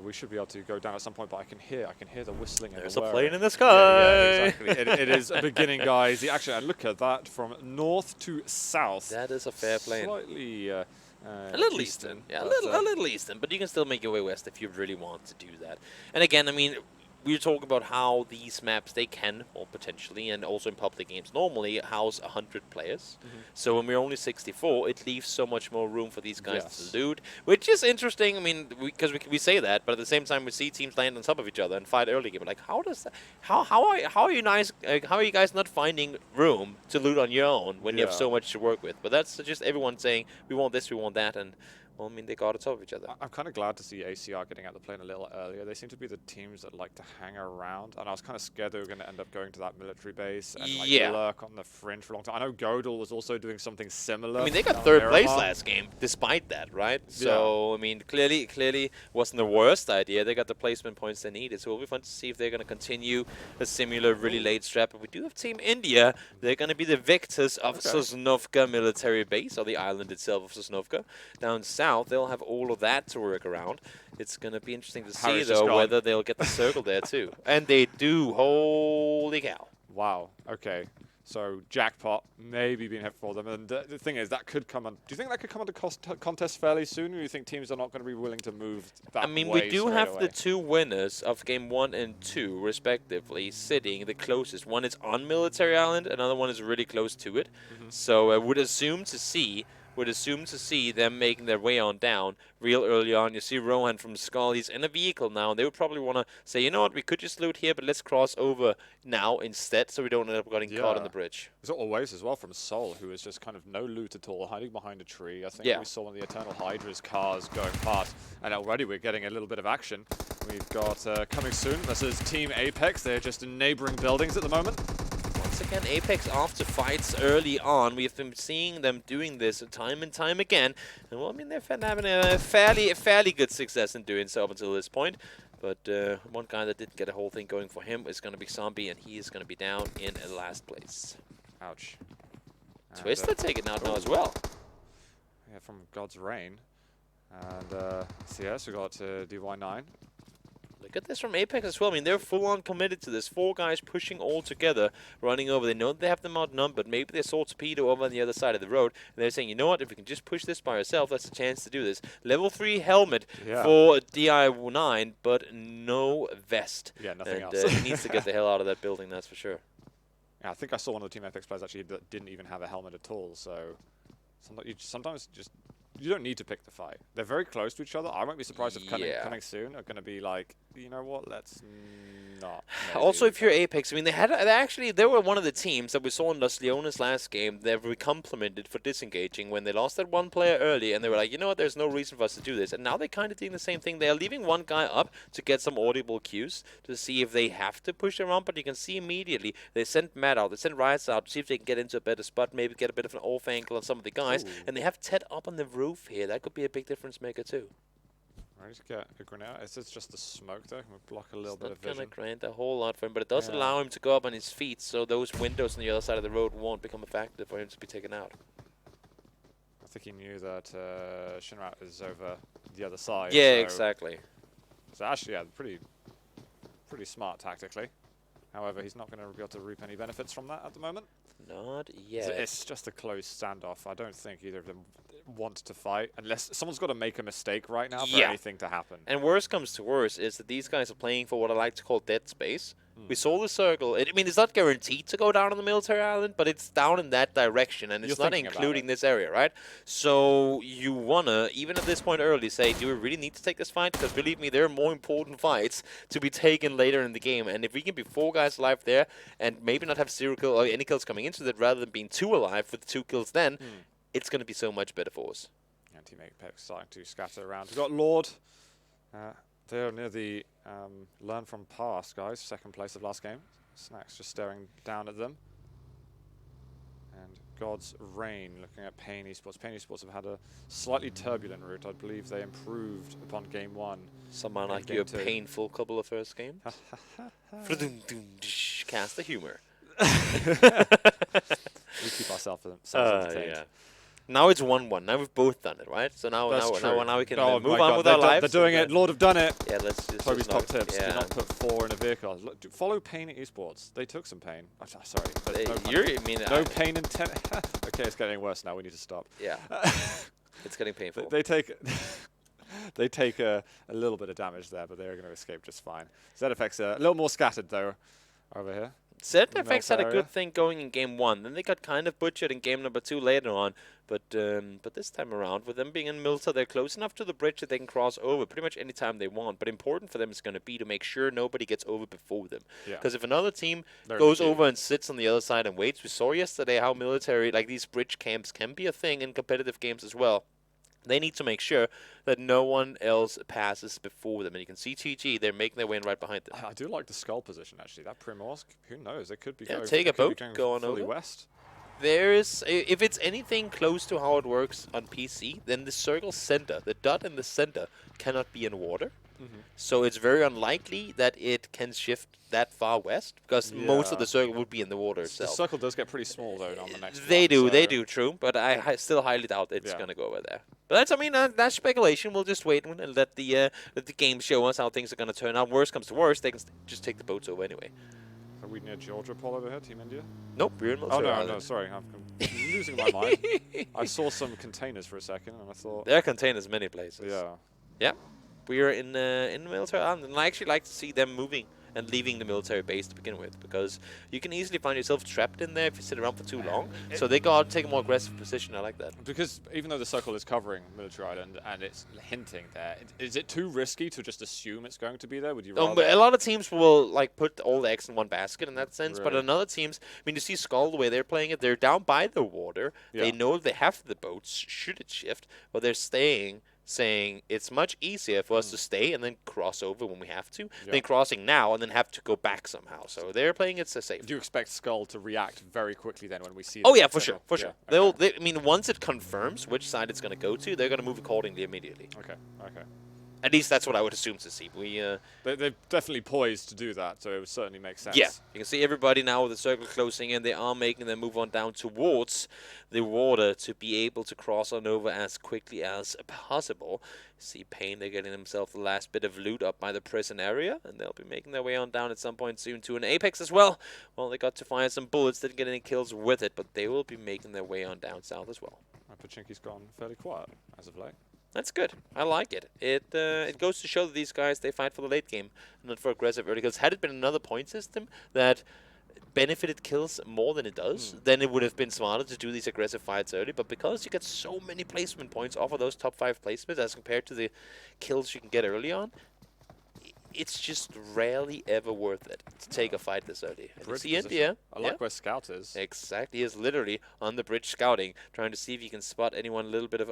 Speaker 5: we should be able to go down at some point, but I can hear the whistling.
Speaker 6: There's
Speaker 5: and
Speaker 6: a
Speaker 5: the
Speaker 6: plane in the sky.
Speaker 5: Yeah, exactly. it is beginning, guys. The action, and look at that, from north to south.
Speaker 6: That is a fair plane.
Speaker 5: Slightly
Speaker 6: a little eastern. Yeah, a little eastern, but you can still make your way west if you really want to do that. And again, I mean, we're talking about how these maps, they can, or potentially, and also in public games normally, house 100 players. So when we're only 64, it leaves so much more room for these guys to loot, which is interesting. I mean, because we say that, but at the same time, we see teams land on top of each other and fight early game. Like, how does that? How are you guys not finding room to loot on your own when you have so much to work with? But that's just everyone saying we want this, we want that, and. Well, I mean, they got on top of each other.
Speaker 5: I'm kind of glad to see ACR getting out the plane a little earlier. They seem to be the teams that like to hang around, and I was kind of scared they were going to end up going to that military base and like lurk on the fringe for a long time. I know Godel was also doing something similar.
Speaker 6: I mean, they got 3rd place last game, despite that, right? So, I mean, clearly wasn't the worst idea. They got the placement points they needed, so it'll be fun to see if they're going to continue a similar really late strap. But we do have Team India. They're going to be the victors of Sosnovka military base, or the island itself of Sosnovka. Down south, they'll have all of that to work around. It's going to be interesting to see, though, whether they'll get the circle there, too. And they do. Holy cow.
Speaker 5: Wow. Okay. So, jackpot maybe being hit for them. And the thing is, that could come on. Do you think that could come onto contest fairly soon, or do you think teams are not going to be willing to move that way?
Speaker 6: I mean, we do have the 2 winners of game 1 and 2, respectively, sitting the closest. One is on Military Island, another one is really close to it. So I would assume to see them making their way on down real early on. You see Rohan from Skull, he's in a vehicle now. They would probably want to say, you know what, we could just loot here, but let's cross over now instead so we don't end up getting caught on the bridge.
Speaker 5: There's always as well from Sol, who is just kind of no loot at all, hiding behind a tree. I think we saw one of the Eternal Hydra's cars going past, and already we're getting a little bit of action. We've got coming soon, this is Team Apex. They're just in neighboring buildings at the moment.
Speaker 6: Once again, Apex after fights early on. We've been seeing them doing this time and time again. And well, I mean, they're having a fairly good success in doing so up until this point. But one guy that did get a whole thing going for him is going to be Zombie, and he is going to be down in last place.
Speaker 5: Ouch.
Speaker 6: Twister taking out now as well.
Speaker 5: Yeah, from God's Reign. And CS, we got DY9.
Speaker 6: Look at this from Apex as well. I mean, they're full-on committed to this. 4 guys pushing all together, running over. They know they have them outnumbered. Maybe they saw Torpedo over on the other side of the road. And they're saying, you know what? If we can just push this by ourselves, that's a chance to do this. Level 3 helmet for DI9, but no vest.
Speaker 5: Yeah, nothing
Speaker 6: and,
Speaker 5: else.
Speaker 6: He needs to get the hell out of that building, that's for sure.
Speaker 5: Yeah, I think I saw one of the Team Apex players actually that didn't even have a helmet at all. So sometimes you don't need to pick the fight. They're very close to each other. I won't be surprised if coming soon are going to be like, you know what, let's not.
Speaker 6: Also, if you're Apex, I mean, they were one of the teams that we saw in Las Leones last game. They were complimented for disengaging when they lost that one player early, and they were like, you know what, there's no reason for us to do this. And now they're kind of doing the same thing. They're leaving one guy up to get some audible cues to see if they have to push around, but you can see immediately they sent Matt out, they sent Riot out to see if they can get into a better spot, maybe get a bit of an off angle on some of the guys, and they have Ted up on the roof here. That could be a big difference maker too.
Speaker 5: Right, get a grenade. It's just the smoke there. We'll block a little bit of vision.
Speaker 6: It's not going to grant a whole lot for him, but it does allow him to go up on his feet, so those windows on the other side of the road won't become a factor for him to be taken out.
Speaker 5: I think he knew that Shinra is over the other side.
Speaker 6: Yeah, exactly.
Speaker 5: So actually, yeah, pretty smart tactically. However, he's not going to be able to reap any benefits from that at the moment.
Speaker 6: Not yet.
Speaker 5: It's just a close standoff. I don't think either of them want to fight unless someone's got to make a mistake right now for anything to happen.
Speaker 6: And worst comes to worst is that these guys are playing for what I like to call dead space. We saw the circle. I mean, it's not guaranteed to go down on the military island, but it's down in that direction, and it's not including this area, right? So you want to, even at this point early, say, do we really need to take this fight? Because believe me, there are more important fights to be taken later in the game. And if we can be 4 guys alive there and maybe not have 0 kill or any kills coming into it, rather than being 2 alive with 2 kills then, it's going to be so much better for us.
Speaker 5: And Team Apex starting to scatter around. We've got Lord. They're near the learn from past, guys. 2nd place of last game. Snacks just staring down at them. And God's Reign looking at Pain Esports. Pain Esports have had a slightly turbulent route. I believe they improved upon game 1.
Speaker 6: Someone like you, a painful couple of first games. Cast the humor.
Speaker 5: We keep ourselves entertained.
Speaker 6: Yeah. Now it's 1-1. Now we've both done it, right? So now we can move on with our lives.
Speaker 5: They're doing it. Lord have done it.
Speaker 6: Yeah, let's just
Speaker 5: Toby's top tips. Do not put 4 in a vehicle. Look, follow Pain at Esports. They took some pain. Oh, sorry. No pain in 10. Okay, it's getting worse now. We need to stop.
Speaker 6: Yeah. It's getting painful.
Speaker 5: They take a little bit of damage there, but they're going to escape just fine. ZFX a little more scattered though over here.
Speaker 6: ZFX had a good thing going in game 1. Then they got kind of butchered in game number 2 later on. But this time around, with them being in Milta, they're close enough to the bridge that they can cross over pretty much any time they want. But important for them is going to be to make sure nobody gets over before them. Because if another team goes over and sits on the other side and waits, we saw yesterday how military, like these bridge camps, can be a thing in competitive games as well. They need to make sure that no one else passes before them. And you can see TG, they're making their way in right behind them.
Speaker 5: I do like the skull position, actually. That Primorsk, who knows? It could be
Speaker 6: take a boat, go on over.
Speaker 5: West.
Speaker 6: There is, if it's anything close to how it works on PC, then the circle center, the dot in the center, cannot be in water. So it's very unlikely that it can shift that far west, because most of the circle would be in the water itself.
Speaker 5: The circle does get pretty small, though, on the next one.
Speaker 6: They do, true, but I still highly doubt it's going to go over there. But that's, I mean, that's speculation. We'll just wait and let the game show us how things are going to turn out. Worst comes to worst, they can just take the boats over anyway.
Speaker 5: Are we near Georgia Paul over here, Team India?
Speaker 6: Nope, we're in Military Island.
Speaker 5: No, sorry. I'm losing my mind. I saw some containers for a second, and I thought...
Speaker 6: There are containers many places.
Speaker 5: Yeah.
Speaker 6: Yeah. We are in Military Island, and I actually like to see them moving and leaving the military base to begin with, because you can easily find yourself trapped in there if you sit around for too long. So they got to take a more aggressive position. I like that.
Speaker 5: Because even though the circle is covering Military Island and it's hinting there, is it too risky to just assume it's going to be there? Would you rather?
Speaker 6: A lot of teams will like put all the eggs in one basket in that sense, but
Speaker 5: Really?
Speaker 6: another teams, I mean, you see Skull the way they're playing it, they're down by the water. They know they have the boats should it shift, but they're staying, saying it's much easier for us to stay and then cross over when we have to than crossing now and then have to go back somehow. So they're playing it safe.
Speaker 5: Do you expect Skull to react very quickly then when we see?
Speaker 6: Oh yeah, for sure. I mean, once it confirms which side it's going to go to, they're going to move accordingly immediately.
Speaker 5: Okay.
Speaker 6: At least that's what I would assume to see.
Speaker 5: They're definitely poised to do that, so it would certainly make sense.
Speaker 6: Yeah, you can see everybody now with the circle closing in. They are making their move on down towards the water to be able to cross on over as quickly as possible. See Pain, they're getting themselves the last bit of loot up by the prison area, and they'll be making their way on down at some point soon to an Apex as well. Well, they got to fire some bullets, didn't get any kills with it, but they will be making their way on down south as well.
Speaker 5: Pachinki's gone fairly quiet as of late.
Speaker 6: That's good. I like it. It goes to show that these guys, they fight for the late game, not for aggressive early kills. Had it been another point system that benefited kills more than it does, then it would have been smarter to do these aggressive fights early. But because you get so many placement points off of those top 5 placements as compared to the kills you can get early on, it's just rarely ever worth it to take a fight this early. And you see India.
Speaker 5: I like where Scout is.
Speaker 6: Exactly. He is literally on the bridge scouting, trying to see if he can spot anyone a little bit of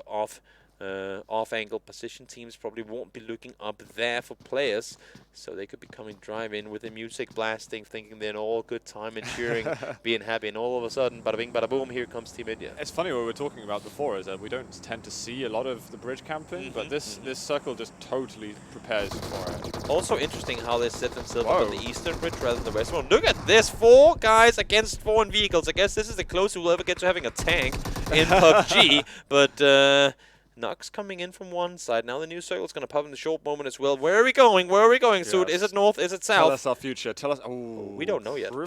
Speaker 6: off-angle position. Teams probably won't be looking up there for players, so they could be coming drive in with the music blasting, thinking they're in all good time and cheering, being happy, and all of a sudden, bada bing, bada boom, here comes Team India.
Speaker 5: It's funny what we were talking about before is that we don't tend to see a lot of the bridge camping, but this circle just totally prepares for it.
Speaker 6: Also interesting how they set themselves up on the eastern bridge rather than the west one. Look at this, 4 guys against 4 vehicles. I guess this is the closest we'll ever get to having a tank in PUBG, but Nox coming in from one side. Now the new circle is going to pop in the short moment as well. Where are we going? Where are we going, Soot? Is it north? Is it south?
Speaker 5: Tell us our future. Tell us. Oh,
Speaker 6: we don't know yet.
Speaker 5: We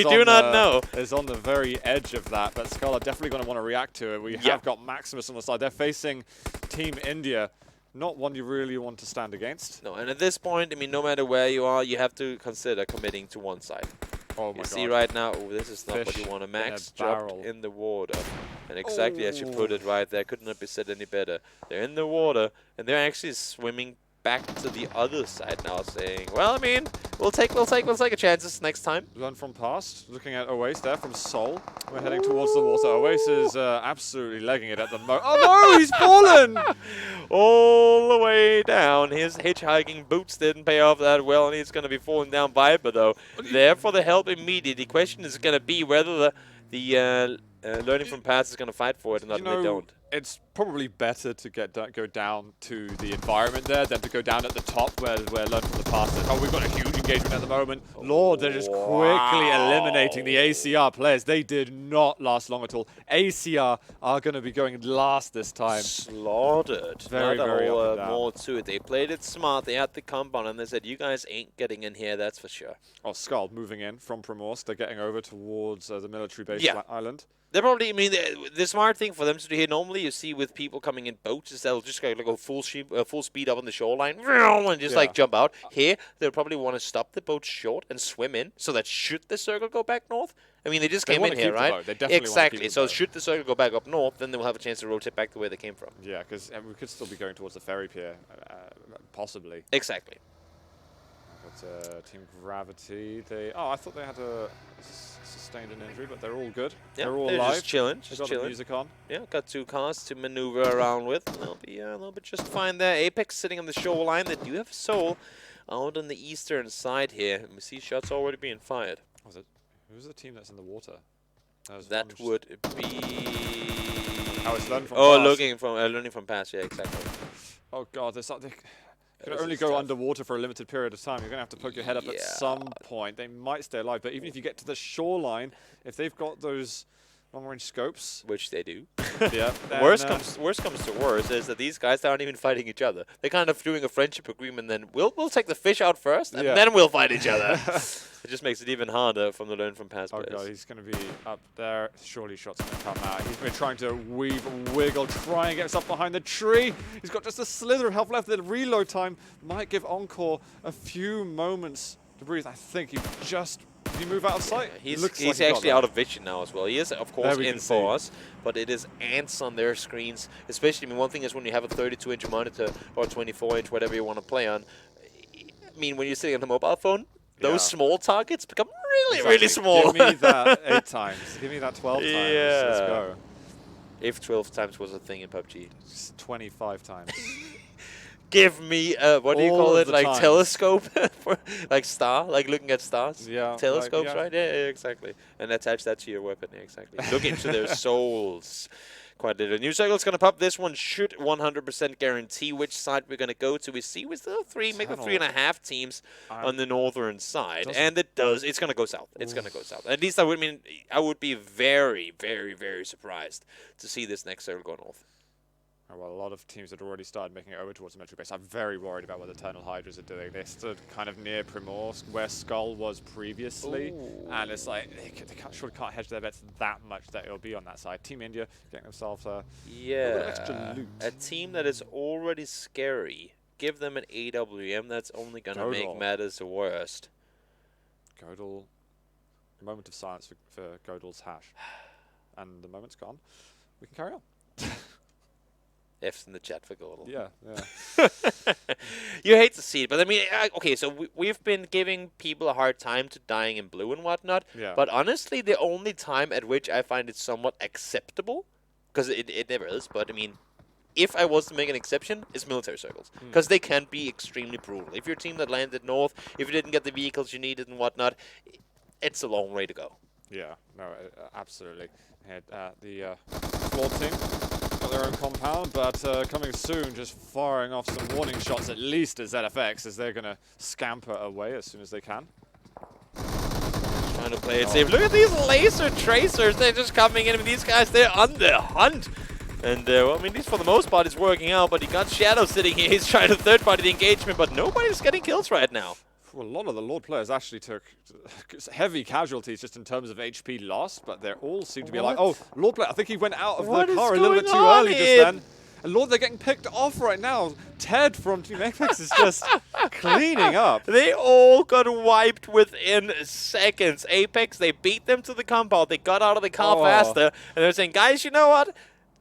Speaker 6: do not know.
Speaker 5: Is on the very edge of that, but Skull are definitely going to want to react to it. We have got Maximus on the side. They're facing Team India. Not one you really want to stand against.
Speaker 6: No, and at this point, I mean, no matter where you are, you have to consider committing to one side.
Speaker 5: Oh my God.
Speaker 6: See right now, this is not what you want. A Max dropped in the water. And exactly as you put it right there, couldn't have been said any better. They're in the water, and they're actually swimming back to the other side now, saying, well, I mean, we'll take a chances next time.
Speaker 5: Learn from past. Looking at Oasis there from Seoul. We're heading towards the water. Oasis is absolutely legging it at the moment. Oh no, he's fallen!
Speaker 6: All the way down. His hitchhiking boots didn't pay off that well, and he's going to be falling down Viper, though. There for the help immediately. The question is going to be whether the learning from past is going to fight for it or not, and they don't.
Speaker 5: It's probably better to go down to the environment there than to go down at the top where learn from the past. Oh, we've got a huge engagement at the moment. Lord, they're just quickly eliminating the ACR players. They did not last long at all. ACR are going to be going last this time.
Speaker 6: Slaughtered.
Speaker 5: Very
Speaker 6: more to it. They played it smart. They had the compound, and they said, you guys ain't getting in here, that's for sure.
Speaker 5: Oh, Skull moving in from Primorsk. They're getting over towards the military base island.
Speaker 6: They're probably, I mean, the smart thing for them to do here, normally you see with people coming in boats, is they'll just go full speed up on the shoreline and just like jump out. Here, they'll probably want to stop the boat short and swim in, so that should the circle go back north, I mean, they just came in here, right? Exactly. So should the circle go back up north, then they'll have a chance to rotate back the way they came from.
Speaker 5: Yeah, because we could still be going towards the ferry pier, possibly.
Speaker 6: Exactly.
Speaker 5: But Team Gravity, I thought they had sustained an injury, but they're all good.
Speaker 6: Yeah,
Speaker 5: they're all alive.
Speaker 6: Just chilling.
Speaker 5: They've got the music on.
Speaker 6: Yeah, got 2 cars to maneuver around with. They'll be a little bit just fine there. Apex sitting on the shoreline. They do have Soul out on the eastern side here. And we see shots already being fired.
Speaker 5: Who's the team that's in the water?
Speaker 6: That would be...
Speaker 5: Oh, it's learning from past.
Speaker 6: Learning from past, yeah, exactly.
Speaker 5: Oh god, there's something... You can only go underwater for a limited period of time. You're going to have to poke your head up at some point. They might stay alive, but even if you get to the shoreline, if they've got those long-range scopes...
Speaker 6: Which they do.
Speaker 5: Yeah.
Speaker 6: Worst comes to worst is that these guys aren't even fighting each other. They're kind of doing a friendship agreement, then we'll take the fish out first, and then we'll fight each other. It just makes it even harder from the learn from past players.
Speaker 5: Oh god, he's going to be up there. Surely shots going to come out. He's been trying to weave, wiggle, try and get himself behind the tree. He's got just a slither of health left. The reload time might give Encore a few moments to breathe. I think he just... Did he move out of sight?
Speaker 6: Yeah, he's actually out of vision now as well. He is, of course, in for us, but it is ants on their screens. Especially, I mean, one thing is when you have a 32-inch monitor or 24-inch, whatever you want to play on. I mean, when you're sitting on a mobile phone, those small targets become really small.
Speaker 5: Give me that 8 times. Give me that 12 times. Let's go.
Speaker 6: If 12 times was a thing in PUBG.
Speaker 5: Just 25 times.
Speaker 6: Give me, what do you call it? Like telescope? Like star? Like looking at stars?
Speaker 5: Yeah.
Speaker 6: Telescopes, right? Yeah, exactly. And attach that to your weapon. Yeah, exactly. Look into their souls. quite a little. New circle's going to pop. This one should 100% guarantee which side we're going to go to. We see we still have maybe 3.5 teams on the northern side. And it does. It's going to go south. It's going to go south. At least I would be very, very, very surprised to see this next circle go north.
Speaker 5: Well, a lot of teams had already started making it over towards the military base. I'm very worried about what the Eternal Hydras are doing. They stood kind of near Primorsk, where Skull was previously, and it's like they can't hedge their bets that much that it'll be on that side. Team India getting themselves a little bit of extra loot.
Speaker 6: A team that is already scary. Give them an AWM that's only going to make matters worse.
Speaker 5: Godel, a moment of silence for Godel's hash. And the moment's gone. We can carry on.
Speaker 6: F's in the chat for Godel.
Speaker 5: Yeah.
Speaker 6: You hate to see it, but I mean, okay, so we've been giving people a hard time to dying in blue and whatnot, but honestly, the only time at which I find it somewhat acceptable, because it never is, but I mean, if I was to make an exception, is military circles, because they can be extremely brutal. If your team that landed north, if you didn't get the vehicles you needed and whatnot, it's a long way to go.
Speaker 5: Yeah, no, absolutely. The Flawed team got their own compound, but coming soon, just firing off some warning shots at least at ZFX, as they're going to scamper away as soon as they can.
Speaker 6: Trying to play it safe. Look at these laser tracers. They're just coming in. I mean, these guys, they're on the hunt. And, well, I mean, at least for the most part, it's working out. But you got Shadow sitting here. He's trying to third-party the engagement, but nobody's getting kills right now.
Speaker 5: Well, a lot of the Lord players actually took heavy casualties just in terms of HP lost, but they all seem to be like, oh, Lord player, I think he went out of the car a little bit too early just then. And Lord, they're getting picked off right now. Ted from Team Apex is just cleaning up.
Speaker 6: They all got wiped within seconds. Apex, they beat them to the compound. They got out of the car faster. And they're saying, guys, you know what?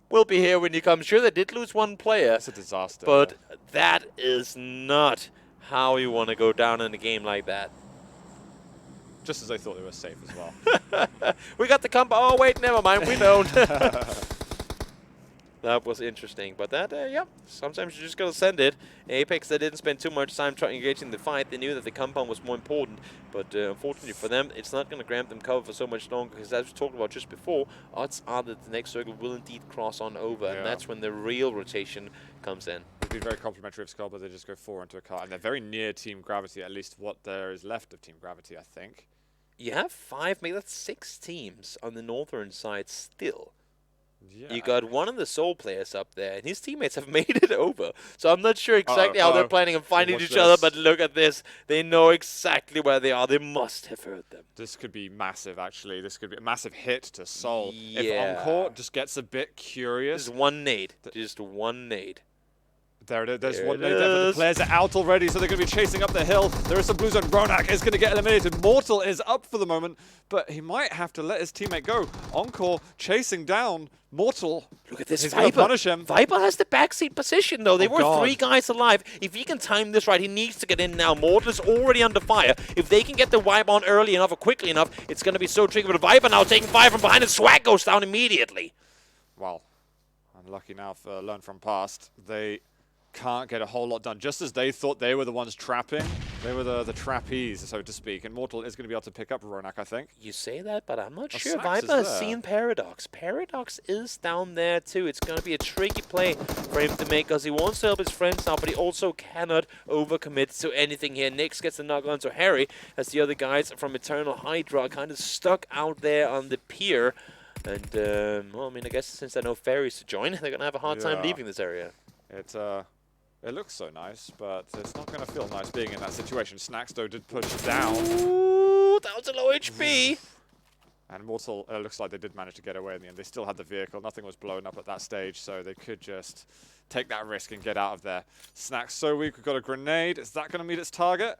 Speaker 6: We'll be here when you come. Sure, they did lose one player.
Speaker 5: It's a disaster.
Speaker 6: But that is not how you want to go down in a game like that.
Speaker 5: Just as they thought they were safe as well.
Speaker 6: We got the combo. Oh, wait, never mind. We don't. That was interesting. But that, yeah, sometimes you just got to send it. Apex, they didn't spend too much time trying engaging the fight. They knew that the compound was more important. But unfortunately for them, it's not going to grant them cover for so much longer. Because as we talked about just before, odds are that the next circle will indeed cross on over. And that's when the real rotation comes in.
Speaker 5: It'd be very complimentary of Skull, but they just go 4 into a car. And they're very near Team Gravity, at least what there is left of Team Gravity, I think.
Speaker 6: You have 5, maybe that's 6 teams on the northern side still.
Speaker 5: Yeah.
Speaker 6: You got one of the Soul players up there, and his teammates have made it over. So I'm not sure exactly how they're planning on finding each other, but look at this. They know exactly where they are. They must have heard them.
Speaker 5: This could be massive, actually. This could be a massive hit to Soul. Yeah. If Encore just gets a bit curious.
Speaker 6: Just one nade. Just one nade.
Speaker 5: There it is. There's one nade there, but the players are out already, so they're going to be chasing up the hill. There is some blue zone. Ronak is going to get eliminated. Mortal is up for the moment, but he might have to let his teammate go. Encore chasing down Mortal.
Speaker 6: Look at this.
Speaker 5: He's going to punish him.
Speaker 6: Viper has the backseat position, though. They were 3 guys alive. If he can time this right, he needs to get in now. Mortal is already under fire. If they can get the wipe on early enough or quickly enough, it's going to be so tricky. But Viper now taking fire from behind, and Swag goes down immediately.
Speaker 5: Well, unlucky now for Learn From Past. They can't get a whole lot done. Just as they thought they were the ones trapping, they were the trapeze, so to speak. And Mortal is going to be able to pick up Ronak, I think.
Speaker 6: You say that, but I'm not sure. Viper has seen Paradox. Paradox is down there too. It's going to be a tricky play for him to make, because he wants to help his friends out, but he also cannot overcommit to anything here. Nyx gets the knock on to Harry, as the other guys from Eternal Hydra are kind of stuck out there on the pier. And, well, I mean, I guess since there are no ferries to join, they're going to have a hard time leaving this area.
Speaker 5: It looks so nice, but it's not going to feel nice being in that situation. Snacks, though, did push down.
Speaker 6: Ooh, that was a low HP.
Speaker 5: And Mortal, looks like they did manage to get away in the end. They still had the vehicle. Nothing was blown up at that stage, so they could just take that risk and get out of there. Snacks so weak. We've got a grenade. Is that going to meet its target?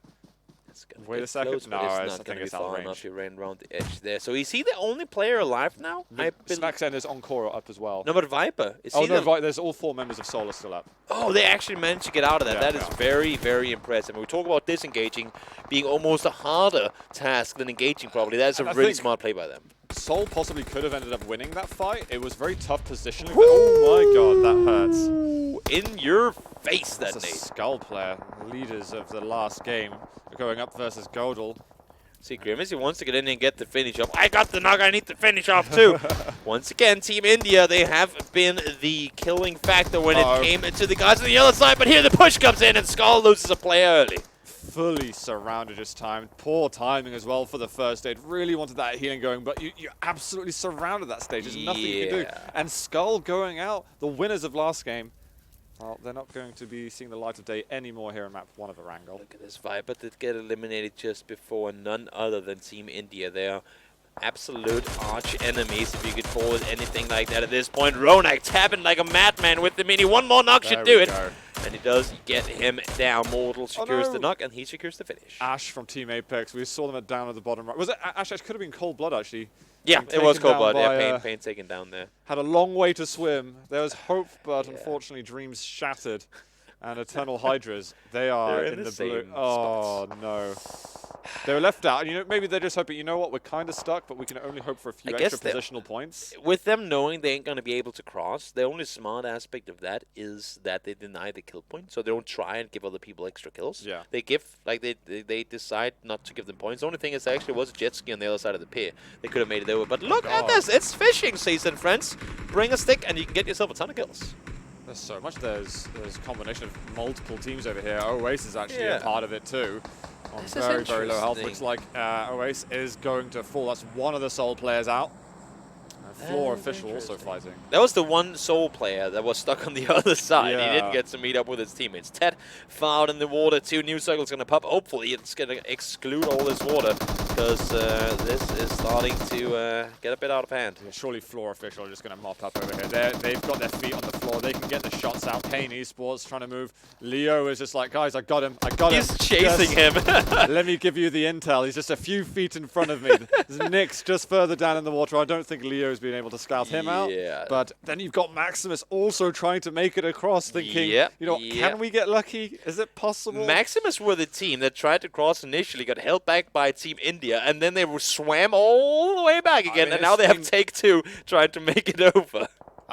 Speaker 5: Wait a second.
Speaker 6: Close,
Speaker 5: no,
Speaker 6: I think it's out of range. He ran around the edge there. So is he the only player alive now?
Speaker 5: Snacks and there's Encore up as well.
Speaker 6: No, but Viper. Is
Speaker 5: he there's all 4 members of Soul are still up.
Speaker 6: Oh, they actually managed to get out of that. That is very, very impressive. When we talk about disengaging being almost a harder task than engaging, probably. That's a really smart play by them.
Speaker 5: Soul possibly could have ended up winning that fight. It was very tough positioning. But oh my god, that hurts.
Speaker 6: In your face, that
Speaker 5: nade.
Speaker 6: Nate.
Speaker 5: Skull player, leaders of the last game, going up versus Godel.
Speaker 6: See, Grimace, he wants to get in and get the finish off. I got the knock, I need the finish off too. Once again, Team India, they have been the killing factor when it came to the guys on the other side, but here the push comes in and Skull loses a player early.
Speaker 5: Fully surrounded this time. Poor timing as well for the first aid. Really wanted that healing going, but you're absolutely surrounded at that stage. There's nothing you can do. And Skull going out, the winners of last game, well, they're not going to be seeing the light of day anymore here in map 1 of Erangel.
Speaker 6: Look at this Viper that get eliminated just before, none other than Team India. They are absolute arch enemies, if you could call it anything like that at this point. Ronak tapping like a madman with the mini. One more knock should do it. And he does get him down. Mortal secures the knock, and he secures the finish.
Speaker 5: Ash from Team Apex. We saw them down at the bottom right. Was it Ash? Could have been Cold Blood, actually.
Speaker 6: Yeah, it was Cold Blood. Yeah, Pain taken down there.
Speaker 5: Had a long way to swim. There was hope, but unfortunately dreams shattered. And Eternal Hydras, they are in the blue. Oh, no. They were left out. You know, maybe they're just hoping, you know what, we're kind of stuck, but we can only hope for a few extra positional points.
Speaker 6: With them knowing they ain't going to be able to cross, the only smart aspect of that is that they deny the kill point, so they don't try and give other people extra kills.
Speaker 5: Yeah.
Speaker 6: They give, like, they decide not to give them points. The only thing is there actually was a jet ski on the other side of the pier. They could have made it over, but look at this. It's fishing season, friends. Bring a stick and you can get yourself a ton of kills.
Speaker 5: There's so much. There's a combination of multiple teams over here. Oasis is actually a part of it too. On very, very low health. Looks like Oasis is going to fall. That's one of the Soul players out. Floor official also fighting.
Speaker 6: That was the one Soul player that was stuck on the other side. He didn't get to meet up with his teammates. Ted far out in the water. 2 new circles going to pop. Hopefully it's going to exclude all this water because this is starting to get a bit out of hand.
Speaker 5: Yeah, surely Floor official are just going to mop up over here. They've got their feet on the floor. They can get the shots out. Pain Esports trying to move. Leo is just like, guys, I got him.
Speaker 6: He's chasing him.
Speaker 5: Let me give you the intel. He's just a few feet in front of me. Nick's just further down in the water. I don't think Leo's been able to scout him out. But then you've got Maximus also trying to make it across, thinking, you know, can we get lucky? Is it possible?
Speaker 6: Maximus were the team that tried to cross initially, got held back by Team India, and then they swam all the way back again, and now they have take 2 trying to make it over.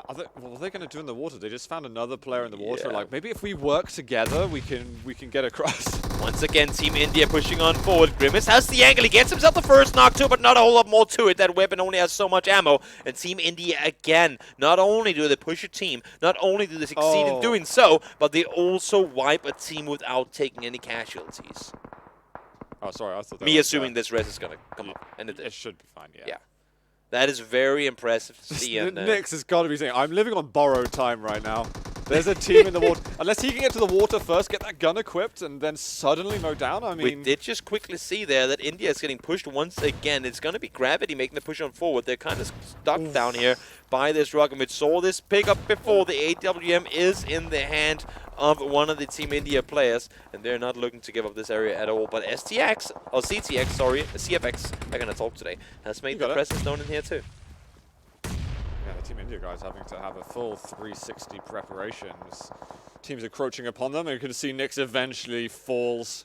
Speaker 5: What are they going to do in the water? They just found another player in the water. Like, maybe if we work together, we can get across.
Speaker 6: Once again, Team India pushing on forward. Grimace has the angle. He gets himself the first knock too, but not a whole lot more to it. That weapon only has so much ammo. And Team India, again, not only do they push a team, not only do they succeed in doing so, but they also wipe a team without taking any casualties.
Speaker 5: Oh, sorry. I thought that
Speaker 6: Me assuming this res is going to come up. And
Speaker 5: it should be fine,
Speaker 6: yeah. That is very impressive to see.
Speaker 5: Nix has got to be saying, I'm living on borrowed time right now. There's a team in the water. Unless he can get to the water first, get that gun equipped, and then suddenly mow down, I mean...
Speaker 6: We did just quickly see there that India is getting pushed once again. It's going to be Gravity making the push on forward. They're kind of stuck down here by this rocket. We saw this pick up before. The AWM is in the hand of one of the Team India players, and they're not looking to give up this area at all. But STX, or CTX, sorry, CFX, I'm going to talk today, has made the presence known in here too.
Speaker 5: Yeah, the Team India guys having to have a full 360 preparations. Teams encroaching upon them, and you can see Nix eventually falls.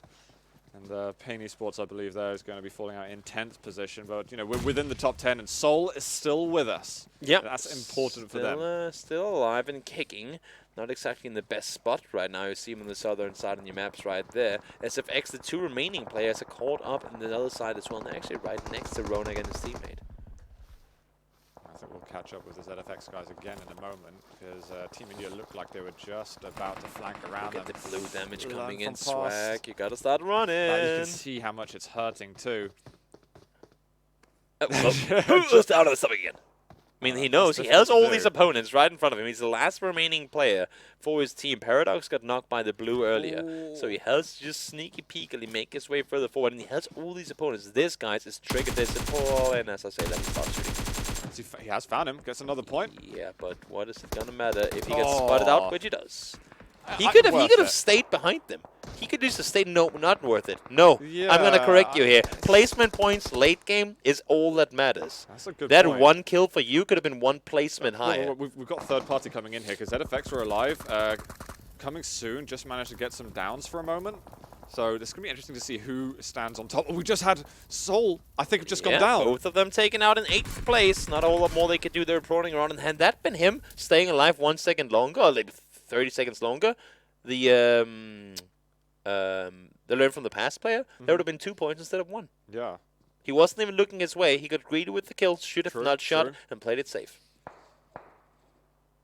Speaker 5: And Pain Esports, I believe, there is going to be falling out in 10th position. But, you know, we're within the top 10, and Soul is still with us.
Speaker 6: Yep.
Speaker 5: That's important for them.
Speaker 6: Still alive and kicking. Not exactly in the best spot right now. You see him on the southern side on your maps right there. SFX, the 2 remaining players, are caught up on the other side as well. And they're actually right next to Ronak and his teammate.
Speaker 5: I think we'll catch up with the ZFX guys again in a moment, because Team India looked like they were just about to flank around them.
Speaker 6: Look at the blue damage coming in, Swag. You gotta start running.
Speaker 5: You can see how much it's hurting too.
Speaker 6: Just out of the stomach again. I mean, he knows. He has all these opponents right in front of him. He's the last remaining player for his team. Paradox got knocked by the blue earlier. So he has to just sneaky peekily make his way further forward. And he has all these opponents. This, guys, is triggered this and all. And as I say, let me start shooting.
Speaker 5: He has found him. Gets another point.
Speaker 6: Yeah, but what is it going to matter if he gets spotted out, which he does? He could have stayed behind them. He could just have stayed, no, not worth it. No,
Speaker 5: yeah,
Speaker 6: I'm going to correct you here. Placement points late game is all that matters.
Speaker 5: That's a good
Speaker 6: that
Speaker 5: point.
Speaker 6: 1 kill for you could have been 1 placement higher.
Speaker 5: We've got third party coming in here because ZFX were alive. Coming soon, just managed to get some downs for a moment. So this is going to be interesting to see who stands on top. We just had Soul, I think, just gone down.
Speaker 6: Both of them taken out in 8th place. Not a whole lot more they could do. They're proning around. And had that been him staying alive 1 second longer, or like 30 seconds longer, the learn from the past player, there would have been 2 points instead of 1.
Speaker 5: Yeah.
Speaker 6: He wasn't even looking his way. He got greedy with the kills, should have not shot, and played it safe.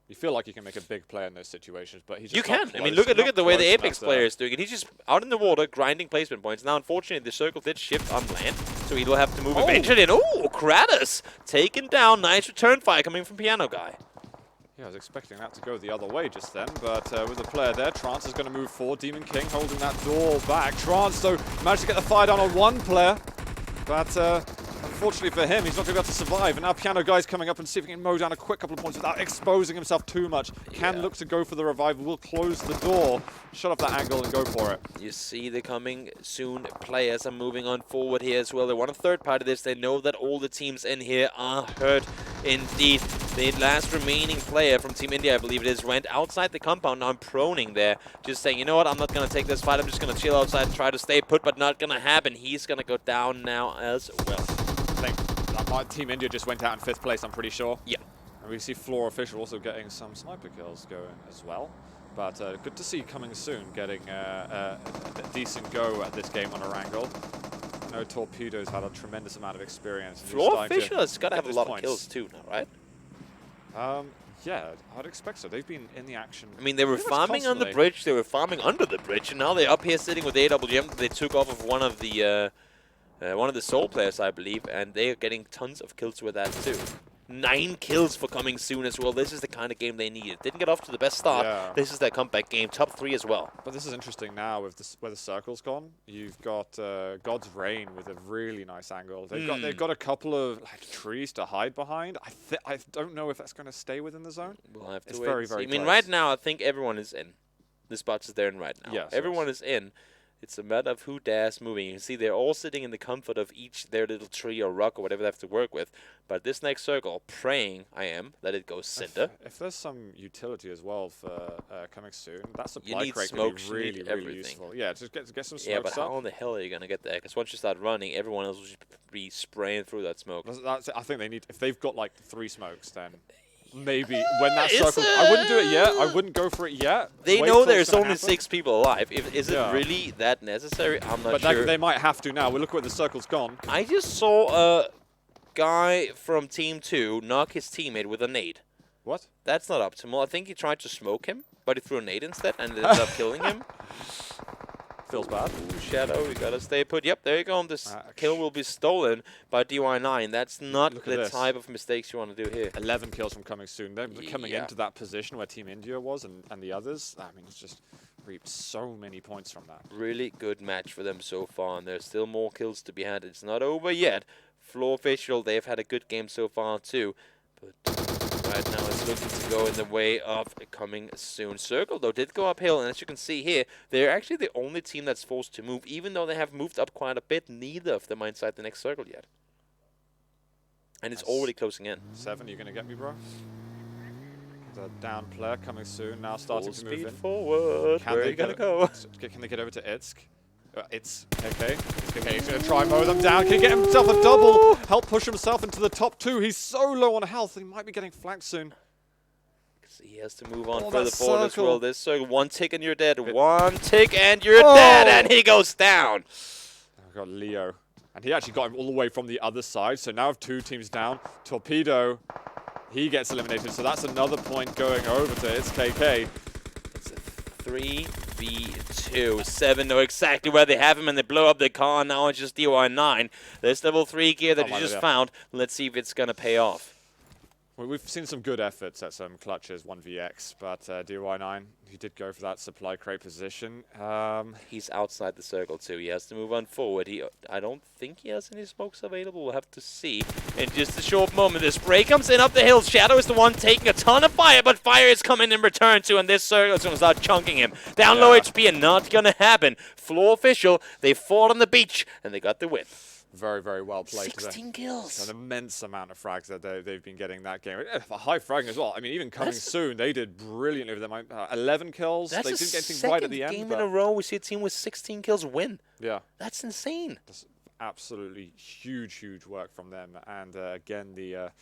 Speaker 5: You feel like you can make a big play in those situations, but he's just
Speaker 6: You can.
Speaker 5: not
Speaker 6: I mean,
Speaker 5: close,
Speaker 6: look at the way the
Speaker 5: not
Speaker 6: Apex
Speaker 5: close
Speaker 6: player
Speaker 5: enough
Speaker 6: is doing it. He's just out in the water, grinding placement points. Now, unfortunately, the circle did shift on land, so he'll have to move eventually. And Kratos taken down. Nice return fire coming from Piano Guy.
Speaker 5: Yeah, I was expecting that to go the other way just then, but with the player there, Trance is going to move forward. Demon King holding that door back. Trance, though, managed to get the fire down on one player, but unfortunately for him, he's not going to be able to survive. And now Piano Guy's coming up and see if he can mow down a quick couple of points without exposing himself too much. Can look to go for the revival, will close the door, shut off that angle and go for it.
Speaker 6: You see the coming soon players are moving on forward here as well. They want a third part of this. They know that all the teams in here are hurt indeed. The last remaining player from Team India, I believe it is, went outside the compound. Now I'm proning there, just saying, you know what, I'm not going to take this fight. I'm just going to chill outside and try to stay put, but not going to happen. He's going to go down now as well.
Speaker 5: I think that Team India just went out in 5th place, I'm pretty sure.
Speaker 6: Yeah.
Speaker 5: And we see Floor Official also getting some sniper kills going as well. But good to see coming soon getting a decent go at this game on Erangel. I know Torpedo's had a tremendous amount of experience.
Speaker 6: Floor Official has got to have a lot of kills too now, right?
Speaker 5: Yeah, I'd expect so. They've been in the action.
Speaker 6: I mean, they were farming on the bridge, they were farming under the bridge, and now they're up here sitting with AWM. They took off of one of the Soul players, I believe, and they are getting tons of kills with that too. 9 kills for coming soon as well. This is the kind of game they needed. Didn't get off to the best start. Yeah. This is their comeback game. Top 3 as well.
Speaker 5: But this is interesting now with this, where the circle's gone. You've got God's Reign with a really nice angle. They've got a couple of trees to hide behind. I don't know if that's going to stay within the zone.
Speaker 6: We'll have to
Speaker 5: it's
Speaker 6: wait
Speaker 5: very, very close.
Speaker 6: I mean, right now, I think everyone is in. The spots is there in right now.
Speaker 5: Yes,
Speaker 6: everyone is in. It's a matter of who dares moving. You can see they're all sitting in the comfort of each their little tree or rock or whatever they have to work with. But this next circle, praying I am that it goes center.
Speaker 5: If there's some utility as well for coming soon, that supply crate could be really, really useful. Yeah, just get some smoke.
Speaker 6: Yeah, but how in the hell are you gonna get there? Because once you start running, everyone else will just be spraying through that smoke.
Speaker 5: I think they need. If they've got like 3 smokes, then. Maybe when that circle, I wouldn't do it yet. I wouldn't go for it yet.
Speaker 6: They know there's only 6 people alive. Is it really that necessary? I'm not sure.
Speaker 5: But they might have to now. We look where the circle's gone.
Speaker 6: I just saw a guy from Team 2 knock his teammate with a nade.
Speaker 5: What?
Speaker 6: That's not optimal. I think he tried to smoke him, but he threw a nade instead and ended up killing him.
Speaker 5: Feels bad.
Speaker 6: Ooh, Shadow, you gotta stay put. Yep, there you go. This kill will be stolen by DY9. That's not the type of mistakes you want to do here.
Speaker 5: 11 kills from coming soon. They're coming into that position where Team India was and the others. I mean, it's just reaped so many points from that.
Speaker 6: Really good match for them so far, and there's still more kills to be had. It's not over yet. Floor Official, they've had a good game so far too, but right now it's looking to go in the way of coming soon. Circle, though, did go uphill, and as you can see here, they're actually the only team that's forced to move. Even though they have moved up quite a bit, neither of them are inside the next circle yet. And it's already closing in.
Speaker 5: 7, you going to get me, bro? The down player coming soon, now starting to move in.
Speaker 6: Forward. Where are you going to go?
Speaker 5: Can they get over to Itsk? It's okay. He's going to try and mow them down. Can he get himself a double? Help push himself into the top 2. He's so low on health. He might be getting flanked soon.
Speaker 6: He has to move on further forward as well. This circle, 1 tick and you're dead. 1 tick and you're dead. And he goes down.
Speaker 5: I've got Leo. And he actually got him all the way from the other side. So now 2 teams down. Torpedo, he gets eliminated. So that's another point going over to KK.
Speaker 6: It's a 3v2. 7 know exactly where they have him, and they blow up the car. Now it's just DY9. This level 3 gear that you just found. Let's see if it's going to pay off.
Speaker 5: Well, we've seen some good efforts at some clutches, 1vx, but DY9, he did go for that supply crate position.
Speaker 6: He's outside the circle too. He has to move on forward. I don't think he has any smokes available. We'll have to see in just a short moment. The spray comes in up the hill. Shadow is the one taking a ton of fire, but fire is coming in return too, and this circle is going to start chunking him. Down low HP and not going to happen. Floor Official, they fought on the beach, and they got the win.
Speaker 5: Very, very well played.
Speaker 6: 16 kills.
Speaker 5: An immense amount of frags that they've been getting that game. A high fragging as well. I mean, even coming soon, they did brilliantly with them. 11 kills.
Speaker 6: That's
Speaker 5: they didn't get anything right at the end.
Speaker 6: Game in a row, we see a team with 16 kills win.
Speaker 5: Yeah.
Speaker 6: That's insane.
Speaker 5: That's absolutely huge, huge work from them. And again, the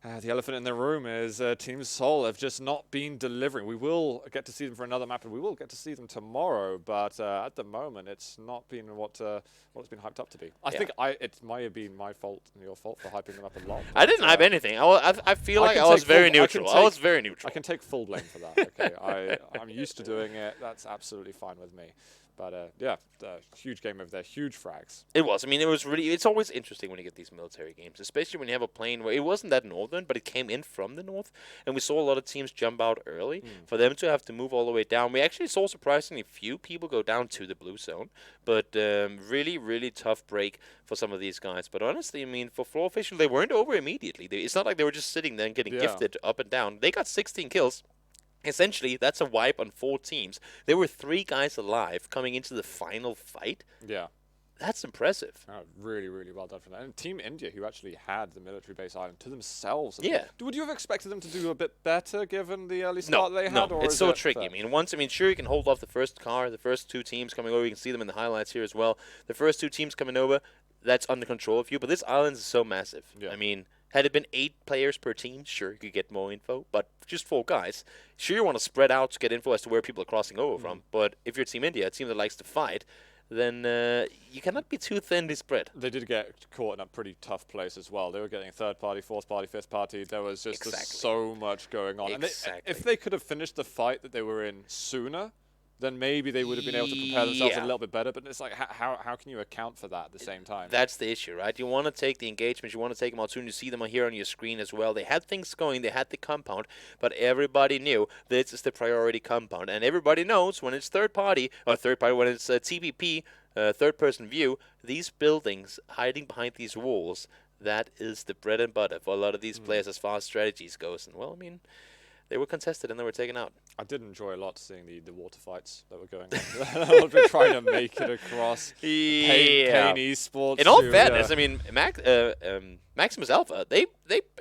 Speaker 5: The elephant in the room is Team Seoul have just not been delivering. We will get to see them for another map, and we will get to see them tomorrow. But at the moment, it's not been what it's been hyped up to be. I think it might have been my fault and your fault for hyping them up a lot.
Speaker 6: I didn't hype anything. I feel like I was very neutral. I was very neutral.
Speaker 5: I can take full blame for that. Okay, I'm used to doing it. That's absolutely fine with me. But yeah, huge game over there, huge frags.
Speaker 6: It was. I mean, it was really. It's always interesting when you get these military games, especially when you have a plane where it wasn't that northern, but it came in from the north, and we saw a lot of teams jump out early. For them to have to move all the way down, we actually saw surprisingly few people go down to the blue zone. But really, really tough break for some of these guys. But honestly, I mean, for Floor Official, they weren't over immediately. It's not like they were just sitting there and getting gifted up and down. They got 16 kills. Essentially, that's a wipe on 4 teams. There were 3 guys alive coming into the final fight.
Speaker 5: Yeah.
Speaker 6: That's impressive.
Speaker 5: Oh, really, really well done for that. And Team India, who actually had the military base island to themselves.
Speaker 6: Yeah.
Speaker 5: Would you have expected them to do a bit better given the early start they had?
Speaker 6: No,
Speaker 5: or
Speaker 6: it's
Speaker 5: is
Speaker 6: so
Speaker 5: it
Speaker 6: tricky. I mean, sure, you can hold off the first car, the first 2 teams coming over. You can see them in the highlights here as well. The first 2 teams coming over, that's under control of you. But this island is so massive.
Speaker 5: Yeah.
Speaker 6: I mean, had it been 8 players per team, sure, you could get more info. But just 4 guys, sure, you want to spread out to get info as to where people are crossing over from. But if you're Team India, a team that likes to fight, then you cannot be too thinly spread.
Speaker 5: They did get caught in a pretty tough place as well. They were getting 3rd party, 4th party, 5th party. There was just so much going on. And if they could have finished the fight that they were in sooner, then maybe they would have been able to prepare themselves a little bit better. But it's like, how can you account for that at the same time?
Speaker 6: That's the issue, right? You want to take the engagements, you want to take them out soon. You see them here on your screen as well. They had things going, they had the compound, but everybody knew this is the priority compound. And everybody knows when it's when it's TPP, third-person view, these buildings hiding behind these walls, that is the bread and butter for a lot of these players as far as strategies goes. And, well, I mean, they were contested and they were taken out.
Speaker 5: I did enjoy a lot seeing the water fights that were going on. I've been trying to make it across. Pain Esports.
Speaker 6: In all fairness, I mean, Maximus Alpha, they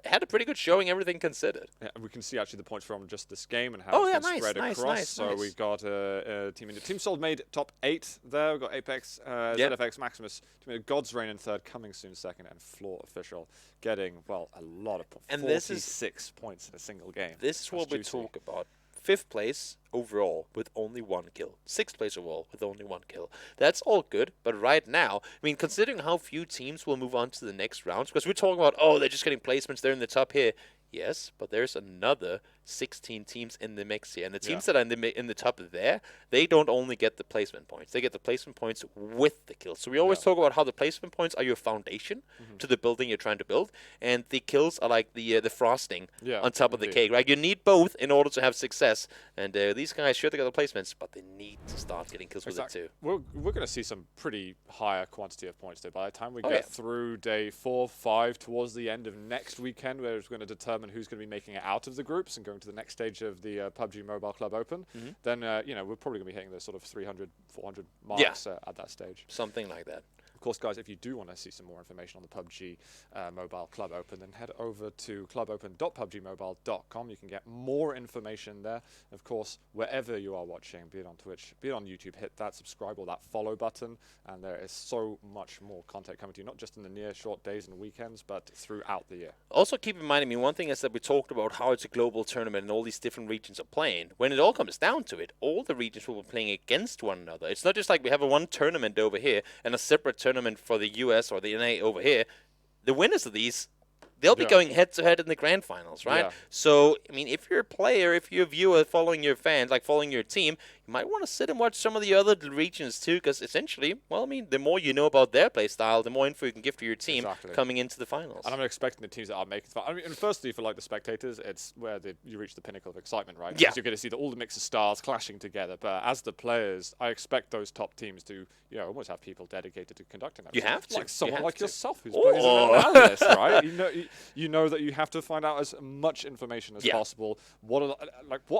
Speaker 6: had a pretty good showing, everything considered.
Speaker 5: Yeah, we can see actually the points from just this game and how it's been spread across. So we've got Team India. Team Seoul made top 8 there. We've got Apex, ZFX, Maximus, God's Reign in 3rd, coming soon 2nd, and Floor Official getting, well, a lot of points. And 46 points in a single game.
Speaker 6: This is what we talk about. 5th place overall with only 1 kill. 6th place overall with only 1 kill. That's all good, but right now, I mean, considering how few teams will move on to the next rounds, because we're talking about, oh, they're just getting placements, they're in the top here. Yes, but there's another 16 teams in the mix here. And the teams that are in the top there, they don't only get the placement points. They get the placement points with the kills. So we always talk about how the placement points are your foundation to the building you're trying to build. And the kills are like the frosting on top of the cake, right? You need both in order to have success. And these guys, sure, they got the placements, but they need to start getting kills with it too.
Speaker 5: We're going to see some pretty higher quantity of points, though. By the time we get through day 4, 5, towards the end of next weekend, where it's going to determine who's going to be making it out of the groups and going to the next stage of the PUBG Mobile Club Open, then we're probably going to be hitting the sort of 300, 400 marks at that stage.
Speaker 6: Something like that.
Speaker 5: Of course, guys, if you do want to see some more information on the PUBG Mobile Club Open, then head over to clubopen.pubgmobile.com. You can get more information there. Of course, wherever you are watching, be it on Twitch, be it on YouTube, hit that subscribe or that follow button, and there is so much more content coming to you, not just in the near short days and weekends, but throughout the year.
Speaker 6: Also, keep in mind, I mean, one thing is that we talked about how it's a global tournament and all these different regions are playing. When it all comes down to it, all the regions will be playing against one another. It's not just like we have one tournament over here and a separate tournament for the US or the NA over here. The winners of these, they'll be going head-to-head in the grand finals, right?
Speaker 5: Yeah.
Speaker 6: So, I mean, if you're a player, if you're a viewer following your fans, like following your team, you might want to sit and watch some of the other regions too, because essentially, well, I mean, the more you know about their play style, the more info you can give to your team coming into the finals.
Speaker 5: And I'm expecting the teams that are making I mean, and firstly, for like the spectators, it's where you reach the pinnacle of excitement, right?
Speaker 6: Yeah.
Speaker 5: Because you're going to see all the mix of stars clashing together. But as the players, I expect those top teams to, almost have people dedicated to conducting that.
Speaker 6: You have to.
Speaker 5: Like someone like yourself who's
Speaker 6: Oh.
Speaker 5: an analyst, right? You know that you have to find out as much information as possible. What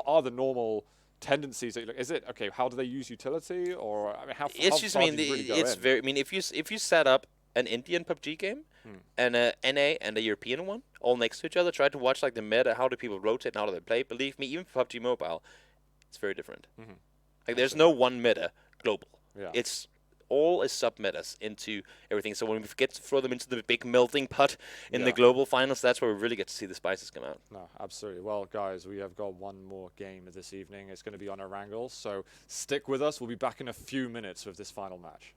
Speaker 5: are the normal tendencies? Is it okay? How do they use utility, or I mean, how
Speaker 6: it's just,
Speaker 5: far
Speaker 6: I mean,
Speaker 5: do you really go
Speaker 6: it's
Speaker 5: in?
Speaker 6: very. I mean, if you set up an Indian PUBG game and a NA and a European one all next to each other, try to watch like the meta, how do people rotate and how do they play? Believe me, even for PUBG Mobile, it's very different. Like there's no one meta global.
Speaker 5: Yeah.
Speaker 6: It's all is sub-metas into everything. So when we get to throw them into the big melting pot in the global finals, that's where we really get to see the spices come out.
Speaker 5: No, absolutely. Well, guys, we have got one more game this evening. It's going to be on Erangel, so stick with us. We'll be back in a few minutes with this final match.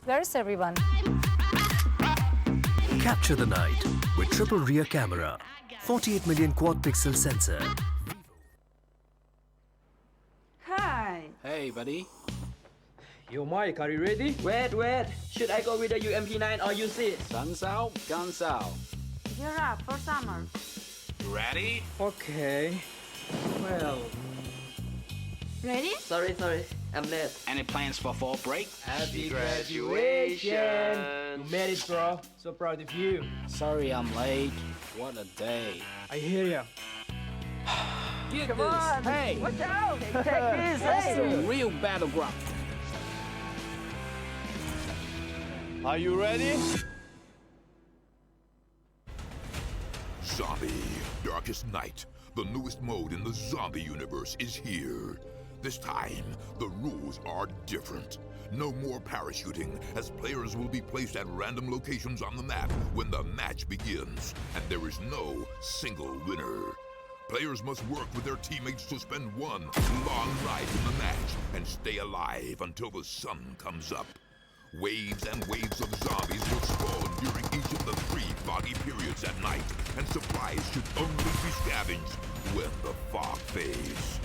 Speaker 7: Where's everyone?
Speaker 1: Capture the night with triple rear camera, 48 million quad pixel sensor.
Speaker 7: Hi.
Speaker 8: Hey, buddy.
Speaker 9: Yo, Mike, are you ready?
Speaker 10: Wait. Should I go with the UMP9 or use it?
Speaker 8: Sun's out, guns out.
Speaker 7: Gear up for summer.
Speaker 8: You ready?
Speaker 9: Okay. Well,
Speaker 7: Ready?
Speaker 10: Sorry. I'm late.
Speaker 8: Any plans for fall break?
Speaker 9: happy graduation! You made it, bro. So proud of you.
Speaker 8: Sorry I'm late. What a day.
Speaker 9: I hear ya.
Speaker 8: Get
Speaker 9: Come
Speaker 8: this.
Speaker 9: on!
Speaker 8: Hey,
Speaker 9: Watch out! Take this!
Speaker 8: that's
Speaker 9: Hey!
Speaker 8: the real battleground.
Speaker 9: Are you ready?
Speaker 11: Zombie, Darkest Night, the newest mode in the zombie universe, is here. This time, the rules are different. No more parachuting, as players will be placed at random locations on the map when the match begins, and there is no single winner. Players must work with their teammates to spend one long night in the match and stay alive until the sun comes up. Waves and waves of zombies will spawn during each of the 3 foggy periods at night, and supplies should only be scavenged when the fog fades.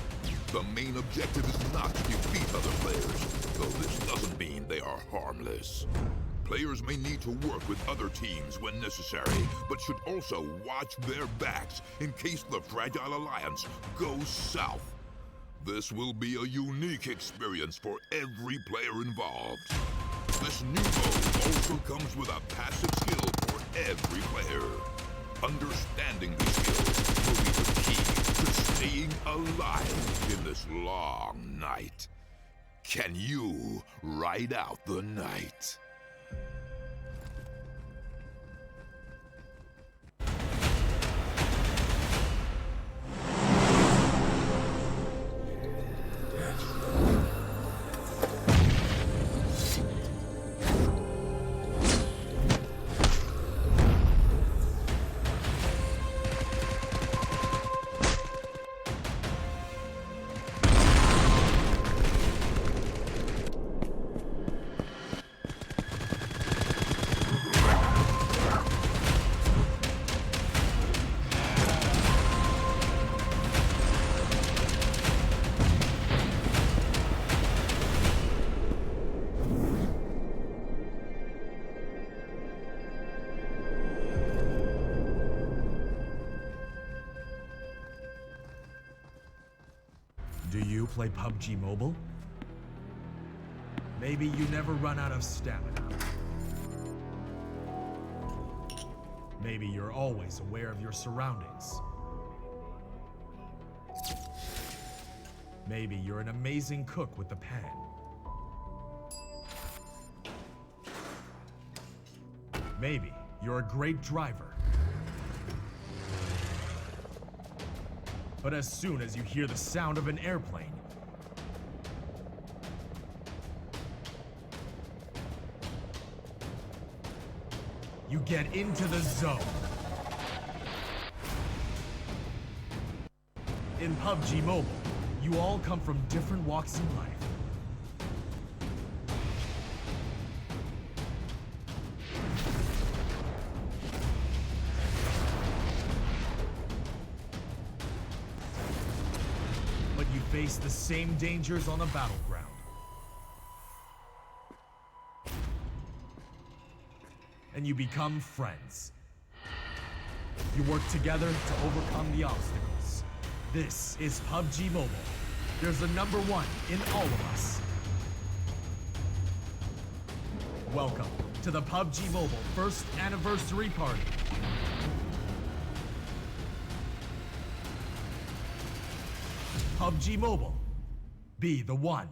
Speaker 11: The main objective is not to defeat other players, though this doesn't mean they are harmless. Players may need to work with other teams when necessary, but should also watch their backs in case the Fragile Alliance goes south. This will be a unique experience for every player involved. This new mode also comes with a passive skill for every player. Understanding these skills will be the key to staying alive in this long night. Can you ride out the night?
Speaker 12: Do you play PUBG Mobile? Maybe you never run out of stamina. Maybe you're always aware of your surroundings. Maybe you're an amazing cook with the pan. Maybe you're a great driver. But as soon as you hear the sound of an airplane, you get into the zone. In PUBG Mobile, you all come from different walks in life. But you face the same dangers on the battleground. And you become friends. You work together to overcome the obstacles. This is PUBG Mobile. There's a number one in all of us. Welcome to the PUBG Mobile first anniversary party. PUBG Mobile. Be the one.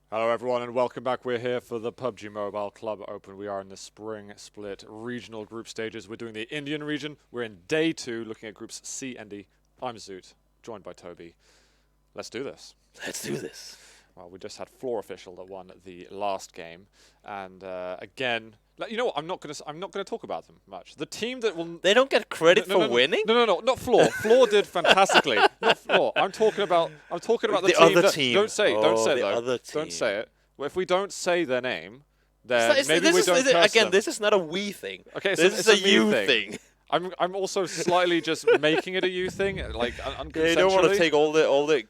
Speaker 5: Hello everyone and welcome back. We're here for the PUBG Mobile Club Open. We are in the spring split regional group stages. We're doing the Indian region. We're in day 2 looking at groups C and D. I'm Zoot, joined by Toby. Let's do this.
Speaker 6: Let's do this.
Speaker 5: Well, we just had Floor Official that won the last game, and again, you know what? I'm not gonna talk about them much. The team that will
Speaker 6: They don't get credit for winning.
Speaker 5: No, not Floor. Floor did fantastically. Not Floor. I'm talking about the team
Speaker 6: other
Speaker 5: that,
Speaker 6: team.
Speaker 5: Don't say it. Don't say it
Speaker 6: the
Speaker 5: though.
Speaker 6: other team.
Speaker 5: Don't say it. Well, if we don't say their name, then maybe we don't curse
Speaker 6: again,
Speaker 5: them.
Speaker 6: this is not a we thing.
Speaker 5: Okay,
Speaker 6: this is a you thing.
Speaker 5: I'm also slightly just making it a you thing, like unconsensually.
Speaker 6: Yeah, you don't want to take all the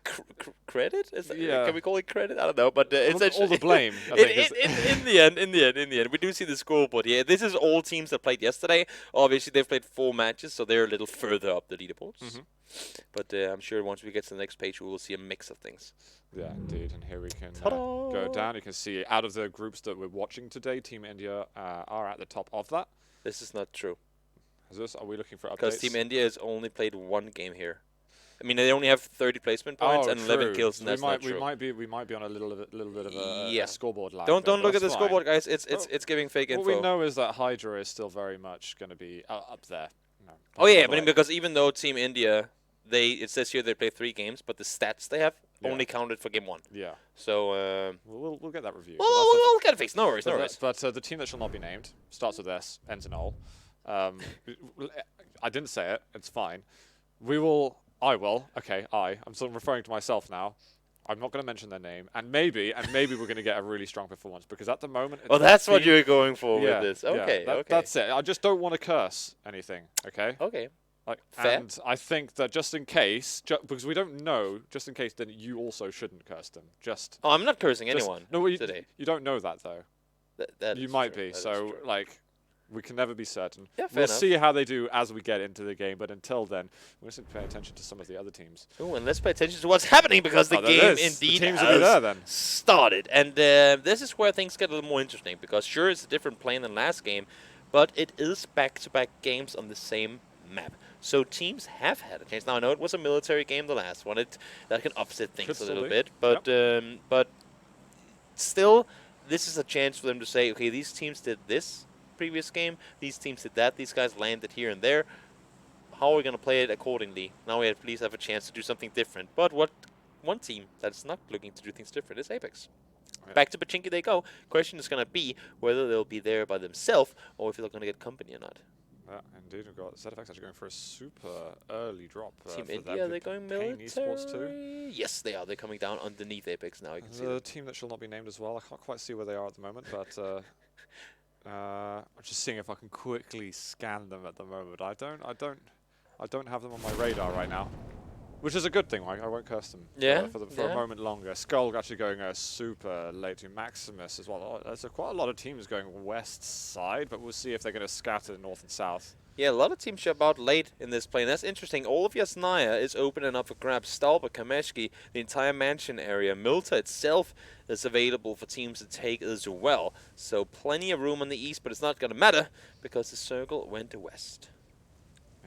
Speaker 6: credit. Can we call it credit? I don't know, but
Speaker 5: all the blame.
Speaker 6: In the end, we do see the scoreboard here. This is all teams that played yesterday. Obviously, they've played 4 matches, so they're a little further up the leaderboards. But I'm sure once we get to the next page, we will see a mix of things.
Speaker 5: Yeah, indeed. And here we can go down. You can see out of the groups that we're watching today, Team India are at the top of that.
Speaker 6: This is not true.
Speaker 5: Are we looking for updates?
Speaker 6: Because Team India has only played 1 game here. I mean, they only have 30 placement points and 11 kills, and that's not true.
Speaker 5: We might be on a little bit of a scoreboard lag.
Speaker 6: Don't look at the scoreboard, guys. It's giving fake info.
Speaker 5: What we know is that Hydra is still very much going to be up there.
Speaker 6: Oh yeah, but because even though Team India, it says here they play 3 games, but the stats they have only counted for game 1.
Speaker 5: Yeah.
Speaker 6: So
Speaker 5: we'll get that review.
Speaker 6: We'll get it fixed. No worries.
Speaker 5: But the team that shall not be named starts with S, ends in Ol. I didn't say it. It's fine. I will. Okay, I'm sort of referring to myself now. I'm not going to mention their name, and maybe we're going to get a really strong performance because at the moment.
Speaker 6: Oh, that's what you're going for with this. Okay,
Speaker 5: okay. That's it. I just don't want to curse anything. Okay.
Speaker 6: Okay.
Speaker 5: Fair. And I think that just in case, because we don't know, just in case, then you also shouldn't curse them.
Speaker 6: Oh, I'm not cursing anyone today.
Speaker 5: You don't know that though.
Speaker 6: That
Speaker 5: you might be. So we can never be certain.
Speaker 6: Yeah,
Speaker 5: we'll see how they do as we get into the game, but until then, we're going to pay attention to some of the other teams.
Speaker 6: Oh, and let's pay attention to what's happening because the game indeed has started. And this is where things get a little more interesting because sure, it's a different plane than last game, but it is back-to-back games on the same map. So teams have had a chance. Now, I know it was a military game, the last one. That can upset things a little bit, but but still, this is a chance for them to say, okay, these teams did this previous game, these teams did that, these guys landed here and there. How are we going to play it accordingly? Now we at least have a chance to do something different. But one team that's not looking to do things different is Apex. Yeah. Back to Pachinki they go. Question is going to be whether they'll be there by themselves or if they're going to get company or not.
Speaker 5: Yeah, indeed. We've got ZFX actually going for a super early drop.
Speaker 6: Team India, are they going military?
Speaker 5: Esports too?
Speaker 6: Yes, they are. They're coming down underneath Apex now. You can see
Speaker 5: the team that shall not be named as well. I can't quite see where they are at the moment, but I'm just seeing if I can quickly scan them at the moment. I don't have them on my radar right now, which is a good thing. I won't curse them for a moment longer. Skull actually going super late to Maximus as well. Oh, there's quite a lot of teams going west side, but we'll see if they're going to scatter north and south.
Speaker 6: Yeah, a lot of teams ship out late in this plane. That's interesting. All of Yasnaya is open enough for grabs. Stalber, Kameshki, the entire mansion area. Milta itself is available for teams to take as well. So plenty of room on the east, but it's not going to matter because the circle went to west.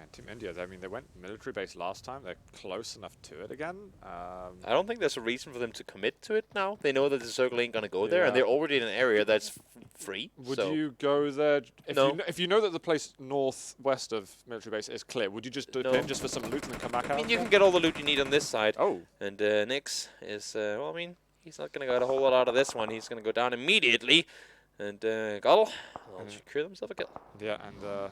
Speaker 5: And Team India, I mean, they went military base last time. They're close enough to it again.
Speaker 6: I don't think there's a reason for them to commit to it now. They know that the circle ain't going to go there, and they're already in an area that's free.
Speaker 5: Would you go there? If you know that the place northwest of military base is clear, would you just do it just for some loot and then come back out?
Speaker 6: I mean, you can get all the loot you need on this side.
Speaker 5: Oh.
Speaker 6: And Nyx is, well, I mean, he's not going to get a whole lot out of this one. He's going to go down immediately. And Gull will secure themselves a kill.
Speaker 5: Yeah, and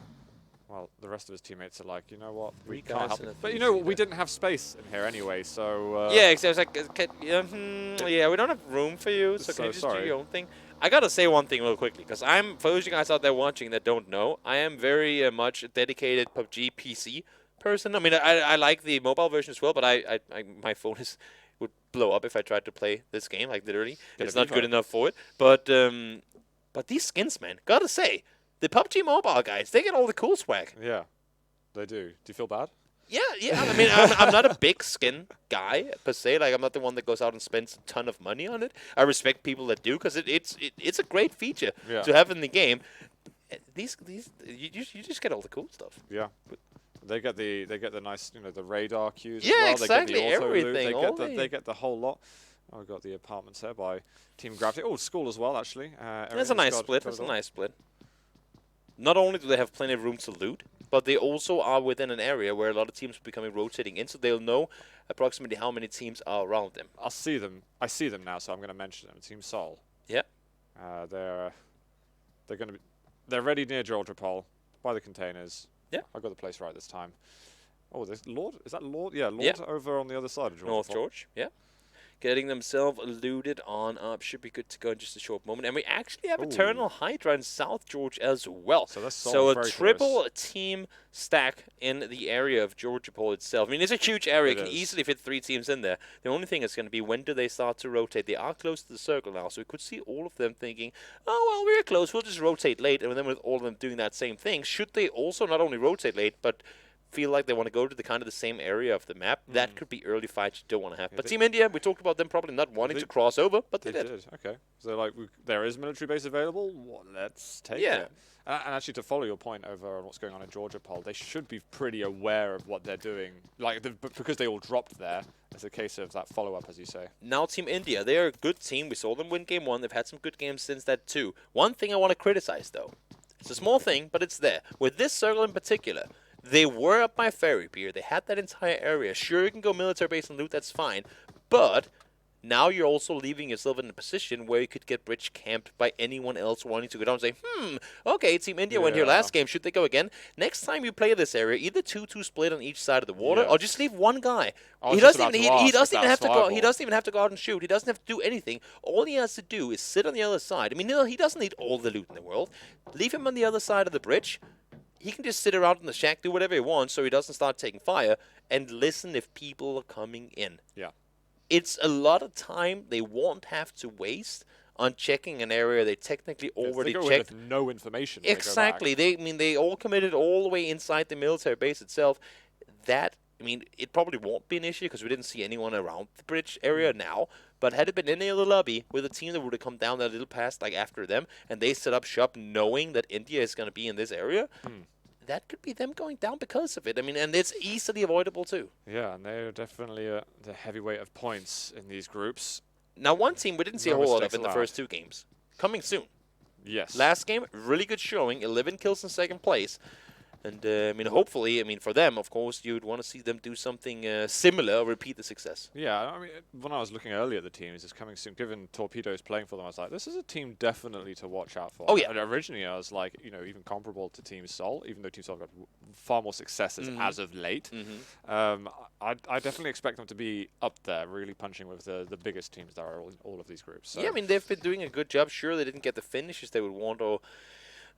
Speaker 5: well, the rest of his teammates are like, you know what, we can't help it. But you know what, we didn't have space in here anyway, so...
Speaker 6: yeah, exactly. Yeah, we don't have room for you, so can you just do your own thing? I gotta say one thing real quickly, because for those of you guys out there watching that don't know, I am very much a dedicated PUBG PC person. I mean, I like the mobile version as well, but my phone would blow up if I tried to play this game, like literally. It's not good enough for it. But these skins, man, gotta say, the PUBG Mobile guys, they get all the cool swag.
Speaker 5: Yeah, they do. Do you feel bad?
Speaker 6: Yeah. I mean, I'm not a big skin guy per se. Like, I'm not the one that goes out and spends a ton of money on it. I respect people that do because it's a great feature to have in the game. You just get all the cool stuff.
Speaker 5: Yeah. They get the nice, the radar cues.
Speaker 6: Yeah,
Speaker 5: as well.
Speaker 6: exactly.
Speaker 5: They get the auto
Speaker 6: everything.
Speaker 5: loot. They get the whole lot. Oh, we've got the apartments there by Team Gravity. Oh, school as well, actually.
Speaker 6: That's a nice split. That's a nice split. Not only do they have plenty of room to loot, but they also are within an area where a lot of teams are becoming rotating in, so they'll know approximately how many teams are around them.
Speaker 5: I see them now, so I'm going to mention them. Team Sol.
Speaker 6: Yeah.
Speaker 5: They're going to be. They're ready near Georgia Pole by the containers.
Speaker 6: Yeah.
Speaker 5: I got the place right this time. Oh, there's Lord. Is that Lord? Yeah, Lord over on the other side of Georgia.
Speaker 6: North
Speaker 5: Pole.
Speaker 6: George. Yeah. Getting themselves looted on up. Should be good to go in just a short moment. And we actually have Eternal Hydra in South George as well. So a triple team stack in the area of Georgia Pole itself. I mean, it's a huge area. It can easily fit 3 teams in there. The only thing is going to be, when do they start to rotate? They are close to the circle now, so we could see all of them thinking, oh, well, we're close. We'll just rotate late. And then with all of them doing that same thing, should they also not only rotate late, but feel like they want to go to the kind of the same area of the map, that could be early fights you don't want to have. But Team India, we talked about them probably not wanting to cross over, but they did.
Speaker 5: Okay. So, like, there is military base available. Well, let's take it. And actually, to follow your point over on what's going on in Georgia Pole, they should be pretty aware of what they're doing. Like, because they all dropped there, it's a case of that follow-up, as you say.
Speaker 6: Now, Team India, they're a good team. We saw them win Game 1. They've had some good games since that, too. One thing I want to criticize, though. It's a small thing, but it's there. With this circle in particular, they were up by Ferry Pier. They had that entire area. Sure, you can go military base and loot, that's fine. But now you're also leaving yourself in a position where you could get bridge camped by anyone else wanting to go down and say, okay, Team India went here last game. Should they go again? Next time you play this area, either 2-2 split on each side of the water, or just leave one guy. He doesn't even have to go. He doesn't even have to go out and shoot. He doesn't have to do anything. All he has to do is sit on the other side. I mean, he doesn't need all the loot in the world. Leave him on the other side of the bridge. He can just sit around in the shack, do whatever he wants, so he doesn't start taking fire, and listen if people are coming in.
Speaker 5: Yeah.
Speaker 6: It's a lot of time they won't have to waste on checking an area they technically already checked.
Speaker 5: With no information.
Speaker 6: Exactly. They all committed all the way inside the military base itself. It probably won't be an issue because we didn't see anyone around the bridge area now. But had it been any other lobby with a team that would have come down that little past like after them, and they set up shop knowing that India is going to be in this area, that could be them going down because of it. I mean, and it's easily avoidable too.
Speaker 5: Yeah, and they're definitely the heavyweight of points in these groups.
Speaker 6: Now, one team we didn't see a whole lot of in the first 2 games. Coming soon.
Speaker 5: Yes.
Speaker 6: Last game, really good showing, 11 kills in 2nd place. And, hopefully, for them, of course, you'd want to see them do something similar or repeat the success.
Speaker 5: Yeah, when I was looking earlier at the teams, it's coming soon. Given Torpedo's playing for them, I was like, this is a team definitely to watch out for.
Speaker 6: Oh, yeah.
Speaker 5: And originally, I was like, even comparable to Team Sol, even though Team Sol got far more successes as of late. I definitely expect them to be up there, really punching with the biggest teams that are in all of these groups. So.
Speaker 6: Yeah, they've been doing a good job. Sure, they didn't get the finishes they would want or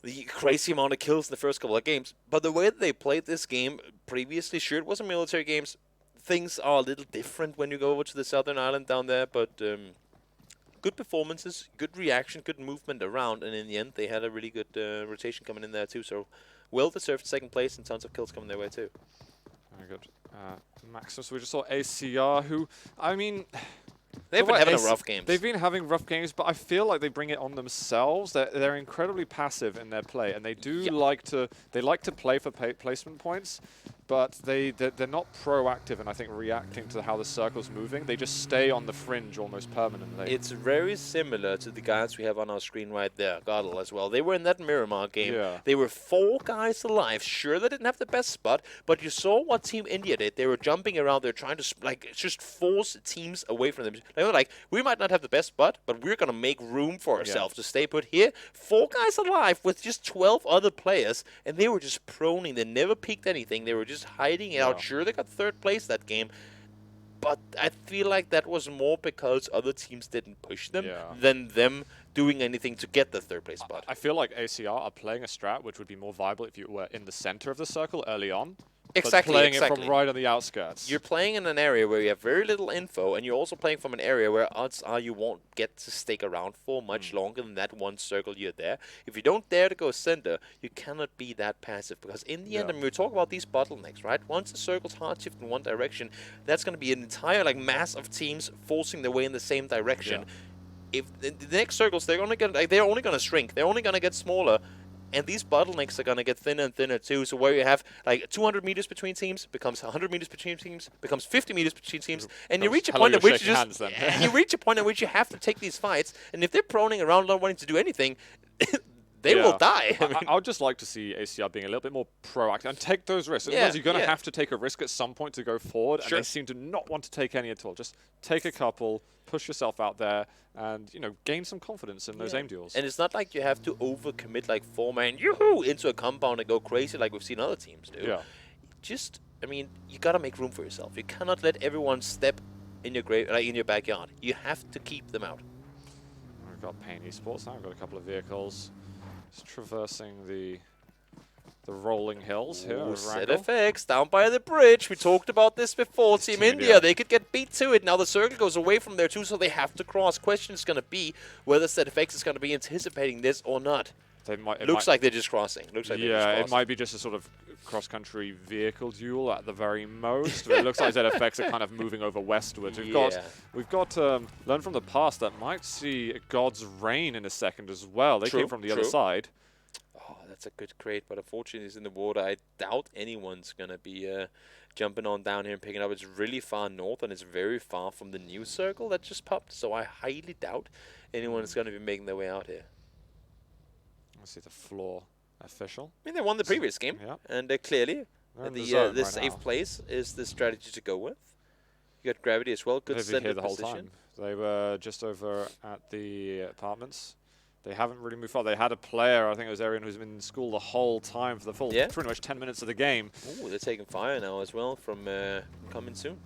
Speaker 6: the crazy amount of kills in the first couple of games. But the way that they played this game previously, sure, it wasn't military games. Things are a little different when you go over to the southern island down there, but good performances, good reaction, good movement around, and in the end, they had a really good rotation coming in there too. So, well-deserved 2nd place and tons of kills coming their way too.
Speaker 5: Very good. Maxim, so we just saw ACR, who,
Speaker 6: They've been having rough games.
Speaker 5: They've been having rough games, but I feel like they bring it on themselves. They're incredibly passive in their play, and they do like to play for placement points, but they're not proactive, and I think reacting to how the circle's moving. They just stay on the fringe almost permanently.
Speaker 6: It's very similar to the guys we have on our screen right there, Goddle as well. They were in that Miramar game.
Speaker 5: Yeah.
Speaker 6: They were 4 guys alive. Sure, they didn't have the best spot, but you saw what Team India did. They were jumping around. They're trying to just force teams away from them. They were like, we might not have the best spot, but we're going to make room for ourselves to stay put here. 4 guys alive with just 12 other players, and they were just proning. They never peeked anything. They were just hiding it out. Sure, they got 3rd place that game, but I feel like that was more because other teams didn't push them than them doing anything to get the 3rd place spot.
Speaker 5: I feel like ACR are playing a strat which would be more viable if you were in the center of the circle early on.
Speaker 6: Exactly,
Speaker 5: but playing it from right on the outskirts.
Speaker 6: You're playing in an area where you have very little info, and you're also playing from an area where odds are you won't get to stick around for much longer than that one circle you're there. If you don't dare to go center, you cannot be that passive, because in the end, I mean, we talk about these bottlenecks, right? Once the circle's hard shift in one direction, that's going to be an entire mass of teams forcing their way in the same direction. If the next circles, they're only going to shrink. They're only going to get smaller. And these bottlenecks are going to get thinner and thinner too. So where you have like 200 meters between teams becomes 100 meters between teams, becomes 50 meters between teams, and you reach a point at which you just you reach a point at which you have to take these fights. And if they're proning around not wanting to do anything, they will die.
Speaker 5: I would just like to see ACR being a little bit more proactive and take those risks. Otherwise, you're going to have to take a risk at some point to go forward, and they seem to not want to take any at all. Just take a couple, push yourself out there, and gain some confidence in those aim duels.
Speaker 6: And it's not like you have to overcommit like 4-man yoo-hoo into a compound and go crazy like we've seen other teams do.
Speaker 5: Yeah.
Speaker 6: Just, I mean, you got to make room for yourself. You cannot let everyone step in your in your backyard. You have to keep them out.
Speaker 5: We've got Pain Esports now. We've got a couple of vehicles just traversing the rolling hills here.
Speaker 6: ZFX down by the bridge. We talked about this before. Team India, they could get beat to it. Now the circle goes away from there too, so they have to cross. Question is going to be whether ZFX is going to be anticipating this or not. Looks like they're just crossing.
Speaker 5: It might be just a sort of cross-country vehicle duel at the very most. But it looks like ZFX are kind of moving over westwards. We've got learn from the past that might see God's Rain in a second as well. They came from the other side.
Speaker 6: Oh, that's a good crate, but unfortunately it's in the water. I doubt anyone's going to be jumping on down here and picking it up. It's really far north, and it's very far from the new circle that just popped, so I highly doubt anyone's going to be making their way out here.
Speaker 5: Let's see the floor official.
Speaker 6: I mean, they won the previous game, and clearly the safe place is the strategy to go with. You got Gravity as well, good center
Speaker 5: the whole
Speaker 6: position.
Speaker 5: Time. They were just over at the apartments. They haven't really moved far. They had a player, I think it was Arian, who's been in school the whole time for the full pretty much 10 minutes of the game.
Speaker 6: Ooh, they're taking fire now as well from coming soon.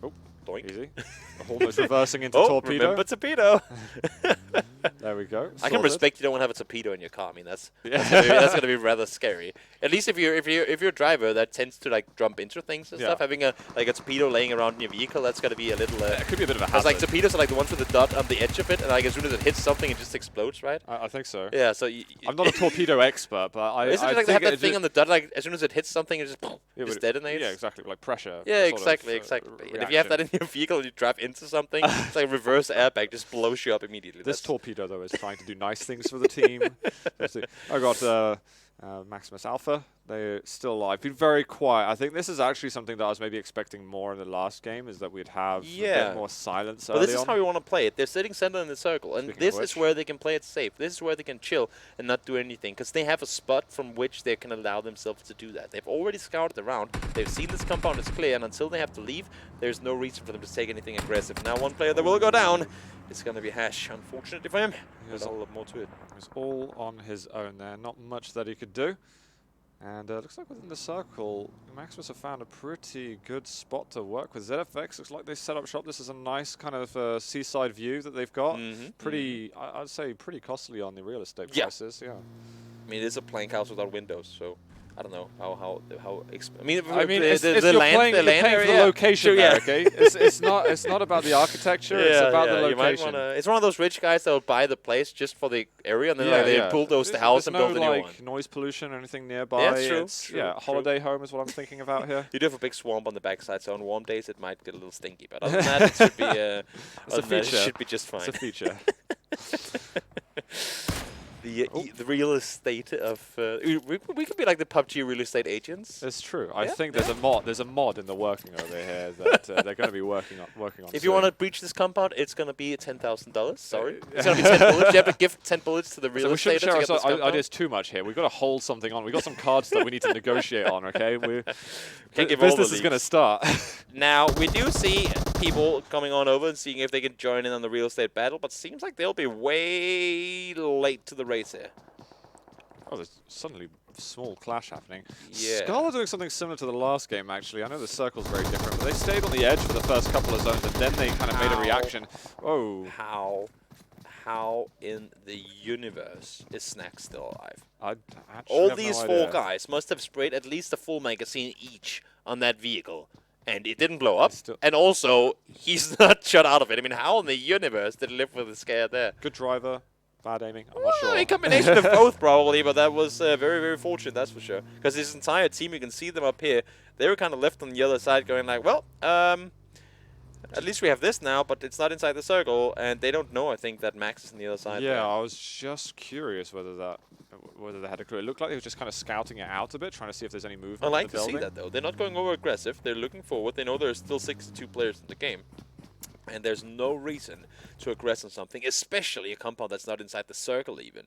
Speaker 5: Oh,
Speaker 6: doink.
Speaker 5: Easy. Almost reversing into torpedo.
Speaker 6: Remember torpedo.
Speaker 5: There we go.
Speaker 6: I can respect you don't want to have a torpedo in your car. I mean, that's going to be rather scary. At least if you're a driver that tends to like jump into things and stuff, having a torpedo laying around in your vehicle, that's going to be a little.
Speaker 5: It could be a bit of a hazard.
Speaker 6: Like torpedoes are like the ones with the dot on the edge of it, and like as soon as it hits something, it just explodes, right?
Speaker 5: I think so.
Speaker 6: Yeah. So
Speaker 5: I'm not a torpedo expert, but
Speaker 6: isn't it like they have that thing on the dot, like as soon as it hits something, it just detonates?
Speaker 5: Yeah, exactly, like pressure.
Speaker 6: Yeah, exactly. And if you have that in your vehicle and you drive into something, it's like a reverse airbag, just blows you up immediately.
Speaker 5: This torpedo though is trying to do nice things for the team. I got Maximus Alpha. They're still alive. Been very quiet. I think this is actually something that I was maybe expecting more in the last game, is that we'd have a bit more silence early on.
Speaker 6: But this is how we want to play it. They're sitting center in the circle, and this is where they can play it safe. This is where they can chill and not do anything, because they have a spot from which they can allow themselves to do that. They've already scouted around. They've seen this compound is clear, and until they have to leave, there's no reason for them to take anything aggressive. Now one player that will go down, it's going to be Hash, unfortunately for him. There's a lot more to it.
Speaker 5: He's all on his own there. Not much that he could do. And looks like within the circle, Maximus have found a pretty good spot to work with. ZFX looks like they set up shop. This is a nice kind of seaside view that they've got. Pretty, I'd say, pretty costly on the real estate prices. Yeah.
Speaker 6: I mean, it is a plank house without windows, so I don't know how. I mean,
Speaker 5: it's the land, you're paying for the location, there, okay? It's not about the architecture. It's about the location.
Speaker 6: It's one of those rich guys that will buy the place just for the area, and then they bulldoze the house and build a new one.
Speaker 5: There's no noise pollution or anything nearby.
Speaker 6: Yeah, it's true.
Speaker 5: Holiday home is what I'm thinking about here.
Speaker 6: You do have a big swamp on the backside, so on warm days it might get a little stinky, but other than that, it should be.
Speaker 5: It's a feature.
Speaker 6: It should be just fine.
Speaker 5: It's a feature.
Speaker 6: The real estate of we could be like the PUBG real estate agents.
Speaker 5: It's true. I think there's a mod. There's a mod in the working over here that they're going to be working on.
Speaker 6: If you want to breach this compound, it's going to be $10,000. Sorry, it's going to be 10 bullets. You have to give 10 bullets to the real estate.
Speaker 5: We shouldn't share our ideas too much here. We've got to hold something on. We've got some cards that we need to negotiate on. Okay, business is going to start.
Speaker 6: Now we do see people coming on over and seeing if they can join in on the real estate battle, but seems like they'll be way late to the race here.
Speaker 5: Oh, there's suddenly a small clash happening.
Speaker 6: Yeah.
Speaker 5: Scala doing something similar to the last game, actually. I know the circle's very different, but they stayed on the edge for the first couple of zones, and then they kind of made a reaction. Oh.
Speaker 6: How in the universe is Snack still alive?
Speaker 5: All
Speaker 6: these four guys must have sprayed at least a full magazine each on that vehicle. And it didn't blow up. And also, he's not shot out of it. I mean, how in the universe did he live with a scare there?
Speaker 5: Good driver, bad aiming. I'm not sure.
Speaker 6: A combination of both, probably, but that was very, very fortunate, that's for sure. Because his entire team, you can see them up here, they were kind of left on the other side going like, well, At least we have this now, but it's not inside the circle, and they don't know, I think, that Max is on the other side.
Speaker 5: Yeah, I was just curious whether they had a clue. It looked like they were just kind of scouting it out a bit, trying to see if there's any movement
Speaker 6: I like
Speaker 5: in the
Speaker 6: to
Speaker 5: building.
Speaker 6: see that, though. They're not going over aggressive. They're looking forward. They know there's still 62 players in the game. And there's no reason to aggress on something, especially a compound that's not inside the circle even,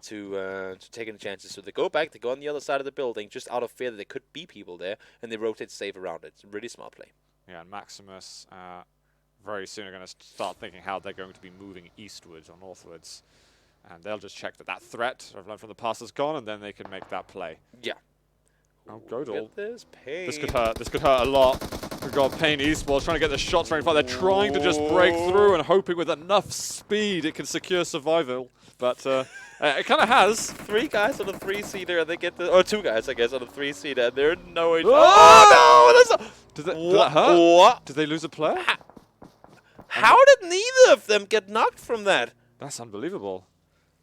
Speaker 6: to take any chances. So they go back, they go on the other side of the building, just out of fear that there could be people there, and they rotate safe around it. It's a really smart play.
Speaker 5: Yeah, and Maximus very soon are going to start thinking how they're going to be moving eastwards or northwards. And they'll just check that Threat I've learned from the past is gone, and then they can make that play.
Speaker 6: Yeah.
Speaker 5: Oh, Godal.
Speaker 6: This pain.
Speaker 5: This could hurt. This could hurt a lot. We've got Pain Esports trying to get the shots right in front. They're trying to just break through and hoping with enough speed it can secure survival. But it kind of has.
Speaker 6: 3 guys on a 3-seater, and they get the... Or 2 guys, I guess, on a 3-seater, and they're no...
Speaker 5: Oh, no! Did that hurt?
Speaker 6: What?
Speaker 5: Did they lose a player?
Speaker 6: How did neither of them get knocked from that?
Speaker 5: That's unbelievable.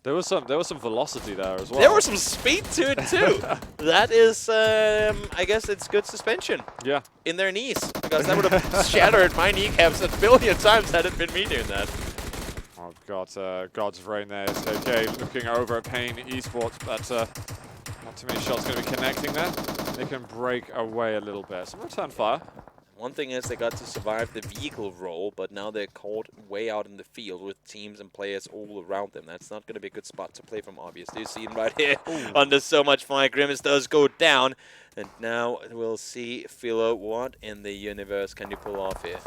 Speaker 5: There was some velocity there as well.
Speaker 6: There was some speed to it too. That is, I guess it's good suspension.
Speaker 5: Yeah.
Speaker 6: In their knees, because that would have shattered my kneecaps a billion times had it been me doing that.
Speaker 5: Oh, God's Rain there. SKK looking over at Pain Esports, but not too many shots going to be connecting there. They can break away a little bit. Some return fire.
Speaker 6: One thing is they got to survive the vehicle roll, but now they're caught way out in the field with teams and players all around them. That's not going to be a good spot to play from, obviously. You see him right here under so much fire. Grimace does go down. And now we'll see, Philo, what in the universe can you pull off here?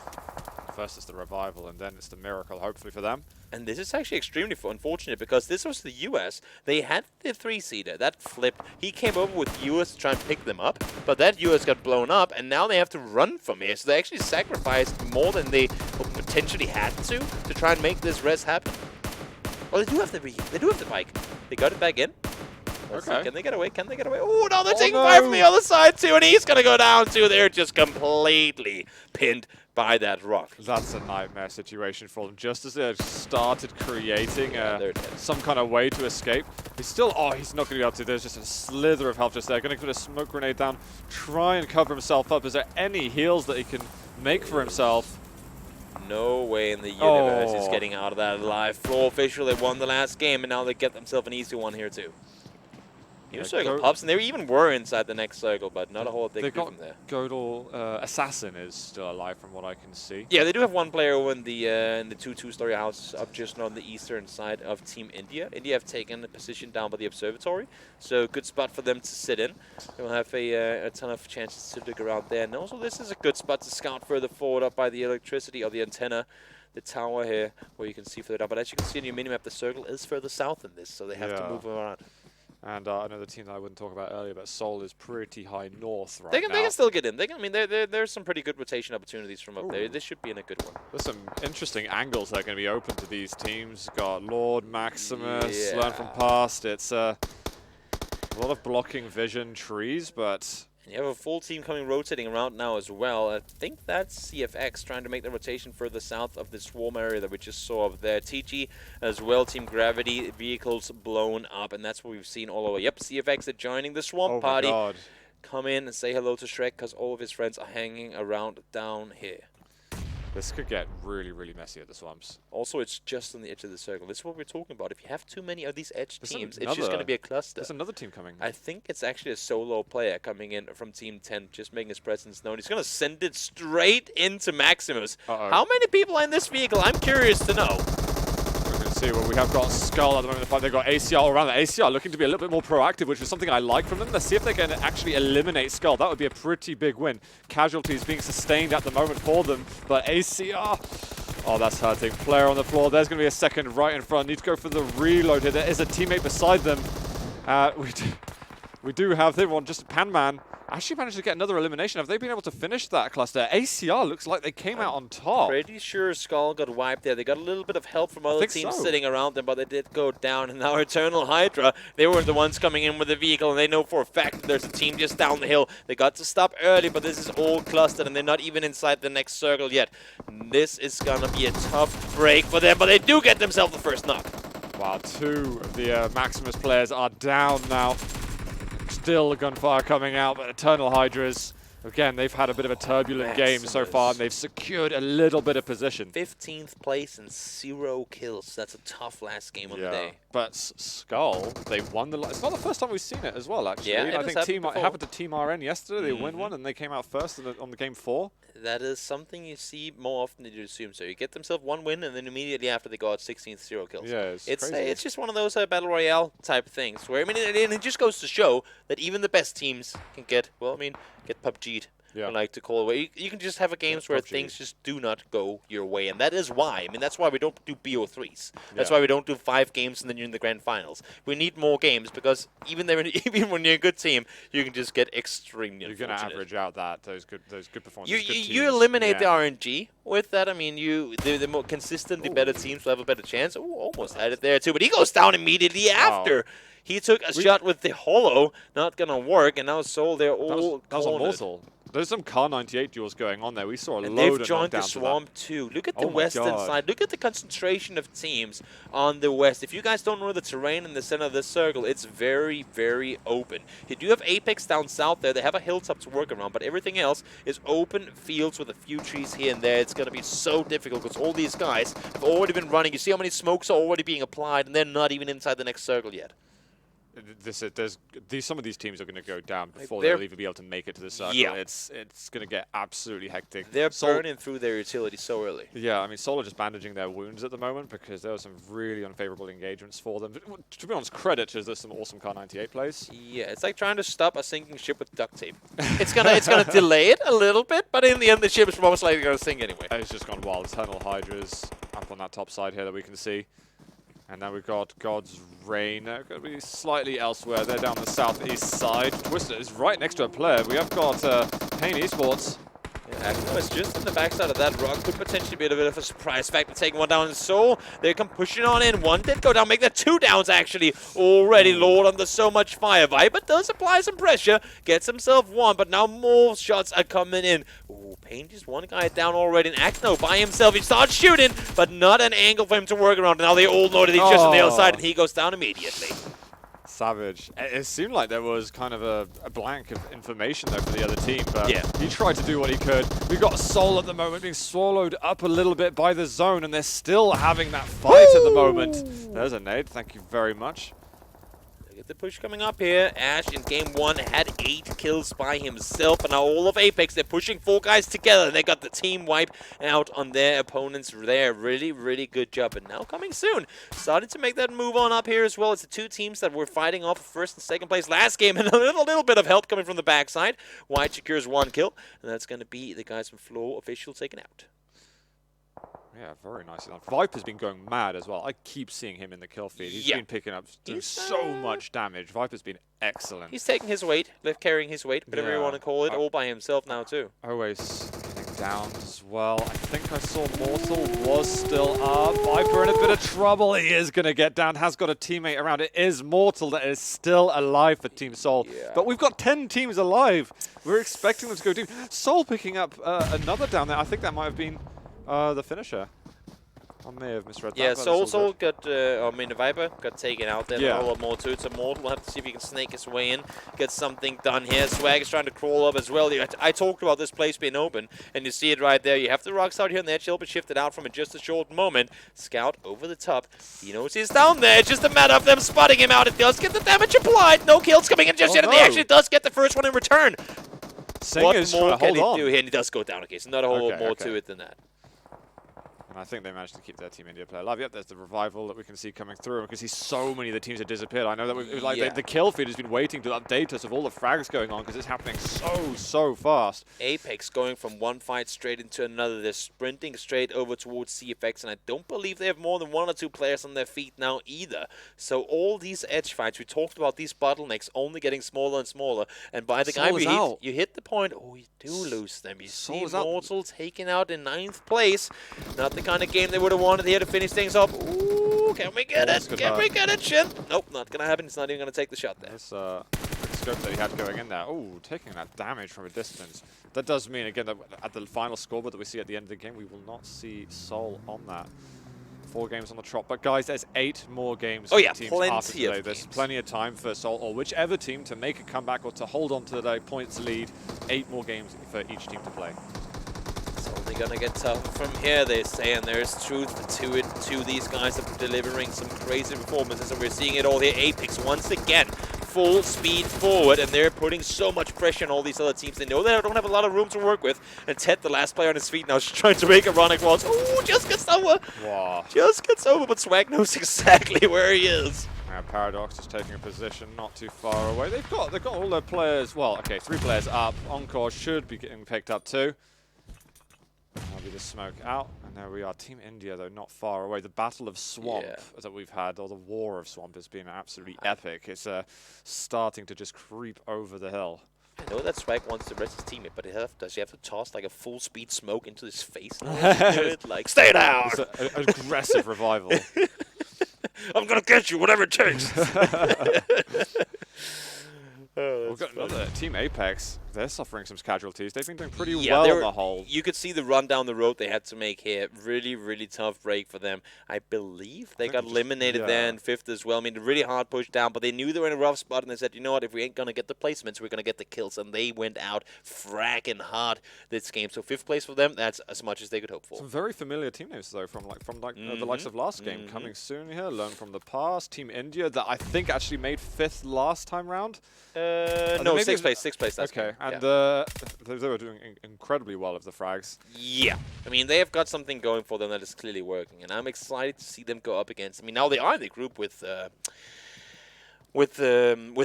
Speaker 5: First it's the revival, and then it's the miracle, hopefully for them.
Speaker 6: And this is actually extremely unfortunate, because this was the US. They had the 3-seater. That flipped. He came over with US to try and pick them up, but that US got blown up, and now they have to run from here. So they actually sacrificed more than they potentially had to try and make this res happen. Well, they do have the bike. They got it back in. Let's see. Can they get away? Can they get away? Oh, no, they're taking fire from the other side, too, and he's going to go down, too. They're just completely pinned by that rock.
Speaker 5: That's a nightmare situation for them. Just as they've started creating some kind of way to escape, he's not going to be able to. There's just a slither of health just there. Going to put a smoke grenade down, try and cover himself up. Is there any heals that he can make for himself?
Speaker 6: No way in the universe he's getting out of that alive. Floor official, they won the last game, and now they get themselves an easy one here, too. New circle pops, and they even were inside the next circle, but not a whole thing from there.
Speaker 5: Godal Assassin is still alive from what I can see.
Speaker 6: Yeah, they do have one player over in the 2-story house up just on the eastern side of Team India. India have taken a position down by the observatory, so good spot for them to sit in. They'll have a ton of chances to dig around there. And also, this is a good spot to scout further forward up by the electricity or the antenna. The tower here, where you can see further down. But as you can see in your minimap, the circle is further south in this, so they have to move around.
Speaker 5: And another team that I wouldn't talk about earlier, but Seoul is pretty high north now.
Speaker 6: They can still get in. There's some pretty good rotation opportunities from up there. This should be in a good one.
Speaker 5: There's some interesting angles that are going to be open to these teams. Got Lord, Maximus, Learn from Past. It's a lot of blocking vision trees, but...
Speaker 6: And you have a full team coming rotating around now as well. I think that's CFX trying to make the rotation further south of the swarm area that we just saw up there. TG as well, Team Gravity, vehicles blown up, and that's what we've seen all over. Yep, CFX are joining the swamp party.
Speaker 5: God.
Speaker 6: Come in and say hello to Shrek, because all of his friends are hanging around down here.
Speaker 5: This could get really, really messy at the swamps.
Speaker 6: Also, it's just on the edge of the circle. This is what we're talking about. If you have too many of these edge teams, it's just going to be a cluster.
Speaker 5: There's another team coming.
Speaker 6: I think it's actually a solo player coming in from Team 10, just making his presence known. He's going to send it straight into Maximus. How many people are in this vehicle? I'm curious to know.
Speaker 5: We can see what we have got. Skull at the moment. They've got ACR all around. The ACR looking to be a little bit more proactive, which is something I like from them. Let's see if they can actually eliminate Skull. That would be a pretty big win. Casualties being sustained at the moment for them, but ACR... Oh, that's hurting. Player on the floor. There's going to be a second right in front. Need to go for the reload here. There is a teammate beside them. We do have the one, just Panman. Actually managed to get another elimination. Have they been able to finish that cluster? ACR looks like they came out on top.
Speaker 6: Pretty sure Skull got wiped there. They got a little bit of help from other teams sitting around them, but they did go down. And now Eternal Hydra, they were the ones coming in with the vehicle, and they know for a fact that there's a team just down the hill. They got to stop early, but this is all clustered, and they're not even inside the next circle yet. This is going to be a tough break for them, but they do get themselves the first knock.
Speaker 5: Wow, 2 of the Maximus players are down now. Still gunfire coming out, but Eternal Hydras Again, they've had a bit of a turbulent game so far, and they've secured a little bit of position.
Speaker 6: 15th place and 0 kills. That's a tough last game on the day.
Speaker 5: But Skull, they won the. It's not the first time we've seen it as well, actually.
Speaker 6: Yeah,
Speaker 5: I think it happened to Team RN yesterday. They win one, and they came out first on the game 4.
Speaker 6: That is something you see more often than you assume. So you get themselves one win, and then immediately after they got 16th, 0 kills.
Speaker 5: Yeah, it's crazy.
Speaker 6: It's just one of those Battle Royale type things where, I mean, it just goes to show that even the best teams can get, well, I mean, get PUBG'd. I like to call it. You can just have games where things just do not go your way, and that is why. I mean, that's why we don't do BO3s. That's why we don't do 5 games and then you're in the grand finals. We need more games because even when you're a good team, you can just get extremely. You're
Speaker 5: going to average out those good performances.
Speaker 6: You eliminate the RNG with that. I mean, the more consistent, the better teams will have a better chance. Oh, almost had it there too, but he goes down immediately after. He took a shot with the Holo, not gonna work, and now Soul, they're all
Speaker 5: that was a Mortal. There's some Car 98 duels going on there. We saw a
Speaker 6: and
Speaker 5: load of
Speaker 6: they've joined the Swamp too. Look at the western side. Look at the concentration of teams on the west. If you guys don't know the terrain in the center of this circle, it's very, very open. You do have Apex down south there. They have a hilltop to work around, but everything else is open fields with a few trees here and there. It's going to be so difficult because all these guys have already been running. You see how many smokes are already being applied, and they're not even inside the next circle yet.
Speaker 5: Some of these teams are going to go down before they'll even be able to make it to the circle.
Speaker 6: Yeah.
Speaker 5: It's going to get absolutely hectic.
Speaker 6: They're burning through their utility so early.
Speaker 5: Yeah, I mean, Soul are just bandaging their wounds at the moment because there were some really unfavorable engagements for them. But, to be honest, credit to there's some awesome Car 98 plays.
Speaker 6: Yeah, it's like trying to stop a sinking ship with duct tape. It's gonna delay it a little bit, but in the end, the ship is most likely going to sink anyway.
Speaker 5: It's just gone wild. Eternal Hydras up on that top side here that we can see. And now we've got God's Reign. They're going to be slightly elsewhere. They're down the southeast side. Twister is right next to a player. We have got Pain Esports.
Speaker 6: Yeah, actually, it's just on the backside of that rock. Could potentially be a bit of a surprise factor taking one down in Soul. They come pushing on in. One did go down, make that 2 downs actually. Already Lord under so much fire. Viper does apply some pressure. Gets himself 1, but now more shots are coming in. Ooh, Pain just 1 guy down already. And Acno by himself. He starts shooting, but not an angle for him to work around. Now they all know that he's just on the other side, and he goes down immediately.
Speaker 5: Savage. It seemed like there was kind of a blank of information there for the other team, but he tried to do what he could. We've got Soul at the moment being swallowed up a little bit by the zone, and they're still having that fight at the moment. There's a nade. Thank you very much.
Speaker 6: Look at the push coming up here. Ash in game 1 had 8 kills by himself, and now all of Apex, they're pushing 4 guys together. They got the team wipe out on their opponents there. Really, really good job. And now coming soon, starting to make that move on up here as well. It's the 2 teams that were fighting off first and second place last game, and a little bit of help coming from the backside. White secures 1 kill, and that's going to be the guys from Floor Official taken out.
Speaker 5: Yeah, very nicely done. Viper's been going mad as well. I keep seeing him in the kill feed. He's been picking up doing so much damage. Viper's been excellent.
Speaker 6: He's taking his weight, carrying his weight, whatever you want to call it, all by himself now too.
Speaker 5: Always getting down as well. I think I saw Mortal was still up. Viper in a bit of trouble. He is going to get down. Has got a teammate around. It is Mortal that is still alive for Team Soul. But we've got 10 teams alive. We're expecting them to go deep. Soul picking up another down there. I think that might have been the finisher. I may have misread that.
Speaker 6: Yeah, Soul got, I mean, the Viper got taken out there. A whole lot more to it. So Mortal will have to see if he can snake his way in, get something done here. Swag is trying to crawl up as well. I talked about this place being open, and you see it right there. You have the rocks out here on the edge. He'll be shifted out from it just a short moment. Scout over the top. He knows he's down there. It's just a matter of them spotting him out. It does get the damage applied. No kills coming in just yet, and he actually does get the first one in return. What more can he do here? And he does go down. Okay, so not a whole lot more to it than that.
Speaker 5: And I think they managed to keep their Team India player alive. Yep, there's the revival that we can see coming through. We can see so many of the teams have disappeared. I know that the kill feed has been waiting to update us of all the frags going on because it's happening so fast.
Speaker 6: Apex going from one fight straight into another. They're sprinting straight over towards CFX, and I don't believe they have more than 1 or 2 players on their feet now either. So all these edge fights, we talked about these bottlenecks only getting smaller and smaller. And by the time you hit the point, you do lose them. You see Mortal taken out in 9th place. Not the kind of game they would have wanted here to finish things off. Ooh, can we get it? Can we get it, Shin? Nope, not going to happen. It's not even going to take the shot there.
Speaker 5: This quick scope that he had going in there. Ooh, taking that damage from a distance. That does mean, again, that at the final scoreboard that we see at the end of the game, we will not see Soul on that. 4 games on the trot. But guys, there's 8 more games
Speaker 6: Oh
Speaker 5: for
Speaker 6: yeah,
Speaker 5: the teams
Speaker 6: plenty
Speaker 5: after today.
Speaker 6: of
Speaker 5: There's
Speaker 6: games.
Speaker 5: plenty of time for Seoul or whichever team to make a comeback or to hold on to their points lead. 8 more games for each team to play.
Speaker 6: It's only gonna get tougher from here, they say, and there's truth to it too. These guys are delivering some crazy performances, and we're seeing it all here. Apex once again, full speed forward, and they're putting so much pressure on all these other teams. They know they don't have a lot of room to work with, and Ted, the last player on his feet now, is trying to make a run across. Ooh, just gets over.
Speaker 5: Wow.
Speaker 6: Just gets over, but Swag knows exactly where he is.
Speaker 5: Paradox is taking a position not too far away. They've got all their players. Well, okay, 3 players up. Encore should be getting picked up too. That'll be the smoke out, and there we are. Team India, though, not far away. The Battle of Swamp that we've had, or the War of Swamp, has been absolutely epic. It's starting to just creep over the hill.
Speaker 6: I know that Swag wants to rest his teammate, but does he have to toss like a full speed smoke into his face? Like, stay down!
Speaker 5: It's an aggressive revival.
Speaker 6: I'm gonna get you, whatever it takes.
Speaker 5: We've got another Team Apex. They're suffering some casualties. They've been doing pretty well on the whole.
Speaker 6: You could see the run down the road they had to make here. Really, really tough break for them. I believe they got eliminated there in 5th as well. I mean, a really hard push down, but they knew they were in a rough spot, and they said, you know what, if we ain't going to get the placements, we're going to get the kills. And they went out fracking hard this game. So 5th place for them, that's as much as they could hope for.
Speaker 5: Some very familiar team names, though, from the likes of last game. Coming soon here, learn from the past. Team India, that I think actually made 5th last time round.
Speaker 6: No, 6th place. 6th place.
Speaker 5: Okay, and they were doing incredibly well with the frags.
Speaker 6: Yeah, I mean, they have got something going for them that is clearly working, and I'm excited to see them go up against. I mean, now they are in the group with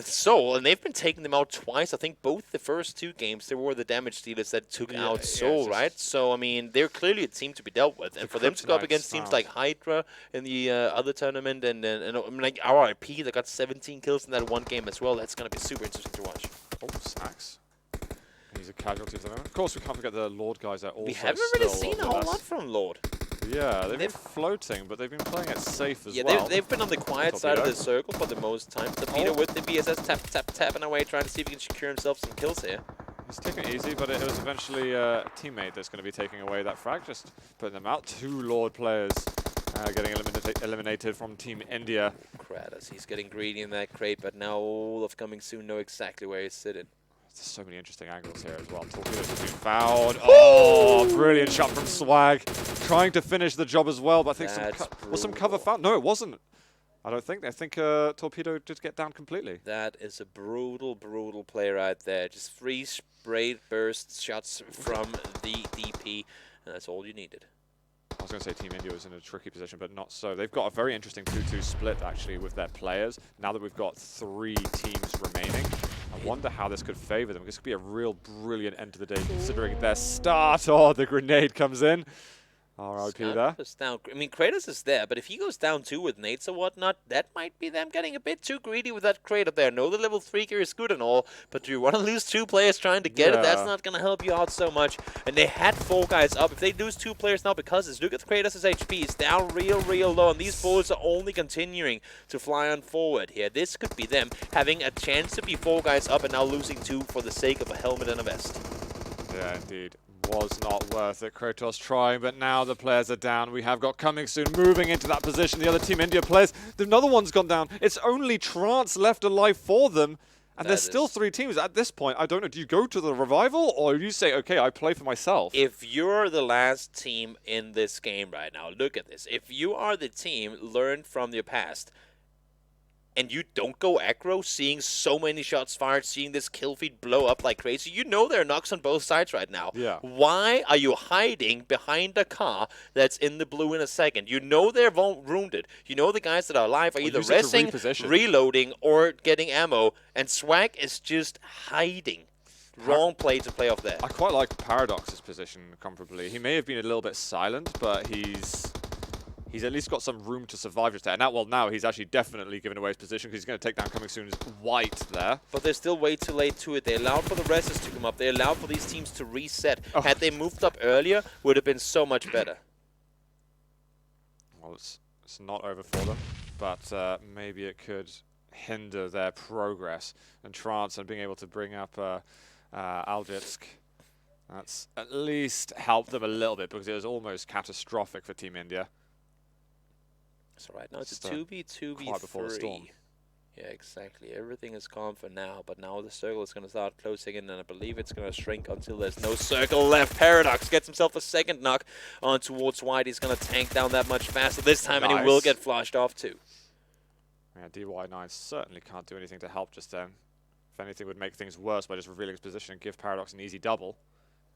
Speaker 6: Seoul, and they've been taking them out twice. I think both the first 2 games, they were the damage dealers that took out Seoul, right? So, I mean, they're clearly a team to be dealt with. And for them to go up against teams like Hydra in the other tournament, and I mean, like RIP, that got 17 kills in that one game as well, that's going to be super interesting to watch.
Speaker 5: Oh, Snacks. He's a casualty at the moment. Of course, we can't forget the Lord guys are also
Speaker 6: We haven't really seen a whole lot from Lord.
Speaker 5: Yeah, they've been floating, but they've been playing it safe as well.
Speaker 6: Yeah, they've been on the quiet side of the circle for the most time. Torpedo with the BSS tapping away, trying to see if he can secure himself some kills here.
Speaker 5: He's taking it easy, but it was eventually a teammate that's going to be taking away that frag, just putting them out. 2 Lord players getting eliminated from Team India.
Speaker 6: Kratos, he's getting greedy in that crate, but now Olaf coming soon know exactly where he's sitting.
Speaker 5: There's so many interesting angles here as well. Torpedoes have been fouled. Oh, brilliant shot from Swag. Trying to finish the job as well, but I think was some cover found? No, it wasn't. I don't think. I think Torpedo did get down completely.
Speaker 6: That is a brutal, brutal play right there. Just 3 sprayed burst shots from the DP, and that's all you needed.
Speaker 5: I was going to say Team India was in a tricky position, but not so. They've got a very interesting 2-2 split, actually, with their players. Now that we've got 3 teams remaining, I wonder how this could favor them. This could be a real brilliant end to the day, considering their start. Oh, the grenade comes in. RIP there.
Speaker 6: Down. I mean, Kratos is there, but if he goes down 2 with nades or whatnot, that might be them getting a bit too greedy with that crate up there. No, the level 3 gear is good and all, but do you want to lose 2 players trying to get it? That's not going to help you out so much. And they had 4 guys up. If they lose 2 players now, because look at Kratos' HP, it's down real low, and these bullets are only continuing to fly on forward here. This could be them having a chance to be 4 guys up and now losing 2 for the sake of a helmet and a vest.
Speaker 5: Yeah, indeed. Was not worth it. Kratos trying, but now the players are down. We have got coming soon, moving into that position. The other Team India players, another one's gone down. It's only Trance left alive for them, and there's still 3 teams. At this point, I don't know, do you go to the revival, or do you say, okay, I play for myself?
Speaker 6: If you're the last team in this game right now, look at this. If you are the team learned from your past, and you don't go aggro, seeing so many shots fired, seeing this kill feed blow up like crazy, you know there are knocks on both sides right now.
Speaker 5: Yeah.
Speaker 6: Why are you hiding behind a car that's in the blue in a second? You know they're wounded. You know the guys that are alive are either resting, reloading, or getting ammo, and Swag is just hiding. Wrong play to play off there.
Speaker 5: I quite like Paradox's position comfortably. He may have been a little bit silent, but he's at least got some room to survive just there. Now he's actually definitely given away his position because he's going to take down coming soon as White there.
Speaker 6: But they're still way too late to it. They allowed for the Resses to come up. They allowed for these teams to reset. Had they moved up earlier, would have been so much better.
Speaker 5: Well, it's not over for them, but maybe it could hinder their progress. And Trance and being able to bring up Aljitsk, that's at least helped them a little bit because it was almost catastrophic for Team India.
Speaker 6: So right now it's
Speaker 5: Just,
Speaker 6: a 2v2v3.
Speaker 5: quiet before the storm.
Speaker 6: Yeah, exactly. Everything is calm for now, but now the circle is going to start closing in, and I believe it's going to shrink until there's no circle left. Paradox gets himself a second knock on towards White. He's going to tank down that much faster this time, and he will get flushed off too.
Speaker 5: Yeah, DY9 certainly can't do anything to help just then. If anything, would make things worse by just revealing his position and give Paradox an easy double.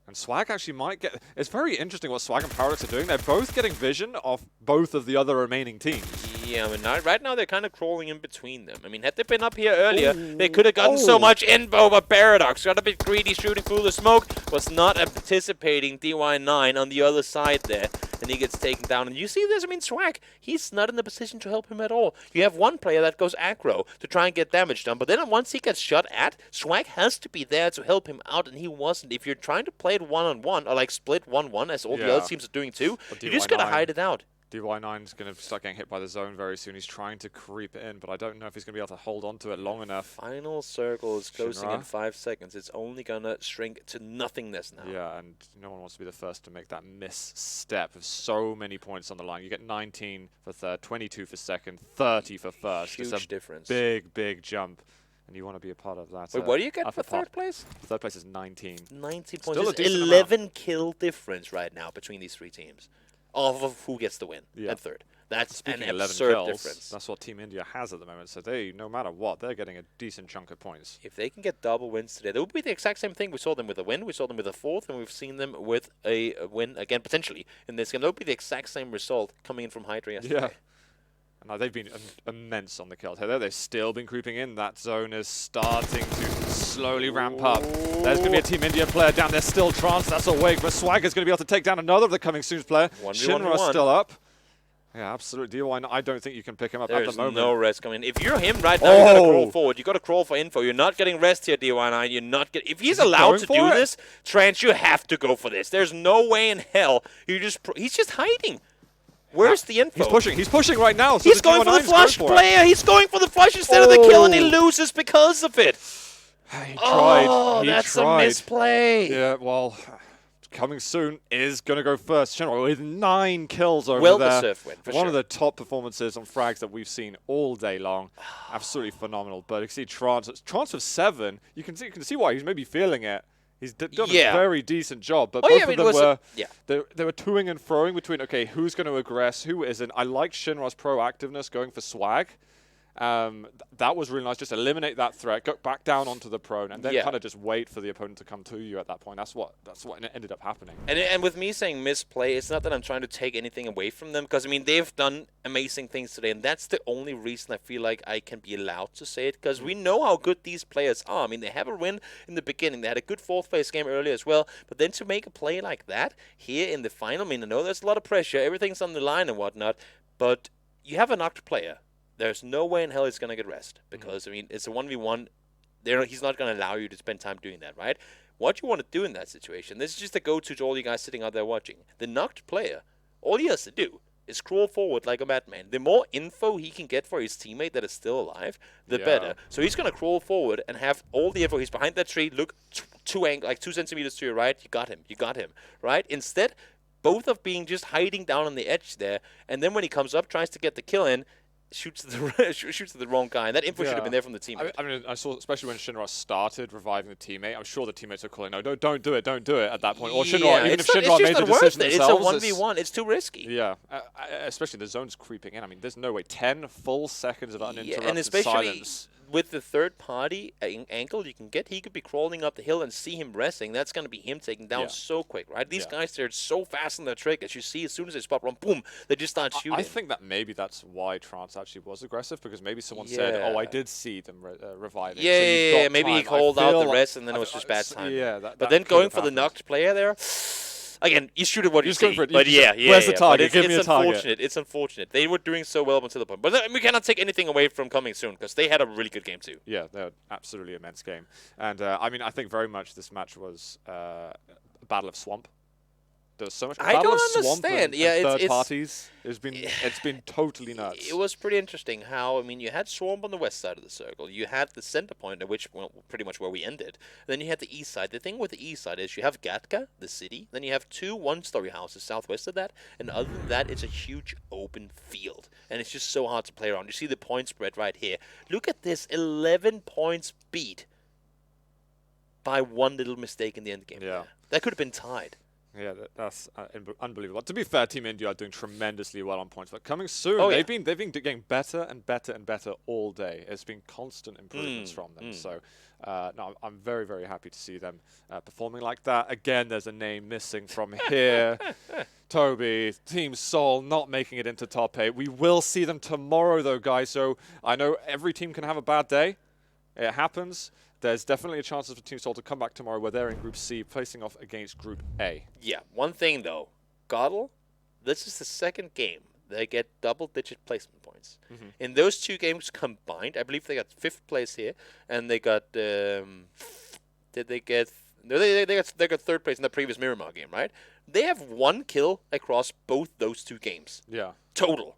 Speaker 5: And Swag actually might get... It's very interesting what Swag and Paradox are doing. They're both getting vision of both of the other remaining teams.
Speaker 6: Yeah, I mean, right now they're kind of crawling in between them. I mean, had they been up here earlier, they could have gotten so much info, but Paradox got a bit greedy, shooting through the smoke, was not anticipating DY9 on the other side there, and he gets taken down. And you see this, I mean, Swag, he's not in the position to help him at all. You have one player that goes aggro to try and get damage done, but then once he gets shot at, Swag has to be there to help him out, and he wasn't. If you're trying to play it one-on-one, or like split 1-1, as all the other teams are doing too, you just gotta hide it out.
Speaker 5: DY9's going to start getting hit by the zone very soon. He's trying to creep in, but I don't know if he's going to be able to hold on to it long enough.
Speaker 6: Final circle is closing in 5 seconds. It's only going to shrink to nothingness now.
Speaker 5: Yeah, and no one wants to be the first to make that misstep of so many points on the line. You get 19 for third, 22 for second, 30 for first.
Speaker 6: Huge
Speaker 5: it's a
Speaker 6: difference.
Speaker 5: Big jump. And you want to be a part of that.
Speaker 6: Wait, what do you get for third place?
Speaker 5: Third place is 19.
Speaker 6: 19
Speaker 5: Still
Speaker 6: points. 11 kill difference right now between these 3 teams. Of who gets the win at third. That's an absurd difference.
Speaker 5: That's what Team India has at the moment. So they, no matter what, they're getting a decent chunk of points.
Speaker 6: If they can get double wins today, that would be the exact same thing. We saw them with a win, we saw them with a fourth, and we've seen them with a win again, potentially, in this game. That would be the exact same result coming in from Hydra yesterday.
Speaker 5: Yeah. And now they've been immense on the kills. Here, they've still been creeping in. That zone is starting to slowly ramp up. There's going to be a Team India player down there, still Trance. That's awake, but Swag is going to be able to take down another of the coming soon player. Shinra's still up. Yeah, absolutely. DY9, I don't think you can pick him up at the moment.
Speaker 6: There's no rest coming in. If you're him right now, you got to crawl forward. You got to crawl for info. You're not getting rest here, DY9. You're not getting... If he's allowed to do this, Trance, you have to go for this. There's no way in hell. He's just hiding. Where's the info?
Speaker 5: He's pushing right now. So
Speaker 6: he's going for the flush player. He's going for the flush instead of the kill, and he loses because of it.
Speaker 5: He tried.
Speaker 6: Oh, that's a misplay.
Speaker 5: Yeah, well, coming soon is going to go first. Shinra with 9 kills over there.
Speaker 6: Well-deserved win, for
Speaker 5: One of the top performances on frags that we've seen all day long. Absolutely phenomenal. But you can see Trance with 7. You can see why he's maybe feeling it. He's done a very decent job, but both of them were they were toing and froing between, okay, who's going to aggress, who isn't. I like Shinra's proactiveness going for Swag. That was really nice. Just eliminate that threat, go back down onto the prone, and then kind of just wait for the opponent to come to you at that point. That's what ended up happening.
Speaker 6: And with me saying misplay, it's not that I'm trying to take anything away from them, because I mean they've done amazing things today, and that's the only reason I feel like I can be allowed to say it, because we know how good these players are. I mean, they have a win in the beginning. They had a good fourth place game earlier as well, but then to make a play like that here in the final, I mean, I know there's a lot of pressure, everything's on the line and whatnot, but you have a knocked player. There's no way in hell he's going to get rest, because, I mean, it's a 1v1. He's not going to allow you to spend time doing that, right? What you want to do in that situation, this is just a go-to to all you guys sitting out there watching. The knocked player, all he has to do is crawl forward like a madman. The more info he can get for his teammate that is still alive, the better. So he's going to crawl forward and have all the info. He's behind that tree. Look, 2 centimeters to your right. You got him, right? Instead, both of being just hiding down on the edge there, and then when he comes up, tries to get the kill in, shoots at the wrong guy, and that info should have been there from the teammate.
Speaker 5: I mean, I saw, especially when Shinra started reviving the teammate, I'm sure the teammates are calling, no, don't do it at that point. Or Shinra, even if Shinra made the decision themselves.
Speaker 6: It's a 1v1, it's too risky.
Speaker 5: Yeah, especially the zone's creeping in. I mean, there's no way. 10 full seconds of uninterrupted
Speaker 6: and especially
Speaker 5: silence.
Speaker 6: With the third party angle you can get, he could be crawling up the hill and see him resting. That's going to be him taken down so quick, right? These guys, they're so fast on their trick. As you see, as soon as they spot run, boom, they just start shooting.
Speaker 5: I think that maybe that's why Trance actually was aggressive, because maybe someone said, oh, I did see them reviving.
Speaker 6: Yeah, maybe he called out the rest, and then it was just bad time. But then going for the knocked player there... Again, you shoot at what you see. But
Speaker 5: where's the target? Give me a target.
Speaker 6: It's unfortunate. They were doing so well until the point. But we cannot take anything away from coming soon, because they had a really good game too.
Speaker 5: Yeah, they had absolutely immense game. And I mean, I think very much this match was a battle of swamp. There's so much
Speaker 6: I
Speaker 5: battle
Speaker 6: don't
Speaker 5: of Swamp
Speaker 6: understand.
Speaker 5: and,
Speaker 6: Yeah,
Speaker 5: and third
Speaker 6: it's
Speaker 5: parties. It's been totally nuts.
Speaker 6: It was pretty interesting how, I mean, you had Swamp on the west side of the circle. You had the center point, which, well, pretty much where we ended. Then you had the east side. The thing with the east side is you have Gatka, the city. Then you have 2 one-story houses southwest of that. And other than that, it's a huge open field. And it's just so hard to play around. You see the point spread right here. Look at this, 11 points beat by one little mistake in the end game.
Speaker 5: Yeah.
Speaker 6: That could have been tied.
Speaker 5: Yeah, that's unbelievable. To be fair, Team India are doing tremendously well on points, but coming soon,
Speaker 6: Oh,
Speaker 5: they've been getting better and better and better all day. It's been constant improvements from them. So, no, I'm very, very happy to see them performing like that. Again, there's a name missing from here. Toby, Team Seoul not making it into top 8. We will see them tomorrow, though, guys. So I know every team can have a bad day. It happens. There's definitely a chance for Team Seoul to come back tomorrow where they're in Group C, facing off against Group A.
Speaker 6: Yeah, one thing though, Godel, this is the second game they get double-digit placement points. In those 2 games combined, I believe they got 5th place here, and they got did they get? No, they got 3rd place in the previous Miramar game, right? They have 1 kill across both those 2 games.
Speaker 5: Yeah,
Speaker 6: total.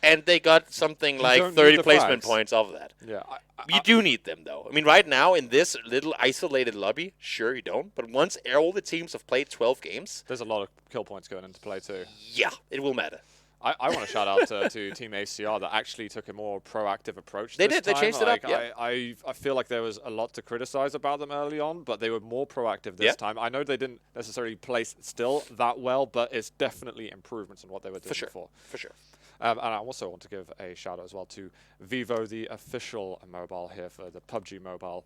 Speaker 6: And they got something like 30 placement points of that.
Speaker 5: Yeah.
Speaker 6: You do need them, though. I mean, right now, in this little isolated lobby, sure you don't. But once all the teams have played 12 games...
Speaker 5: There's a lot of kill points going into play, too.
Speaker 6: Yeah, it will matter.
Speaker 5: I want to shout out to Team ACR that actually took a more proactive approach
Speaker 6: They
Speaker 5: this
Speaker 6: did. They
Speaker 5: time.
Speaker 6: changed it up, yeah.
Speaker 5: I feel like there was a lot to criticize about them early on, but they were more proactive this time. I know they didn't necessarily place still that well, but it's definitely improvements in what they were doing before.
Speaker 6: For sure.
Speaker 5: And I also want to give a shout out as well to Vivo, the official mobile here for the PUBG Mobile.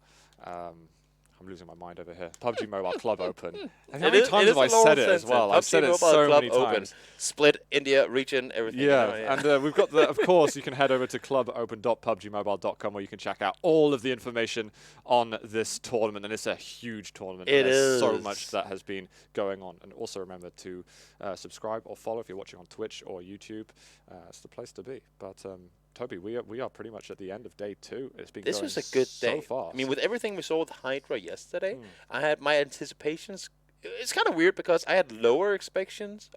Speaker 5: I'm losing my mind over here. PUBG Mobile Club Open. And how many times have I said it as well? I've said it so many times.
Speaker 6: Split, India, region, everything.
Speaker 5: Yeah, and we've got the, of course, you can head over to clubopen.pubgmobile.com where you can check out all of the information on this tournament. And it's a huge tournament.
Speaker 6: It
Speaker 5: There's
Speaker 6: is.
Speaker 5: so much that has been going on. And also remember to subscribe or follow if you're watching on Twitch or YouTube. It's the place to be. But Toby, we are pretty much at the end of day 2. It's been
Speaker 6: This
Speaker 5: going
Speaker 6: was a good day.
Speaker 5: so fast.
Speaker 6: I mean, with everything we saw with Hydra yesterday, I had my anticipations. It's kind of weird because I had lower expectations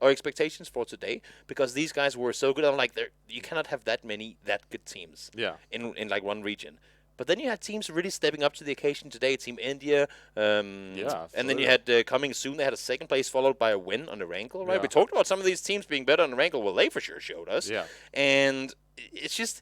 Speaker 6: for today because these guys were so good. I'm like, you cannot have that many that good teams.
Speaker 5: Yeah.
Speaker 6: In like one region. But then you had teams really stepping up to the occasion today. Team India, and then you had coming soon. They had a 2nd place followed by a win on Erangel, right?
Speaker 5: Yeah.
Speaker 6: We talked about some of these teams being better on Erangel. Well, they for sure showed us.
Speaker 5: Yeah.
Speaker 6: And it's just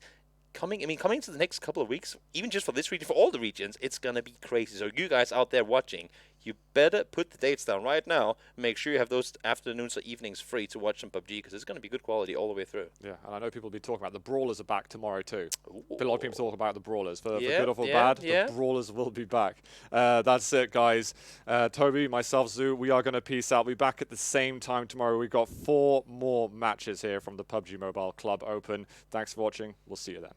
Speaker 6: coming to the next couple of weeks, even just for this region, for all the regions, it's gonna be crazy. So you guys out there watching, you better put the dates down right now. Make sure you have those afternoons or evenings free to watch some PUBG because it's going to be good quality all the way through.
Speaker 5: Yeah, and I know people will be talking about the Brawlers are back tomorrow too. A lot of people talk about the Brawlers. For good or for bad, the Brawlers will be back. That's it, guys. Toby, myself, Zoo, we are going to peace out. We'll be back at the same time tomorrow. We've got 4 more matches here from the PUBG Mobile Club Open. Thanks for watching. We'll see you then.